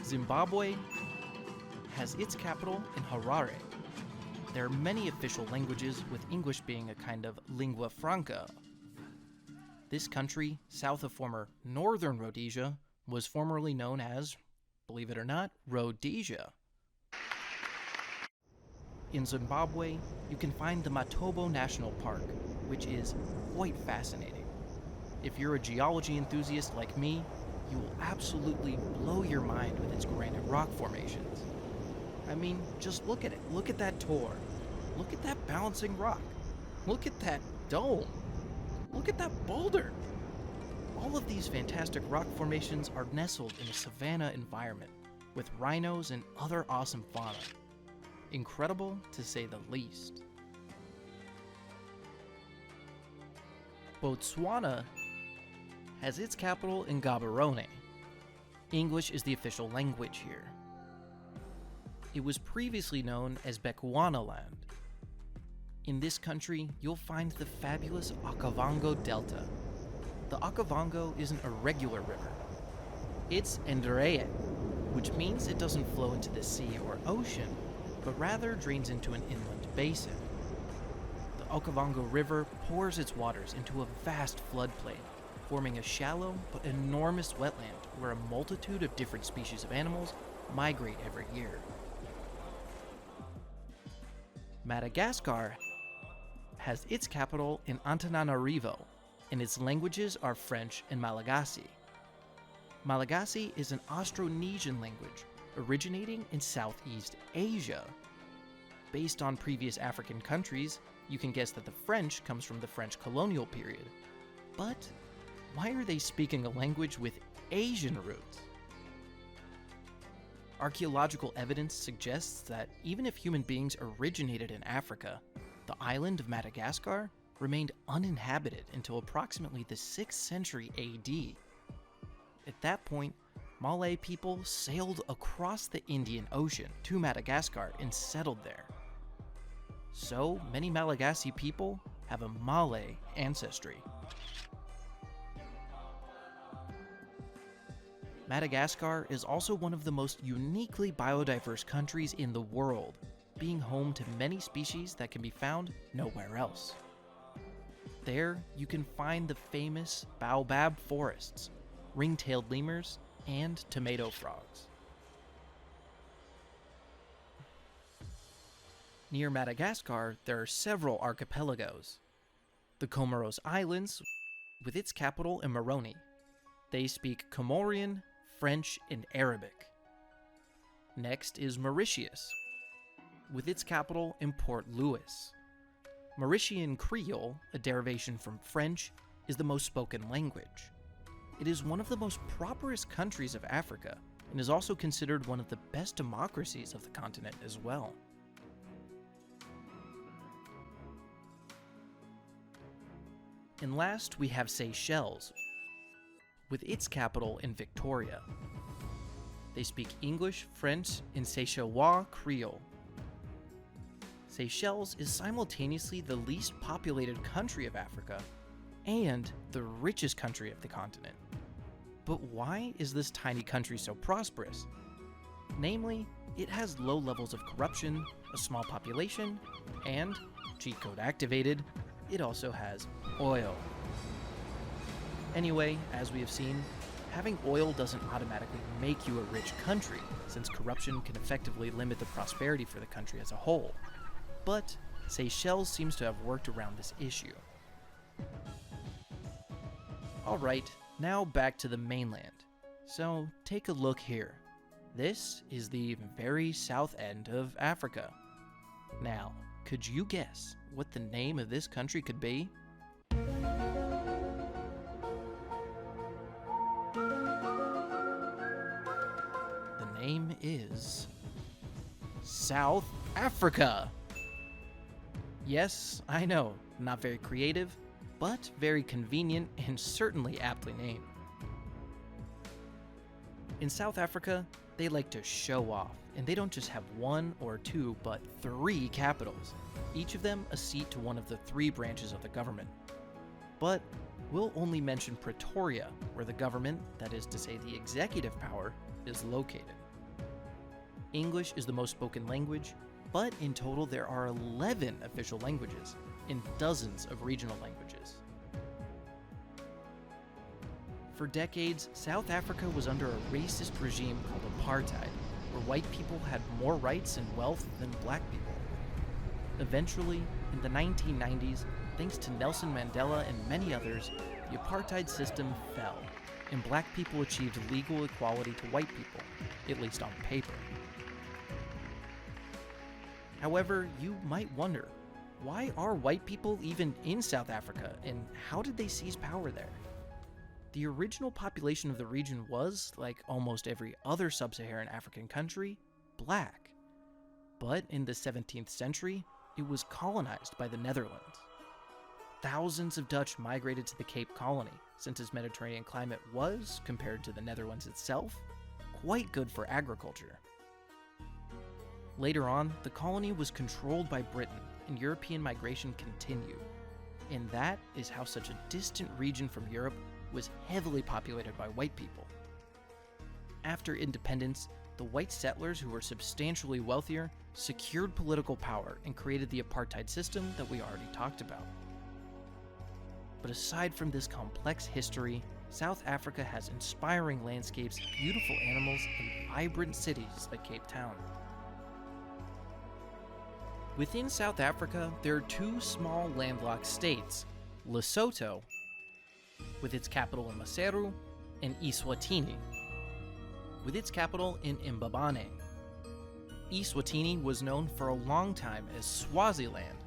Zimbabwe has its capital in Harare. There are many official languages, with English being a kind of lingua franca. This country, south of former Northern Rhodesia, was formerly known as, believe it or not, Rhodesia. In Zimbabwe, you can find the Matobo National Park, which is quite fascinating. If you're a geology enthusiast like me, you will absolutely blow your mind with its granite rock formations. I mean, just look at it. Look at that tor. Look at that balancing rock. Look at that dome. Look at that boulder. All of these fantastic rock formations are nestled in a savanna environment with rhinos and other awesome fauna. Incredible, to say the least. Botswana has its capital in Gaborone. English is the official language here. It was previously known as Bechuanaland. In this country, you'll find the fabulous Okavango Delta. The Okavango isn't a regular river. It's Ndreye, which means it doesn't flow into the sea or ocean, but rather drains into an inland basin. The Okavango River pours its waters into a vast floodplain, forming a shallow but enormous wetland where a multitude of different species of animals migrate every year. Madagascar has its capital in Antananarivo, and its languages are French and Malagasy. Malagasy is an Austronesian language originating in Southeast Asia. Based on previous African countries, you can guess that the French comes from the French colonial period. But why are they speaking a language with Asian roots? Archaeological evidence suggests that even if human beings originated in Africa, the island of Madagascar remained uninhabited until approximately the 6th century AD. At that point, Malay people sailed across the Indian Ocean to Madagascar and settled there. So, many Malagasy people have a Malay ancestry. Madagascar is also one of the most uniquely biodiverse countries in the world, being home to many species that can be found nowhere else. There, you can find the famous baobab forests, ring-tailed lemurs, and tomato frogs. Near Madagascar, there are several archipelagos. The Comoros Islands, with its capital in Moroni. They speak Comorian, French, and Arabic. Next is Mauritius, with its capital in Port Louis. Mauritian Creole, a derivation from French, is the most spoken language. It is one of the most prosperous countries of Africa, and is also considered one of the best democracies of the continent as well. And last, we have Seychelles, with its capital in Victoria. They speak English, French, and Seychellois Creole. Seychelles is simultaneously the least populated country of Africa and the richest country of the continent. But why is this tiny country so prosperous? Namely, it has low levels of corruption, a small population, and, cheat code activated, it also has oil. Anyway, as we have seen, having oil doesn't automatically make you a rich country, since corruption can effectively limit the prosperity for the country as a whole. But Seychelles seems to have worked around this issue. Alright, now back to the mainland. So take a look here. This is the very south end of Africa. Now, could you guess what the name of this country could be? The name is South Africa. Yes, I know, not very creative, but very convenient and certainly aptly named. In South Africa, they like to show off, and they don't just have one or two, but 3 capitals, each of them a seat to one of the 3 branches of the government. But we'll only mention Pretoria, where the government, that is to say the executive power, is located. English is the most spoken language, but in total there are 11 official languages and dozens of regional languages. For decades, South Africa was under a racist regime called apartheid, where white people had more rights and wealth than black people. Eventually, in the 1990s, thanks to Nelson Mandela and many others, the apartheid system fell, and black people achieved legal equality to white people, at least on paper. However, you might wonder, why are white people even in South Africa, and how did they seize power there? The original population of the region was, like almost every other sub-Saharan African country, black. But in the 17th century, it was colonized by the Netherlands. Thousands of Dutch migrated to the Cape Colony, since its Mediterranean climate was, compared to the Netherlands itself, quite good for agriculture. Later on, the colony was controlled by Britain, and European migration continued. And that is how such a distant region from Europe was heavily populated by white people. After independence, the white settlers, who were substantially wealthier, secured political power and created the apartheid system that we already talked about. But aside from this complex history, South Africa has inspiring landscapes, beautiful animals, and vibrant cities like Cape Town. Within South Africa, there are 2 small landlocked states, Lesotho, with its capital in Maseru, and Eswatini, with its capital in Mbabane. Eswatini was known for a long time as Swaziland,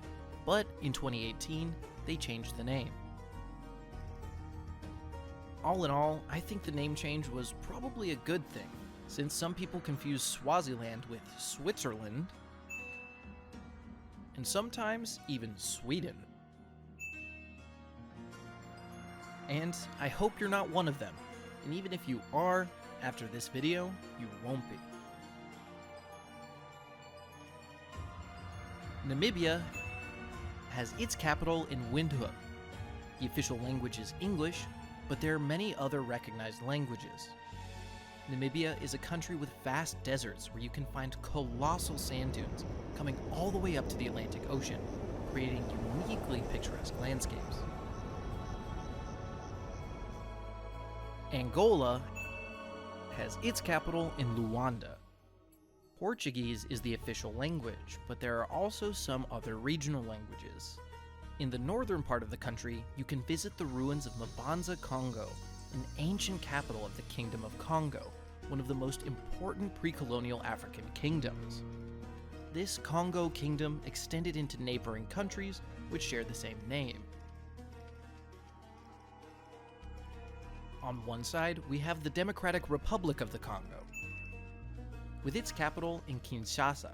but in 2018, they changed the name. All in all, I think the name change was probably a good thing, since some people confuse Swaziland with Switzerland, and sometimes even Sweden. And I hope you're not one of them, and even if you are, after this video, you won't be. Namibia has its capital in Windhoek. The official language is English, but there are many other recognized languages. Namibia is a country with vast deserts where you can find colossal sand dunes coming all the way up to the Atlantic Ocean, creating uniquely picturesque landscapes. Angola has its capital in Luanda. Portuguese is the official language, but there are also some other regional languages. In the northern part of the country, you can visit the ruins of Mbanza, Congo, an ancient capital of the Kingdom of Congo, one of the most important pre-colonial African kingdoms. This Congo kingdom extended into neighboring countries which share the same name. On one side, we have the Democratic Republic of the Congo, with its capital in Kinshasa.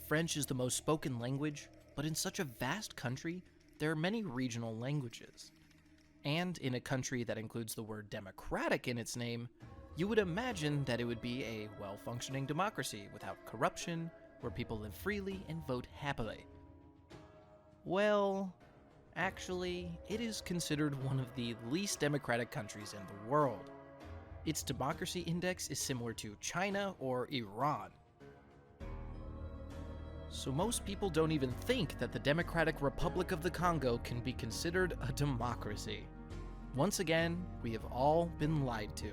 French is the most spoken language, but in such a vast country, there are many regional languages. And in a country that includes the word democratic in its name, you would imagine that it would be a well-functioning democracy without corruption, where people live freely and vote happily. Well, actually, it is considered one of the least democratic countries in the world. Its democracy index is similar to China or Iran. So most people don't even think that the Democratic Republic of the Congo can be considered a democracy. Once again, we have all been lied to.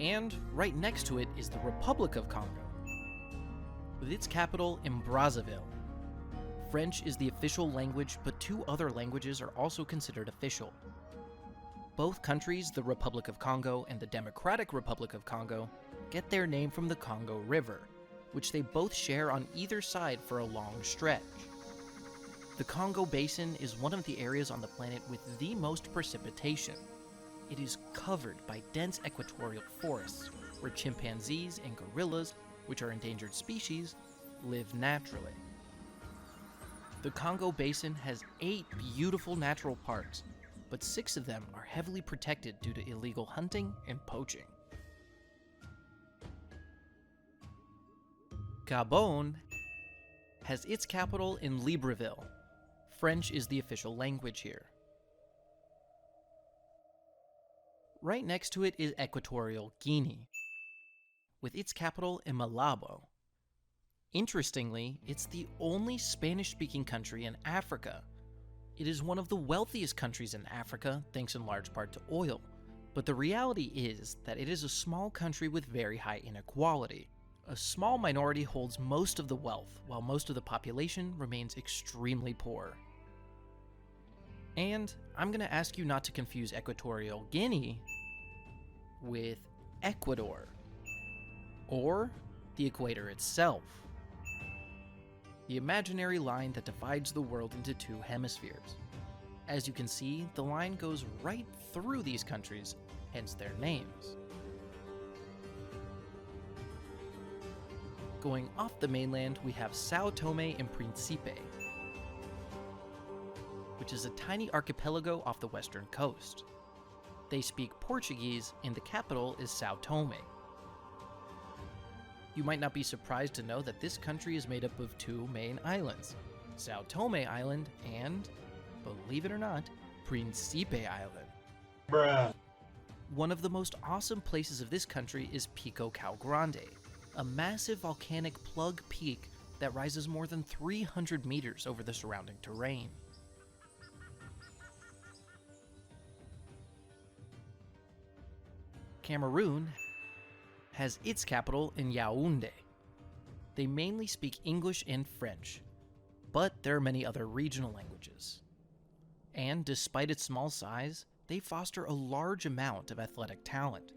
And right next to it is the Republic of Congo, with its capital in Brazzaville. French is the official language, but two other languages are also considered official. Both countries, the Republic of Congo and the Democratic Republic of Congo, get their name from the Congo River, which they both share on either side for a long stretch. The Congo Basin is one of the areas on the planet with the most precipitation. It is covered by dense equatorial forests, where chimpanzees and gorillas, which are endangered species, live naturally. The Congo Basin has 8 beautiful natural parks, but 6 of them are heavily protected due to illegal hunting and poaching. Gabon has its capital in Libreville. French is the official language here. Right next to it is Equatorial Guinea, with its capital in Malabo. Interestingly, it's the only Spanish-speaking country in Africa. It is one of the wealthiest countries in Africa, thanks in large part to oil, but the reality is that it is a small country with very high inequality. A small minority holds most of the wealth, while most of the population remains extremely poor. And I'm going to ask you not to confuse Equatorial Guinea with Ecuador, or the equator itself, the imaginary line that divides the world into 2 hemispheres. As you can see, the line goes right through these countries, hence their names. Going off the mainland, we have Sao Tome and Principe, which is a tiny archipelago off the western coast. They speak Portuguese, and the capital is Sao Tome. You might not be surprised to know that this country is made up of 2 main islands, Sao Tome Island and, believe it or not, Principe Island. Bruh. One of the most awesome places of this country is Pico Cal Grande, a massive volcanic plug peak that rises more than 300 meters over the surrounding terrain. Cameroon has its capital in Yaoundé. They mainly speak English and French, but there are many other regional languages. And despite its small size, they foster a large amount of athletic talent.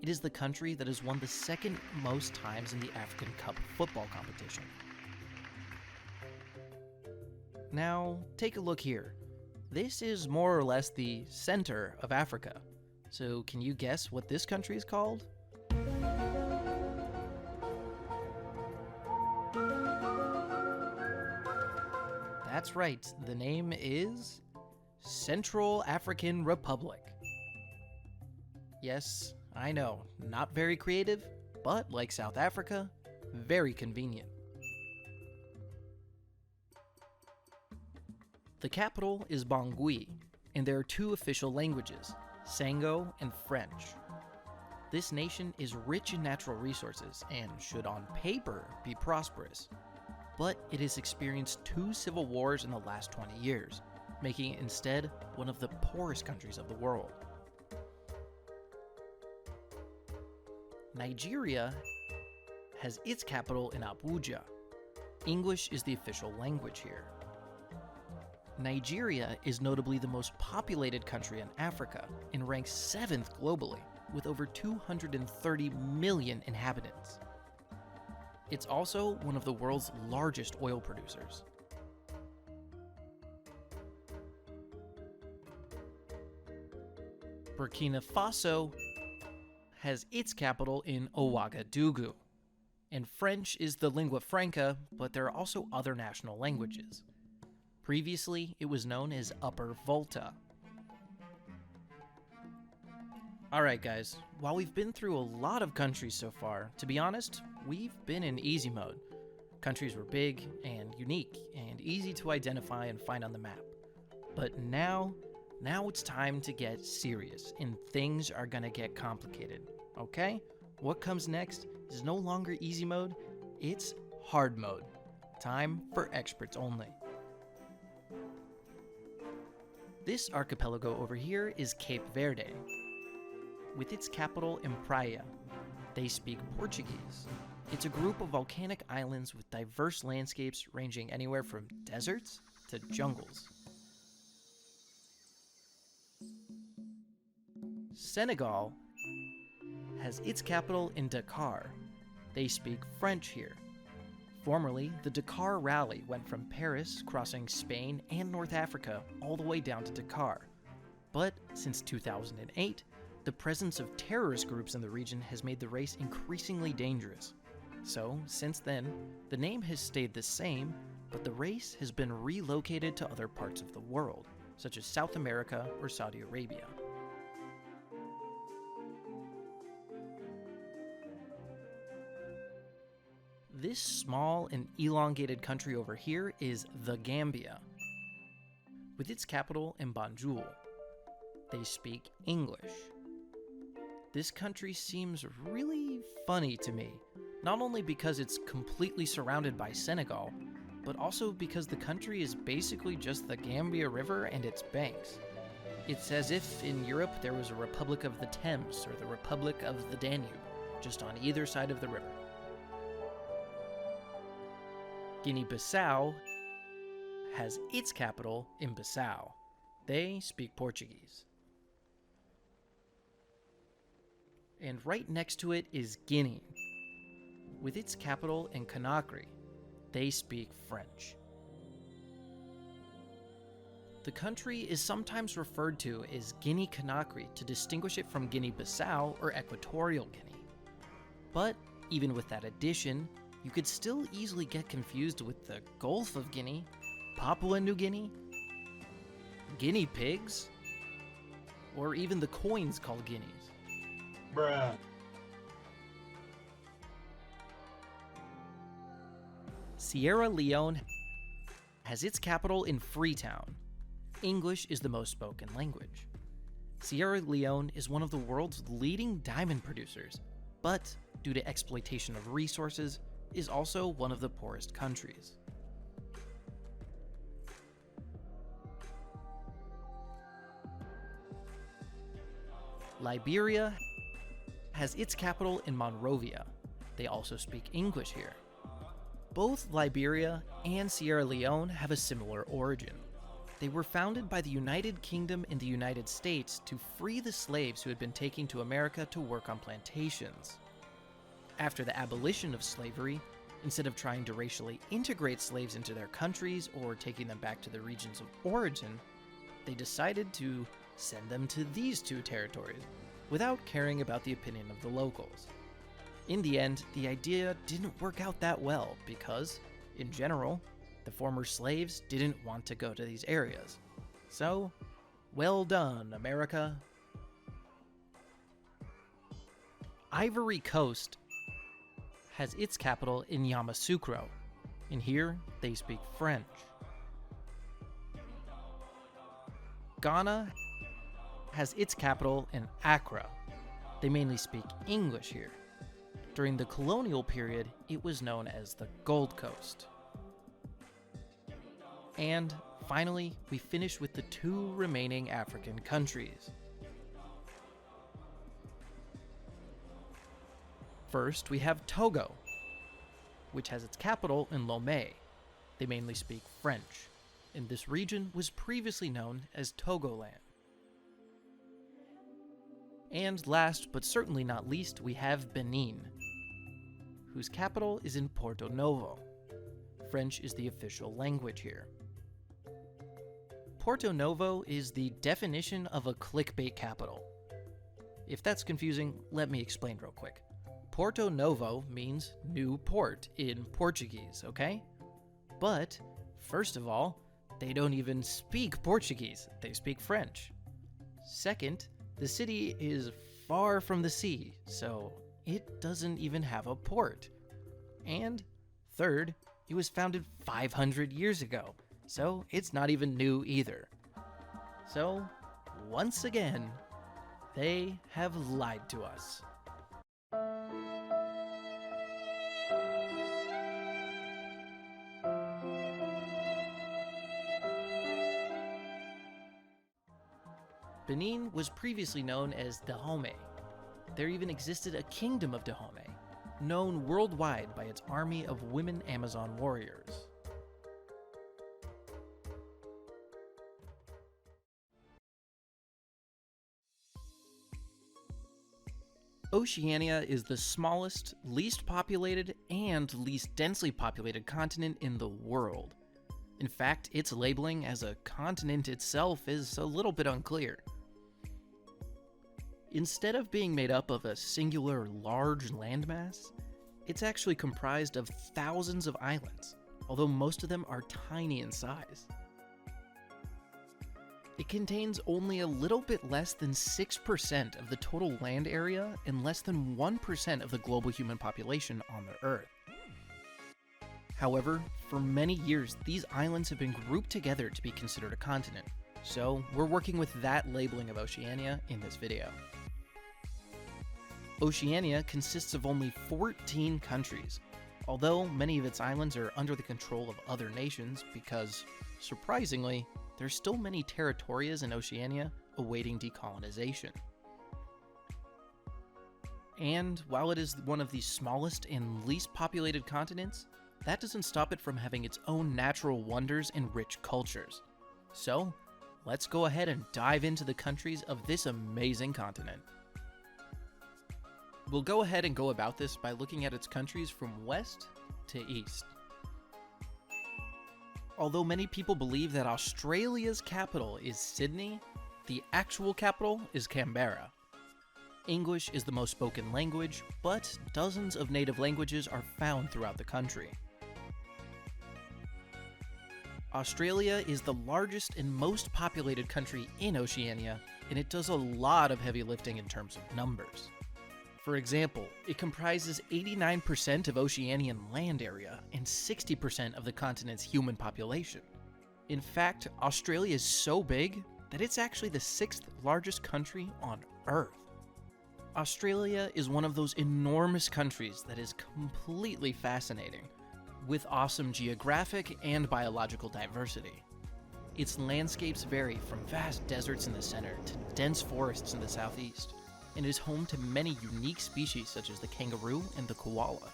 It is the country that has won the 2nd most times in the African Cup football competition. Now, take a look here. This is more or less the center of Africa. So can you guess what this country is called? That's right, the name is Central African Republic. Yes, I know, not very creative, but like South Africa, Very convenient. The capital is Bangui, and there are two official languages, Sango and French. This nation is rich in natural resources and should on paper be prosperous, but it has experienced 2 civil wars in the last 20 years, making it instead one of the poorest countries of the world. Nigeria has its capital in Abuja. English is the official language here. Nigeria is notably the most populated country in Africa and ranks 7th globally, with over 230 million inhabitants. It's also one of the world's largest oil producers. Burkina Faso has its capital in Ouagadougou, and French is the lingua franca, but there are also other national languages. Previously, it was known as Upper Volta. Alright guys, while we've been through a lot of countries so far, to be honest, we've been in easy mode. Countries were big and unique and easy to identify and find on the map. But now it's time to get serious and things are gonna get complicated, okay? What comes next is no longer easy mode, it's hard mode. Time for experts only. This archipelago over here is Cape Verde, with its capital in Praia. They speak Portuguese. It's a group of volcanic islands with diverse landscapes ranging anywhere from deserts to jungles. Senegal has its capital in Dakar. They speak French here. Formerly, the Dakar Rally went from Paris, crossing Spain and North Africa, all the way down to Dakar. But since 2008, the presence of terrorist groups in the region has made the race increasingly dangerous. So, since then, the name has stayed the same, but the race has been relocated to other parts of the world, such as South America or Saudi Arabia. This small and elongated country over here is the Gambia, with its capital in Banjul. They speak English. This country seems really funny to me, not only because it's completely surrounded by Senegal, but also because the country is basically just the Gambia River and its banks. It's as if in Europe there was a Republic of the Thames or the Republic of the Danube, just on either side of the river. Guinea-Bissau has its capital in Bissau. They speak Portuguese. And right next to it is Guinea, with its capital in Conakry. They speak French. The country is sometimes referred to as Guinea-Conakry to distinguish it from Guinea-Bissau or Equatorial Guinea. But even with that addition, you could still easily get confused with the Gulf of Guinea, Papua New Guinea, guinea pigs, or even the coins called guineas. Bruh. Sierra Leone has its capital in Freetown. English is the most spoken language. Sierra Leone is one of the world's leading diamond producers, but due to exploitation of resources, is also one of the poorest countries. Liberia has its capital in Monrovia. They also speak English here. Both Liberia and Sierra Leone have a similar origin. They were founded by the United Kingdom and the United States to free the slaves who had been taken to America to work on plantations. After the abolition of slavery, instead of trying to racially integrate slaves into their countries or taking them back to their regions of origin, they decided to send them to these two territories without caring about the opinion of the locals. In the end, the idea didn't work out that well because, in general, the former slaves didn't want to go to these areas. So, well done, America. Ivory Coast has its capital in Yamoussoukro, and here they speak French. Ghana has its capital in Accra. They mainly speak English here. During the colonial period, it was known as the Gold Coast. And finally, we finish with the two remaining African countries. First, we have Togo, which has its capital in Lomé. They mainly speak French, and this region was previously known as Togoland. And last, but certainly not least, we have Benin, whose capital is in Porto Novo. French is the official language here. Porto Novo is the definition of a clickbait capital. If that's confusing, let me explain real quick. Porto Novo means new port in Portuguese, okay? But, first of all, they don't even speak Portuguese, they speak French. Second, the city is far from the sea, so it doesn't even have a port. And third, it was founded 500 years ago, so it's not even new either. So, once again, they have lied to us. Benin was previously known as Dahomey. There even existed a kingdom of Dahomey, known worldwide by its army of women Amazon warriors. Oceania is the smallest, least populated, and least densely populated continent in the world. In fact, its labeling as a continent itself is a little bit unclear. Instead of being made up of a singular large landmass, it's actually comprised of thousands of islands, although most of them are tiny in size. It contains only a little bit less than 6% of the total land area and less than 1% of the global human population on the Earth. However, for many years, these islands have been grouped together to be considered a continent, so we're working with that labeling of Oceania in this video. Oceania consists of only 14 countries, although many of its islands are under the control of other nations because, surprisingly, there's still many territorias in Oceania awaiting decolonization. And while it is one of the smallest and least populated continents, that doesn't stop it from having its own natural wonders and rich cultures. So, let's go ahead and dive into the countries of this amazing continent. We'll go ahead and go about this by looking at its countries from west to east. Although many people believe that Australia's capital is Sydney, the actual capital is Canberra. English is the most spoken language, but dozens of native languages are found throughout the country. Australia is the largest and most populated country in Oceania, and it does a lot of heavy lifting in terms of numbers. For example, it comprises 89% of Oceanian land area and 60% of the continent's human population. In fact, Australia is so big that it's actually the 6th largest country on Earth. Australia is one of those enormous countries that is completely fascinating, with awesome geographic and biological diversity. Its landscapes vary from vast deserts in the center to dense forests in the southeast, and is home to many unique species such as the kangaroo and the koala.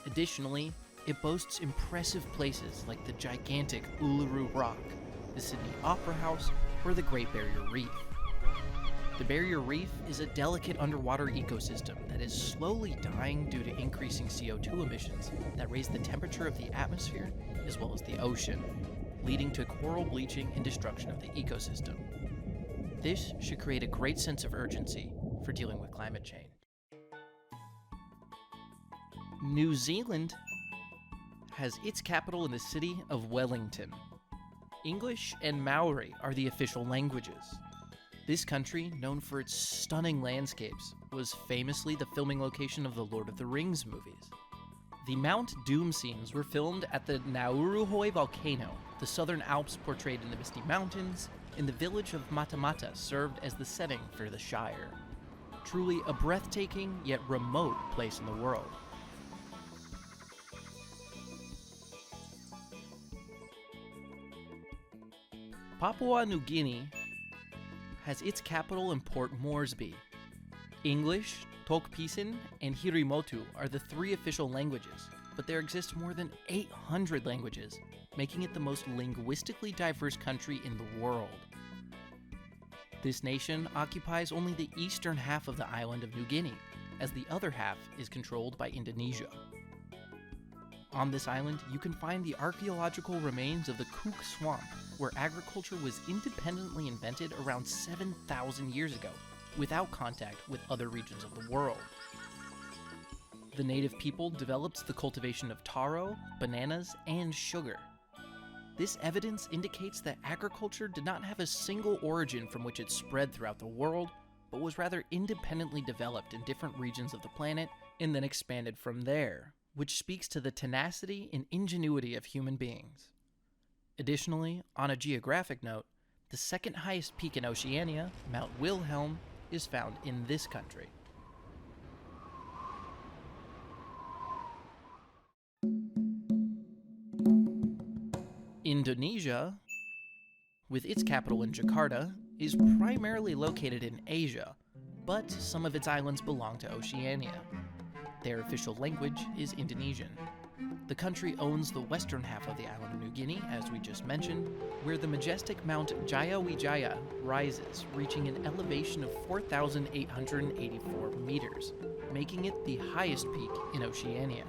Additionally, it boasts impressive places like the gigantic Uluru Rock, the Sydney Opera House, or the Great Barrier Reef. The Barrier Reef is a delicate underwater ecosystem that is slowly dying due to increasing CO2 emissions that raise the temperature of the atmosphere as well as the ocean, leading to coral bleaching and destruction of the ecosystem. This should create a great sense of urgency for dealing with climate change. New Zealand has its capital in the city of Wellington. English and Maori are the official languages. This country, known for its stunning landscapes, was famously the filming location of the Lord of the Rings movies. The Mount Doom scenes were filmed at the Nauruhoe volcano, the southern Alps portrayed in the Misty Mountains, and the village of Matamata served as the setting for the Shire. Truly a breathtaking yet remote place in the world. Papua New Guinea has its capital in Port Moresby. English, Tokpisin, and Hirimotu are the three official languages, but there exist more than 800 languages, making it the most linguistically diverse country in the world. This nation occupies only the eastern half of the island of New Guinea, as the other half is controlled by Indonesia. On this island, you can find the archaeological remains of the Cook Swamp, where agriculture was independently invented around 7,000 years ago, without contact with other regions of the world. The native people developed the cultivation of taro, bananas, and sugar. This evidence indicates that agriculture did not have a single origin from which it spread throughout the world, but was rather independently developed in different regions of the planet and then expanded from there, which speaks to the tenacity and ingenuity of human beings. Additionally, on a geographic note, the second highest peak in Oceania, Mount Wilhelm, is found in this country. Indonesia, with its capital in Jakarta, is primarily located in Asia, but some of its islands belong to Oceania. Their official language is Indonesian. The country owns the western half of the island of New Guinea, as we just mentioned, where the majestic Mount Jayawijaya rises, reaching an elevation of 4,884 meters, making it the highest peak in Oceania.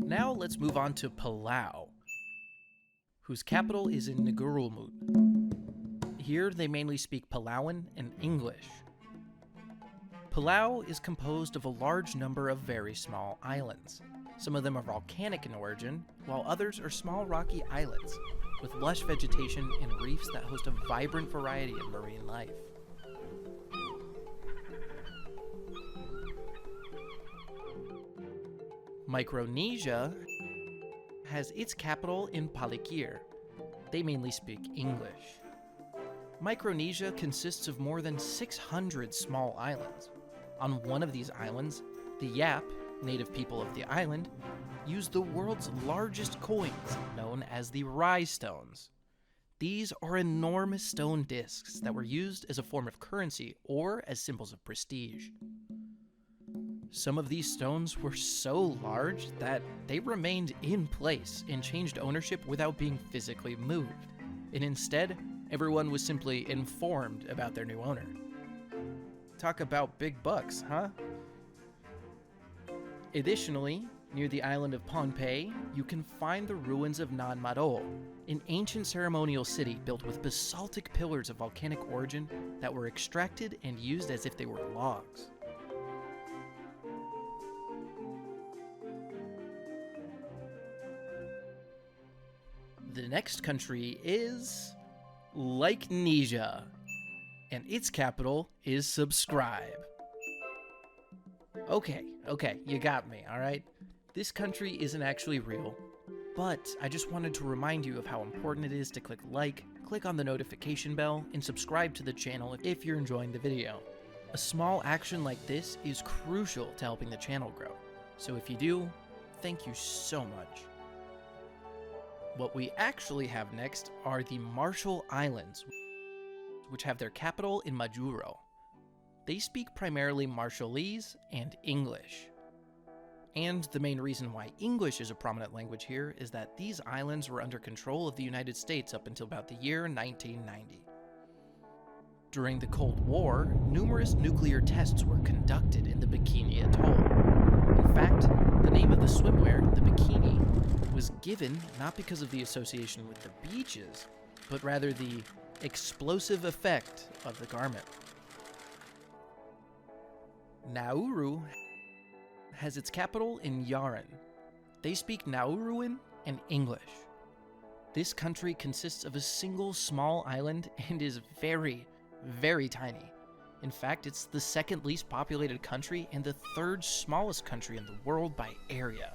Now let's move on to Palau, whose capital is in Negurulmut. Here they mainly speak Palauan and English. Palau is composed of a large number of very small islands. Some of them are volcanic in origin, while others are small rocky islets, with lush vegetation and reefs that host a vibrant variety of marine life. Micronesia has its capital in Palikir. They mainly speak English. Micronesia consists of more than 600 small islands. On one of these islands, the Yap, native people of the island, use the world's largest coins, known as the Rai stones. These are enormous stone discs that were used as a form of currency or as symbols of prestige. Some of these stones were so large that they remained in place and changed ownership without being physically moved, and instead, everyone was simply informed about their new owner. Talk about big bucks, huh? Additionally, near the island of Pohnpei, you can find the ruins of Nan Madol, an ancient ceremonial city built with basaltic pillars of volcanic origin that were extracted and used as if they were logs. The next country is Lycaonesia, and its capital is Subscribe. Okay, you got me, alright? This country isn't actually real, but I just wanted to remind you of how important it is to click like, click on the notification bell, and subscribe to the channel if you're enjoying the video. A small action like this is crucial to helping the channel grow, so if you do, thank you so much. What we actually have next are the Marshall Islands, which have their capital in Majuro. They speak primarily Marshallese and English. And the main reason why English is a prominent language here is that these islands were under control of the United States up until about the year 1990. During the Cold War, numerous nuclear tests were conducted in the Bikini Atoll. In fact, the name of the swimwear, the bikini, was given not because of the association with the beaches, but rather the explosive effect of the garment. Nauru has its capital in Yaren. They speak Nauruan and English. This country consists of a single small island and is very, very tiny. In fact, it's the second least populated country and the third smallest country in the world by area.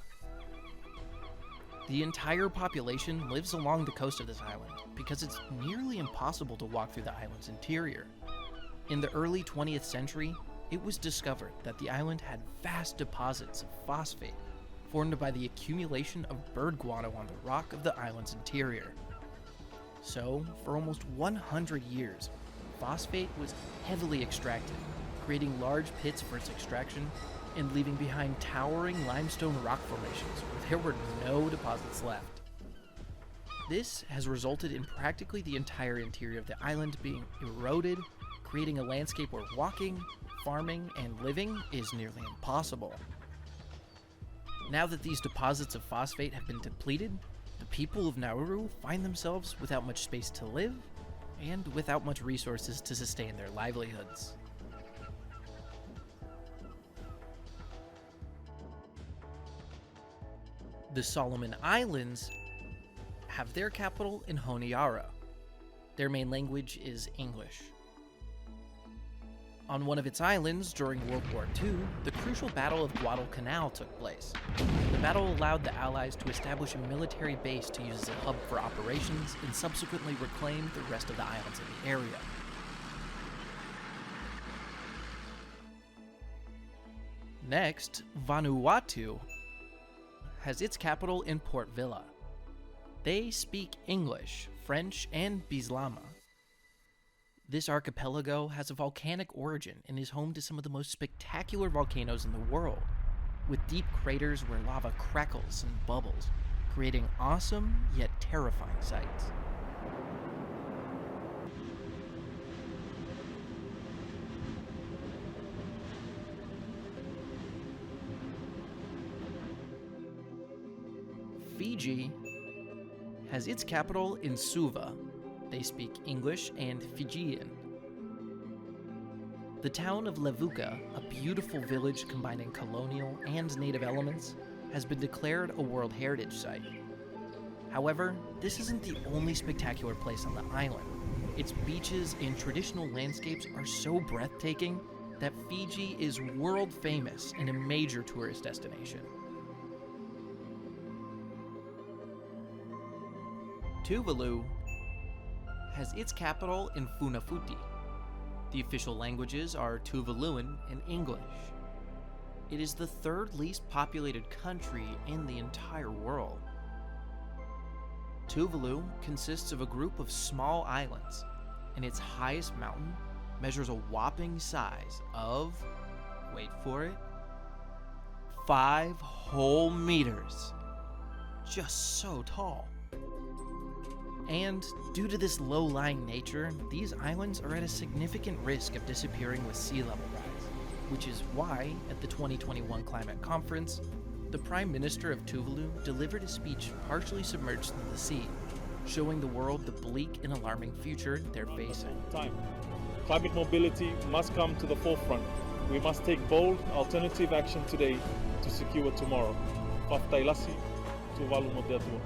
The entire population lives along the coast of this island because it's nearly impossible to walk through the island's interior. In the early 20th century, it was discovered that the island had vast deposits of phosphate formed by the accumulation of bird guano on the rock of the island's interior. So, for almost 100 years, phosphate was heavily extracted, creating large pits for its extraction and leaving behind towering limestone rock formations where there were no deposits left. This has resulted in practically the entire interior of the island being eroded, creating a landscape where walking, farming, and living is nearly impossible. Now that these deposits of phosphate have been depleted, the people of Nauru find themselves without much space to live and without much resources to sustain their livelihoods. The Solomon Islands have their capital in Honiara. Their main language is English. On one of its islands during World War II, the crucial Battle of Guadalcanal took place. The battle allowed the Allies to establish a military base to use as a hub for operations and subsequently reclaim the rest of the islands in the area. Next, Vanuatu has its capital in Port Vila. They speak English, French, and Bislama. This archipelago has a volcanic origin and is home to some of the most spectacular volcanoes in the world, with deep craters where lava crackles and bubbles, creating awesome yet terrifying sights. Fiji has its capital in Suva. They speak English and Fijian. The town of Levuka, a beautiful village combining colonial and native elements, has been declared a World Heritage Site. However, this isn't the only spectacular place on the island. Its beaches and traditional landscapes are so breathtaking that Fiji is world famous and a major tourist destination. Tuvalu has its capital in Funafuti. The official languages are Tuvaluan and English. It is the third least populated country in the entire world. Tuvalu consists of a group of small islands, and its highest mountain measures a whopping size of, wait for it, 5 whole meters. Just so tall. And due to this low-lying nature, these islands are at a significant risk of disappearing with sea level rise, which is why, at the 2021 Climate Conference, the Prime Minister of Tuvalu delivered a speech partially submerged in the sea, showing the world the bleak and alarming future they're facing. Climate mobility must come to the forefront. We must take bold, alternative action today to secure tomorrow. Faftailasi, Tuvalu Modetua.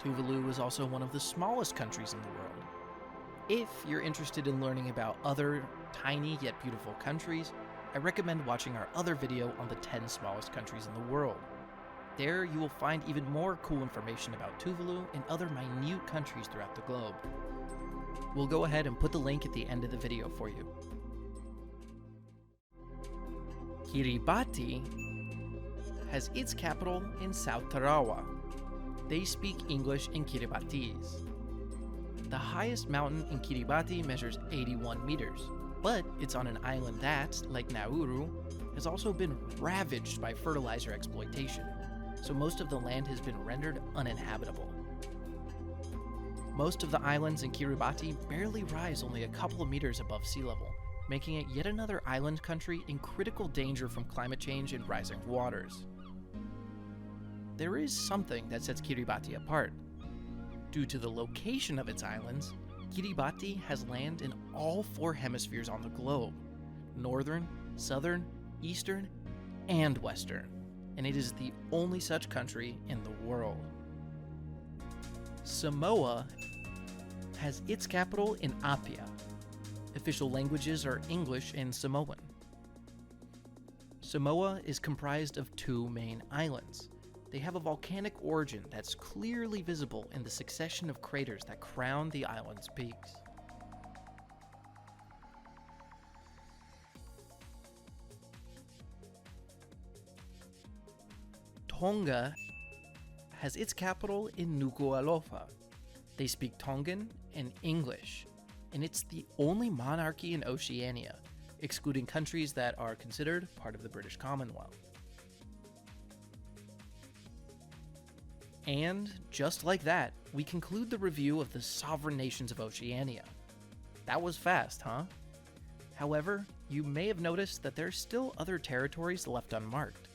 Tuvalu is also one of the smallest countries in the world. If you're interested in learning about other tiny yet beautiful countries, I recommend watching our other video on the 10 smallest countries in the world. There you will find even more cool information about Tuvalu and other minute countries throughout the globe. We'll go ahead and put the link at the end of the video for you. Kiribati has its capital in South Tarawa. They speak English and Kiribatis. The highest mountain in Kiribati measures 81 meters, but it's on an island that, like Nauru, has also been ravaged by fertilizer exploitation, so most of the land has been rendered uninhabitable. Most of the islands in Kiribati barely rise only a couple of meters above sea level, making it yet another island country in critical danger from climate change and rising waters. There is something that sets Kiribati apart. Due to the location of its islands, Kiribati has land in all 4 hemispheres on the globe: northern, southern, eastern, and western, and it is the only such country in the world. Samoa has its capital in Apia. Official languages are English and Samoan. Samoa is comprised of 2 main islands. They have a volcanic origin that's clearly visible in the succession of craters that crown the island's peaks. Tonga has its capital in Nuku'alofa. They speak Tongan and English, and it's the only monarchy in Oceania, excluding countries that are considered part of the British Commonwealth. And just like that, we conclude the review of the sovereign nations of Oceania. That was fast, huh? However, you may have noticed that there's still other territories left unmarked.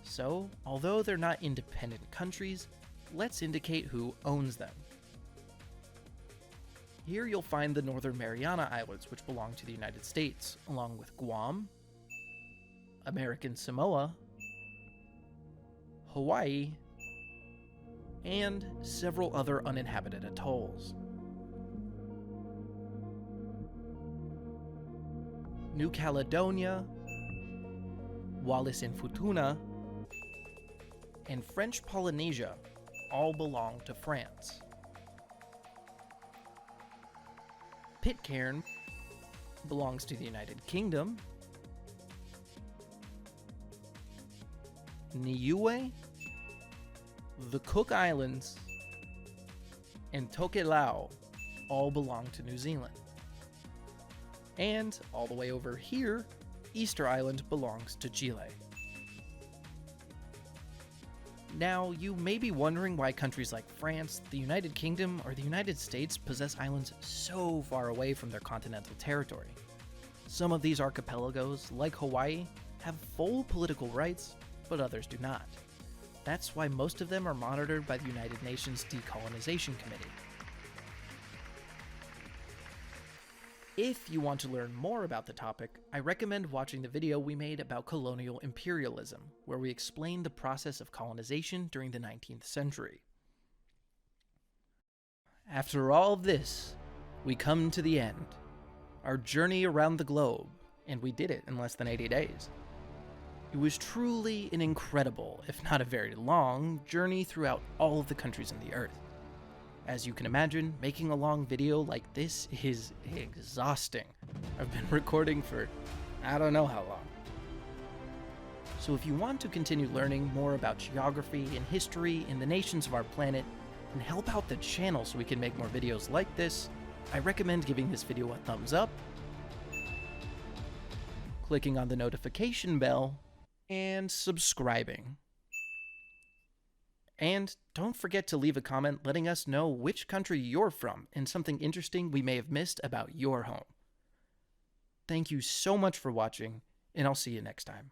So, although they're not independent countries, let's indicate who owns them. Here you'll find the Northern Mariana Islands, which belong to the United States, along with Guam, American Samoa, Hawaii, and several other uninhabited atolls. New Caledonia, Wallis and Futuna, and French Polynesia all belong to France. Pitcairn belongs to the United Kingdom. Niue, the Cook Islands, and Tokelau all belong to New Zealand. And all the way over here, Easter Island belongs to Chile. Now, you may be wondering why countries like France, the United Kingdom, or the United States possess islands so far away from their continental territory. Some of these archipelagos, like Hawaii, have full political rights, but others do not. That's why most of them are monitored by the United Nations Decolonization Committee. If you want to learn more about the topic, I recommend watching the video we made about colonial imperialism, where we explain the process of colonization during the 19th century. After all of this, we come to the end. Our journey around the globe, and we did it in less than 80 days. It was truly an incredible, if not a very long, journey throughout all of the countries on the Earth. As you can imagine, making a long video like this is exhausting. I've been recording for I don't know how long. So if you want to continue learning more about geography and history in the nations of our planet, and help out the channel so we can make more videos like this, I recommend giving this video a thumbs up, clicking on the notification bell, and subscribing. And don't forget to leave a comment letting us know which country you're from and something interesting we may have missed about your home. Thank you so much for watching, and I'll see you next time.